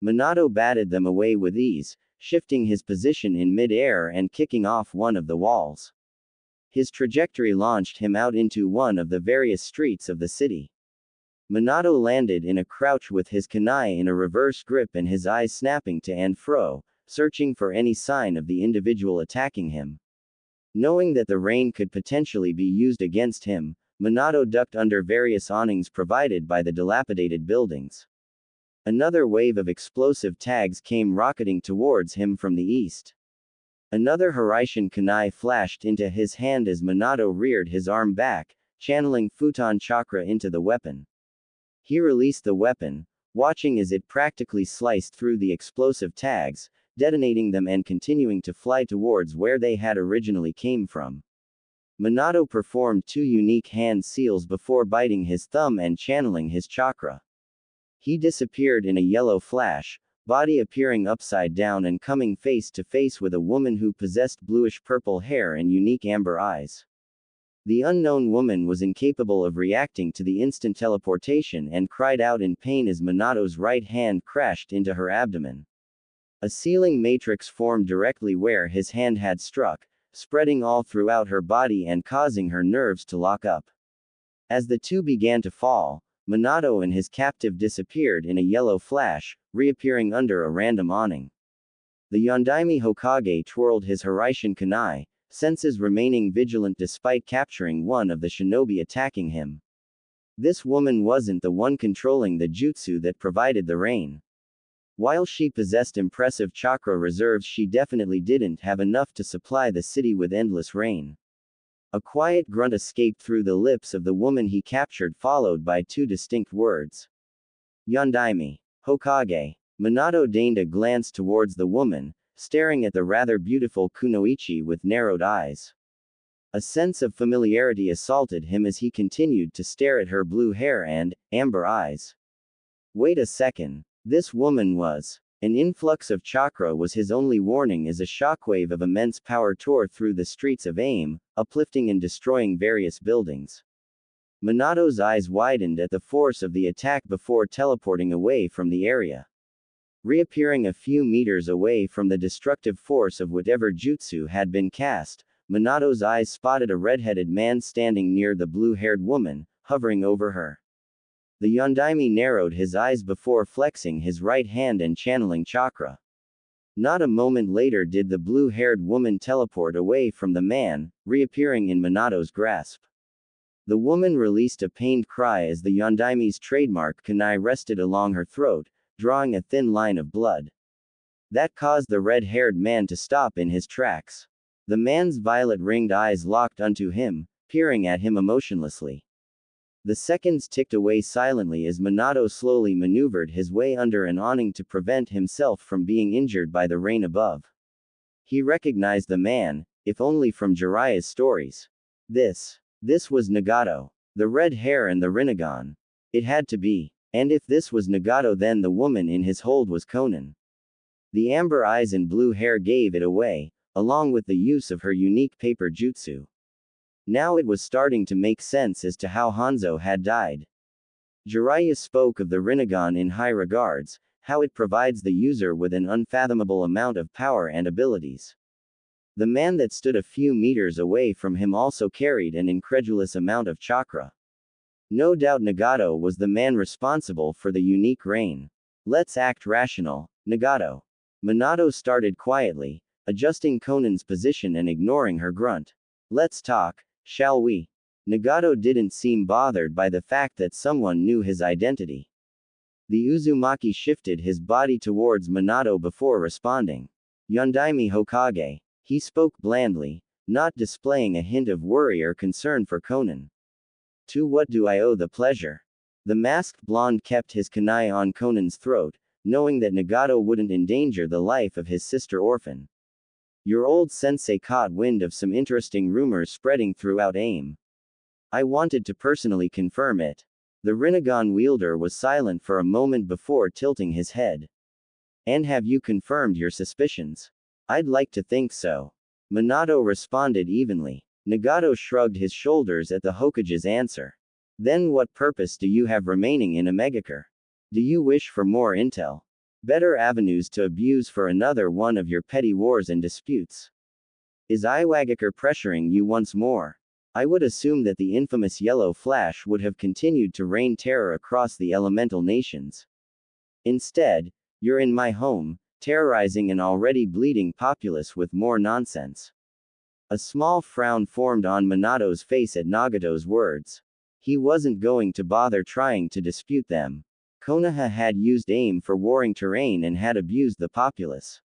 Minato batted them away with ease, shifting his position in mid-air and kicking off one of the walls. His trajectory launched him out into one of the various streets of the city. Minato landed in a crouch with his kunai in a reverse grip and his eyes snapping to and fro, searching for any sign of the individual attacking him. Knowing that the rain could potentially be used against him, Minato ducked under various awnings provided by the dilapidated buildings. Another wave of explosive tags came rocketing towards him from the east. Another Hiraishin kunai flashed into his hand as Minato reared his arm back, channeling futon chakra into the weapon. He released the weapon, watching as it practically sliced through the explosive tags, detonating them and continuing to fly towards where they had originally came from. Minato performed two unique hand seals before biting his thumb and channeling his chakra. He disappeared in a yellow flash, body appearing upside down and coming face to face with a woman who possessed bluish-purple hair and unique amber eyes. The unknown woman was incapable of reacting to the instant teleportation and cried out in pain as Minato's right hand crashed into her abdomen. A sealing matrix formed directly where his hand had struck, spreading all throughout her body and causing her nerves to lock up. As the two began to fall, Minato and his captive disappeared in a yellow flash, reappearing under a random awning. The Yondaime Hokage twirled his Hiraishin kunai, senses remaining vigilant despite capturing one of the shinobi attacking him. This woman wasn't the one controlling the jutsu that provided the rain. While she possessed impressive chakra reserves, she definitely didn't have enough to supply the city with endless rain. A quiet grunt escaped through the lips of the woman he captured, followed by two distinct words. Yondaime. Hokage. Minato deigned a glance towards the woman, staring at the rather beautiful Kunoichi with narrowed eyes. A sense of familiarity assaulted him as he continued to stare at her blue hair and amber eyes. Wait a second. This woman was. An influx of chakra was his only warning as a shockwave of immense power tore through the streets of AIM, uplifting and destroying various buildings. Minato's eyes widened at the force of the attack before teleporting away from the area. Reappearing a few meters away from the destructive force of whatever jutsu had been cast, Minato's eyes spotted a red-headed man standing near the blue-haired woman, hovering over her. The Yondaime narrowed his eyes before flexing his right hand and channeling chakra. Not a moment later did the blue-haired woman teleport away from the man, reappearing in Minato's grasp. The woman released a pained cry as the Yondaime's trademark kunai rested along her throat, drawing a thin line of blood. That caused the red-haired man to stop in his tracks. The man's violet-ringed eyes locked onto him, peering at him emotionlessly. The seconds ticked away silently as Minato slowly maneuvered his way under an awning to prevent himself from being injured by the rain above. He recognized the man, if only from Jiraiya's stories. This was Nagato. The red hair and the Rinnegan. It had to be. And if this was Nagato, then the woman in his hold was Konan. The amber eyes and blue hair gave it away, along with the use of her unique paper jutsu. Now it was starting to make sense as to how Hanzo had died. Jiraiya spoke of the Rinnegan in high regards, how it provides the user with an unfathomable amount of power and abilities. The man that stood a few meters away from him also carried an incredulous amount of chakra. No doubt Nagato was the man responsible for the unique rain. Let's act rational, Nagato. Minato started quietly, adjusting Konan's position and ignoring her grunt. Let's talk, shall we? Nagato didn't seem bothered by the fact that someone knew his identity. The Uzumaki shifted his body towards Minato before responding. Yondaime Hokage. He spoke blandly, not displaying a hint of worry or concern for Konan. To what do I owe the pleasure? The masked blonde kept his kunai on Konan's throat, knowing that Nagato wouldn't endanger the life of his sister orphan. Your old sensei caught wind of some interesting rumors spreading throughout AIM. I wanted to personally confirm it. The Rinnegan wielder was silent for a moment before tilting his head. And have you confirmed your suspicions? I'd like to think so. Minato responded evenly. Nagato shrugged his shoulders at the Hokage's answer. Then what purpose do you have remaining in Amegakure? Do you wish for more intel? Better avenues to abuse for another one of your petty wars and disputes? Is Iwagakure pressuring you once more? I would assume that the infamous Yellow Flash would have continued to rain terror across the elemental nations. Instead, you're in my home, terrorizing an already bleeding populace with more nonsense. A small frown formed on Minato's face at Nagato's words. He wasn't going to bother trying to dispute them. Konoha had used AIM for warring terrain and had abused the populace.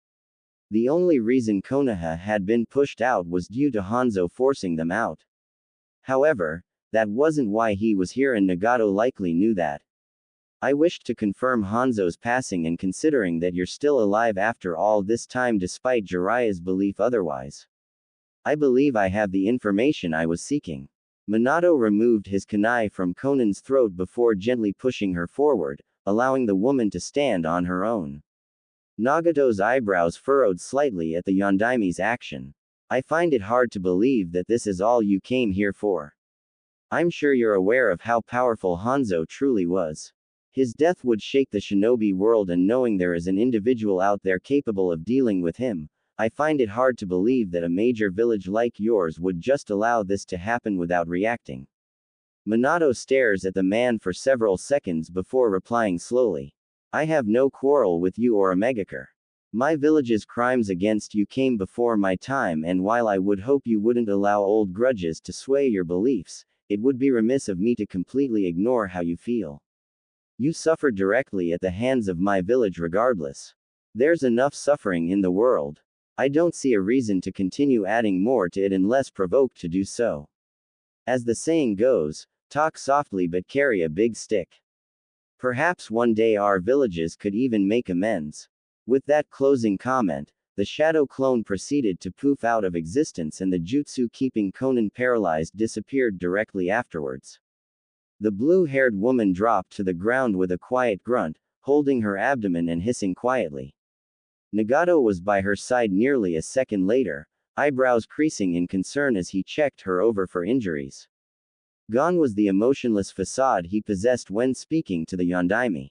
The only reason Konoha had been pushed out was due to Hanzo forcing them out. However, that wasn't why he was here, and Nagato likely knew that. I wished to confirm Hanzo's passing, and considering that you're still alive after all this time despite Jiraiya's belief otherwise, I believe I have the information I was seeking. Minato removed his kunai from Konan's throat before gently pushing her forward, allowing the woman to stand on her own. Nagato's eyebrows furrowed slightly at the Yondaime's action. I find it hard to believe that this is all you came here for. I'm sure you're aware of how powerful Hanzo truly was. His death would shake the shinobi world, and knowing there is an individual out there capable of dealing with him, I find it hard to believe that a major village like yours would just allow this to happen without reacting. Minato stares at the man for several seconds before replying slowly. I have no quarrel with you or Amegakure. My village's crimes against you came before my time, and while I would hope you wouldn't allow old grudges to sway your beliefs, it would be remiss of me to completely ignore how you feel. You suffered directly at the hands of my village regardless. There's enough suffering in the world. I don't see a reason to continue adding more to it unless provoked to do so. As the saying goes, talk softly but carry a big stick. Perhaps one day our villages could even make amends. With that closing comment, The shadow clone proceeded to poof out of existence and the jutsu keeping Conan paralyzed disappeared directly afterwards. The blue-haired woman dropped to the ground with a quiet grunt, holding her abdomen and hissing quietly. Nagato was by her side nearly a second later, eyebrows creasing in concern as he checked her over for injuries. Gone was the emotionless facade he possessed when speaking to the Yondaime.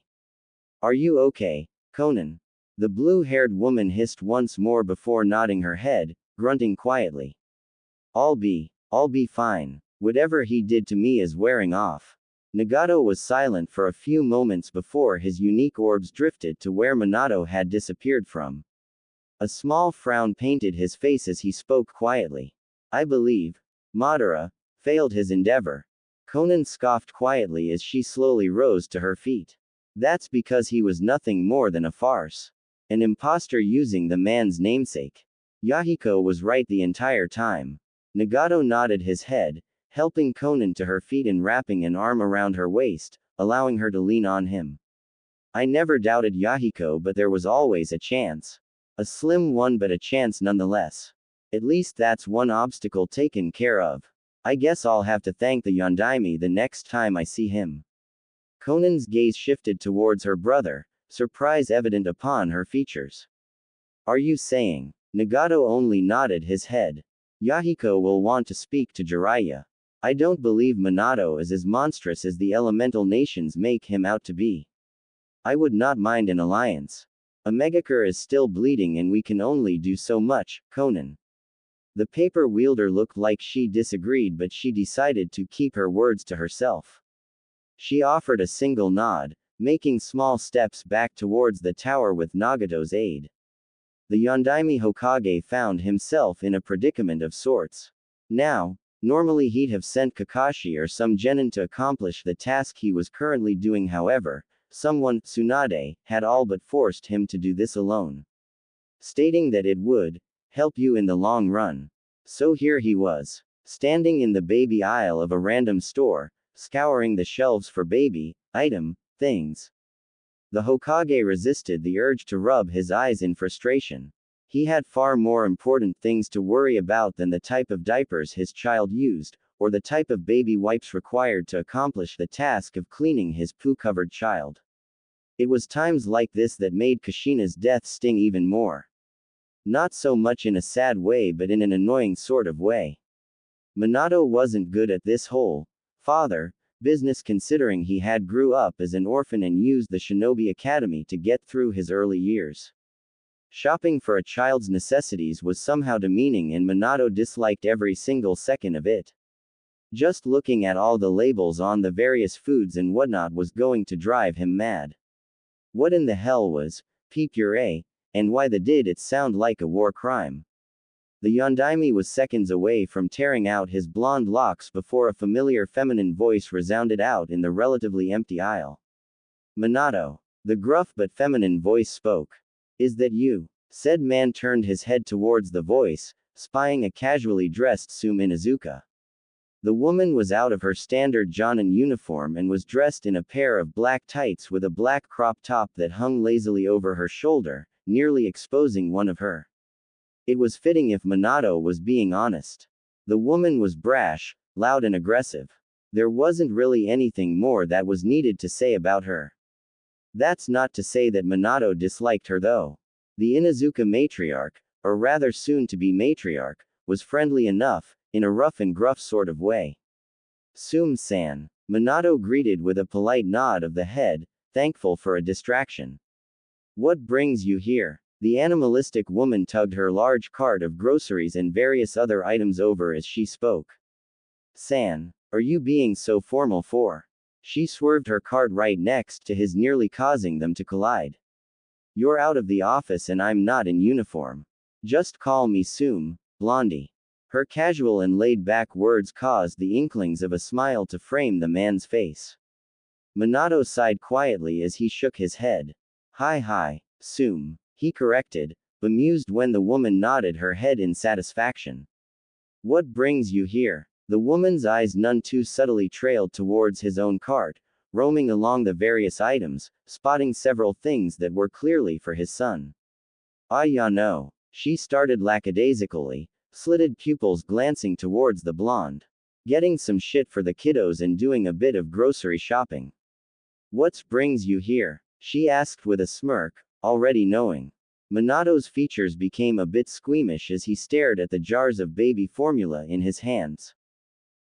"Are you okay, Conan?" The blue-haired woman hissed once more before nodding her head, grunting quietly. I'll be fine. Whatever he did to me is wearing off." Nagato was silent for a few moments before his unique orbs drifted to where Minato had disappeared from. A small frown painted his face as he spoke quietly. "I believe Madara failed his endeavor." Conan scoffed quietly as she slowly rose to her feet. "That's because he was nothing more than a farce. An imposter using the man's namesake. Yahiko was right the entire time." Nagato nodded his head, helping Conan to her feet and wrapping an arm around her waist, allowing her to lean on him. "I never doubted Yahiko, but there was always a chance. A slim one, but a chance nonetheless. At least that's one obstacle taken care of. I guess I'll have to thank the Yondaime the next time I see him." Conan's gaze shifted towards her brother, surprise evident upon her features. "Are you saying?" Nagato only nodded his head. "Yahiko will want to speak to Jiraiya. I don't believe Minato is as monstrous as the elemental nations make him out to be. I would not mind an alliance. Amegakure is still bleeding and we can only do so much, Conan." The paper wielder looked like she disagreed, but she decided to keep her words to herself. She offered a single nod, making small steps back towards the tower with Nagato's aid. The Yondaime Hokage found himself in a predicament of sorts. Now, normally he'd have sent Kakashi or some genin to accomplish the task he was currently doing. However, someone, Tsunade, had all but forced him to do this alone, stating that it would help you in the long run. So here he was, standing in the baby aisle of a random store, scouring the shelves for baby things. The Hokage resisted the urge to rub his eyes in frustration. He had far more important things to worry about than the type of diapers his child used, or the type of baby wipes required to accomplish the task of cleaning his poo-covered child. It was times like this that made Kushina's death sting even more. Not so much in a sad way, but in an annoying sort of way. Minato wasn't good at this whole father business, considering he had grew up as an orphan and used the Shinobi Academy to get through his early years. Shopping for a child's necessities was somehow demeaning and Minato disliked every single second of it. Just looking at all the labels on the various foods and whatnot was going to drive him mad. What in the hell was puree, and why did it sound like a war crime? The Yondaime was seconds away from tearing out his blonde locks before a familiar feminine voice resounded out in the relatively empty aisle. "Minato." The gruff but feminine voice spoke. "Is that you?" Said man turned his head towards the voice, spying a casually dressed Tsume Inuzuka. The woman was out of her standard Jonin uniform and was dressed in a pair of black tights with a black crop top that hung lazily over her shoulder, nearly exposing one of her. It was fitting if Minato was being honest. The woman was brash, loud and aggressive. There wasn't really anything more that was needed to say about her. That's not to say that Minato disliked her though. The Inuzuka matriarch, or rather soon-to-be matriarch, was friendly enough, in a rough and gruff sort of way. "Tsume-san." Minato greeted with a polite nod of the head, thankful for a distraction. "What brings you here?" The animalistic woman tugged her large cart of groceries and various other items over as she spoke. "San, are you being so formal for?" She swerved her cart right next to his, nearly causing them to collide. "You're out of the office and I'm not in uniform. Just call me Tsume, Blondie." Her casual and laid-back words caused the inklings of a smile to frame the man's face. Minato sighed quietly as he shook his head. Hi, Tsume," he corrected, bemused when the woman nodded her head in satisfaction. "What brings you here?" The woman's eyes none too subtly trailed towards his own cart, roaming along the various items, spotting several things that were clearly for his son. "Ah, ya no." She started lackadaisically, slitted pupils glancing towards the blonde. Getting some shit for the kiddos and doing a bit of grocery shopping. What brings you here? She asked with a smirk, already knowing. Minato's features became a bit squeamish as he stared at the jars of baby formula in his hands.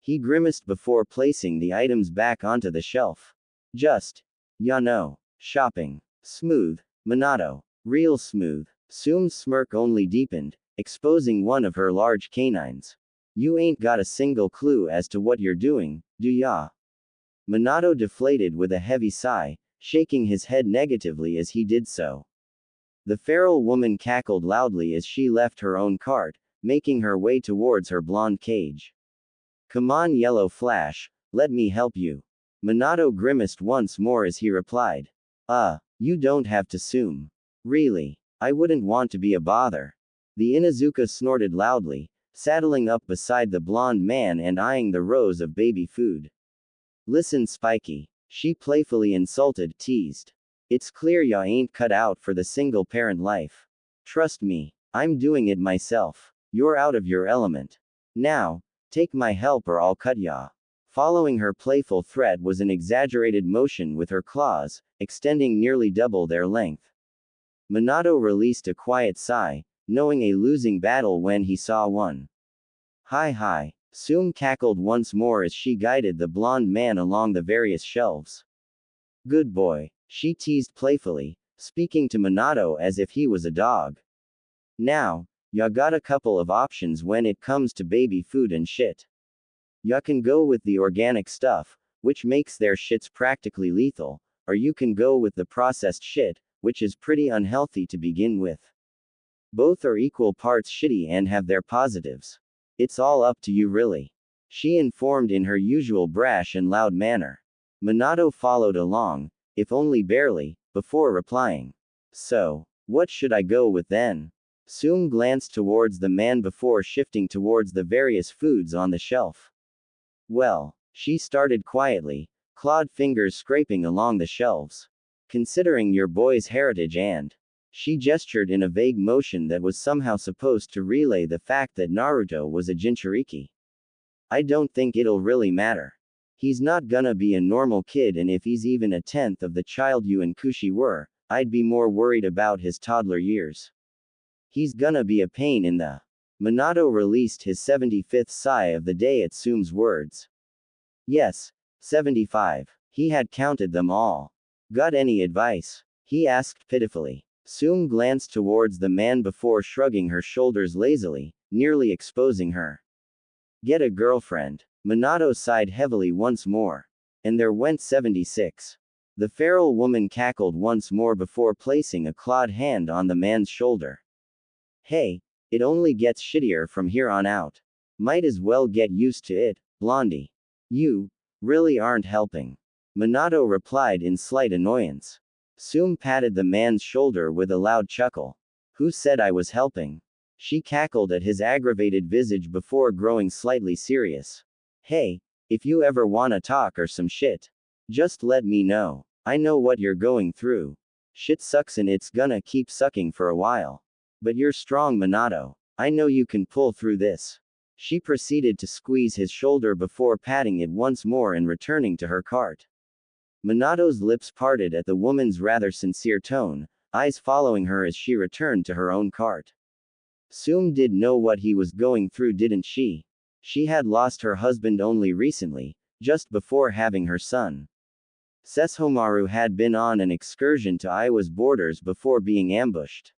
He grimaced before placing the items back onto the shelf. Just, ya know, shopping. Smooth, Minato. Real smooth. Tsume's smirk only deepened, exposing one of her large canines. You ain't got a single clue as to what you're doing, do ya? Minato deflated with a heavy sigh, shaking his head negatively as he did so. The feral woman cackled loudly as she left her own cart, making her way towards her blonde cage. Come on, Yellow Flash, let me help you. Minato grimaced once more as he replied. You don't have to Tsume. Really, I wouldn't want to be a bother. The Inuzuka snorted loudly, saddling up beside the blonde man and eyeing the rows of baby food. Listen, Spiky, she playfully teased. It's clear ya ain't cut out for the single-parent life. Trust me, I'm doing it myself. You're out of your element. Now, take my help or I'll cut ya. Following her playful threat was an exaggerated motion with her claws, extending nearly double their length. Minato released a quiet sigh, knowing a losing battle when he saw one. Hi. Tsume cackled once more as she guided the blonde man along the various shelves. Good boy, she teased playfully, speaking to Minato as if he was a dog. Now, ya got a couple of options when it comes to baby food and shit. Ya can go with the organic stuff, which makes their shits practically lethal, or you can go with the processed shit, which is pretty unhealthy to begin with. Both are equal parts shitty and have their positives. It's all up to you really. She informed in her usual brash and loud manner. Minato followed along, if only barely, before replying. So, what should I go with then? Tsume glanced towards the man before shifting towards the various foods on the shelf. Well, she started quietly, clawed fingers scraping along the shelves. Considering your boy's heritage and... She gestured in a vague motion that was somehow supposed to relay the fact that Naruto was a Jinchuriki. I don't think it'll really matter. He's not gonna be a normal kid, and if he's even a tenth of the child you and Kushi were, I'd be more worried about his toddler years. He's gonna be a pain in the... Minato released his 75th sigh of the day at Tsume's words. Yes, 75. He had counted them all. Got any advice? He asked pitifully. Tsume glanced towards the man before shrugging her shoulders lazily, nearly exposing her. Get a girlfriend. Minato sighed heavily once more. And there went 76. The feral woman cackled once more before placing a clawed hand on the man's shoulder. Hey, it only gets shittier from here on out. Might as well get used to it, Blondie. You really aren't helping. Minato replied in slight annoyance. Tsume patted the man's shoulder with a loud chuckle. Who said I was helping? She cackled at his aggravated visage before growing slightly serious. Hey, if you ever wanna talk or some shit, just let me know. I know what you're going through. Shit sucks and it's gonna keep sucking for a while. But you're strong, Minato. I know you can pull through this. She proceeded to squeeze his shoulder before patting it once more and returning to her cart. Minato's lips parted at the woman's rather sincere tone, eyes following her as she returned to her own cart. Tsume did know what he was going through, didn't she? She had lost her husband only recently, just before having her son. Sesshomaru had been on an excursion to Iowa's borders before being ambushed.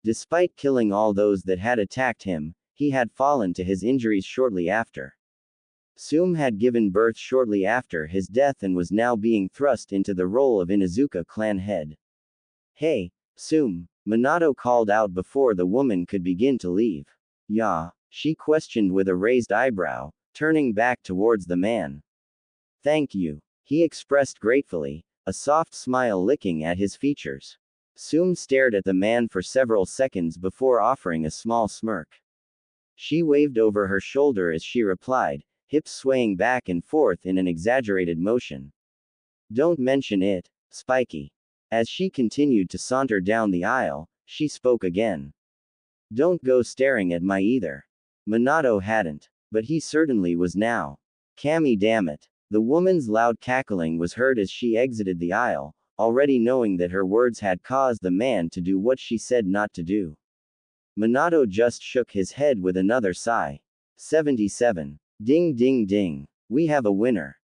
Despite killing all those that had attacked him, he had fallen to his injuries shortly after. Tsume had given birth shortly after his death and was now being thrust into the role of Inuzuka clan head. Hey, Tsume, Minato called out before the woman could begin to leave. Yeah, she questioned with a raised eyebrow, turning back towards the man. Thank you, he expressed gratefully, a soft smile licking at his features. Tsume stared at the man for several seconds before offering a small smirk. She waved over her shoulder as she replied, hips swaying back and forth in an exaggerated motion. Don't mention it, Spiky. As she continued to saunter down the aisle, she spoke again. Don't go staring at my either. Minato hadn't. But he certainly was now. Cammy, damn it. The woman's loud cackling was heard as she exited the aisle, already knowing that her words had caused the man to do what she said not to do. Minato just shook his head with another sigh. 77. Ding ding ding. We have a winner.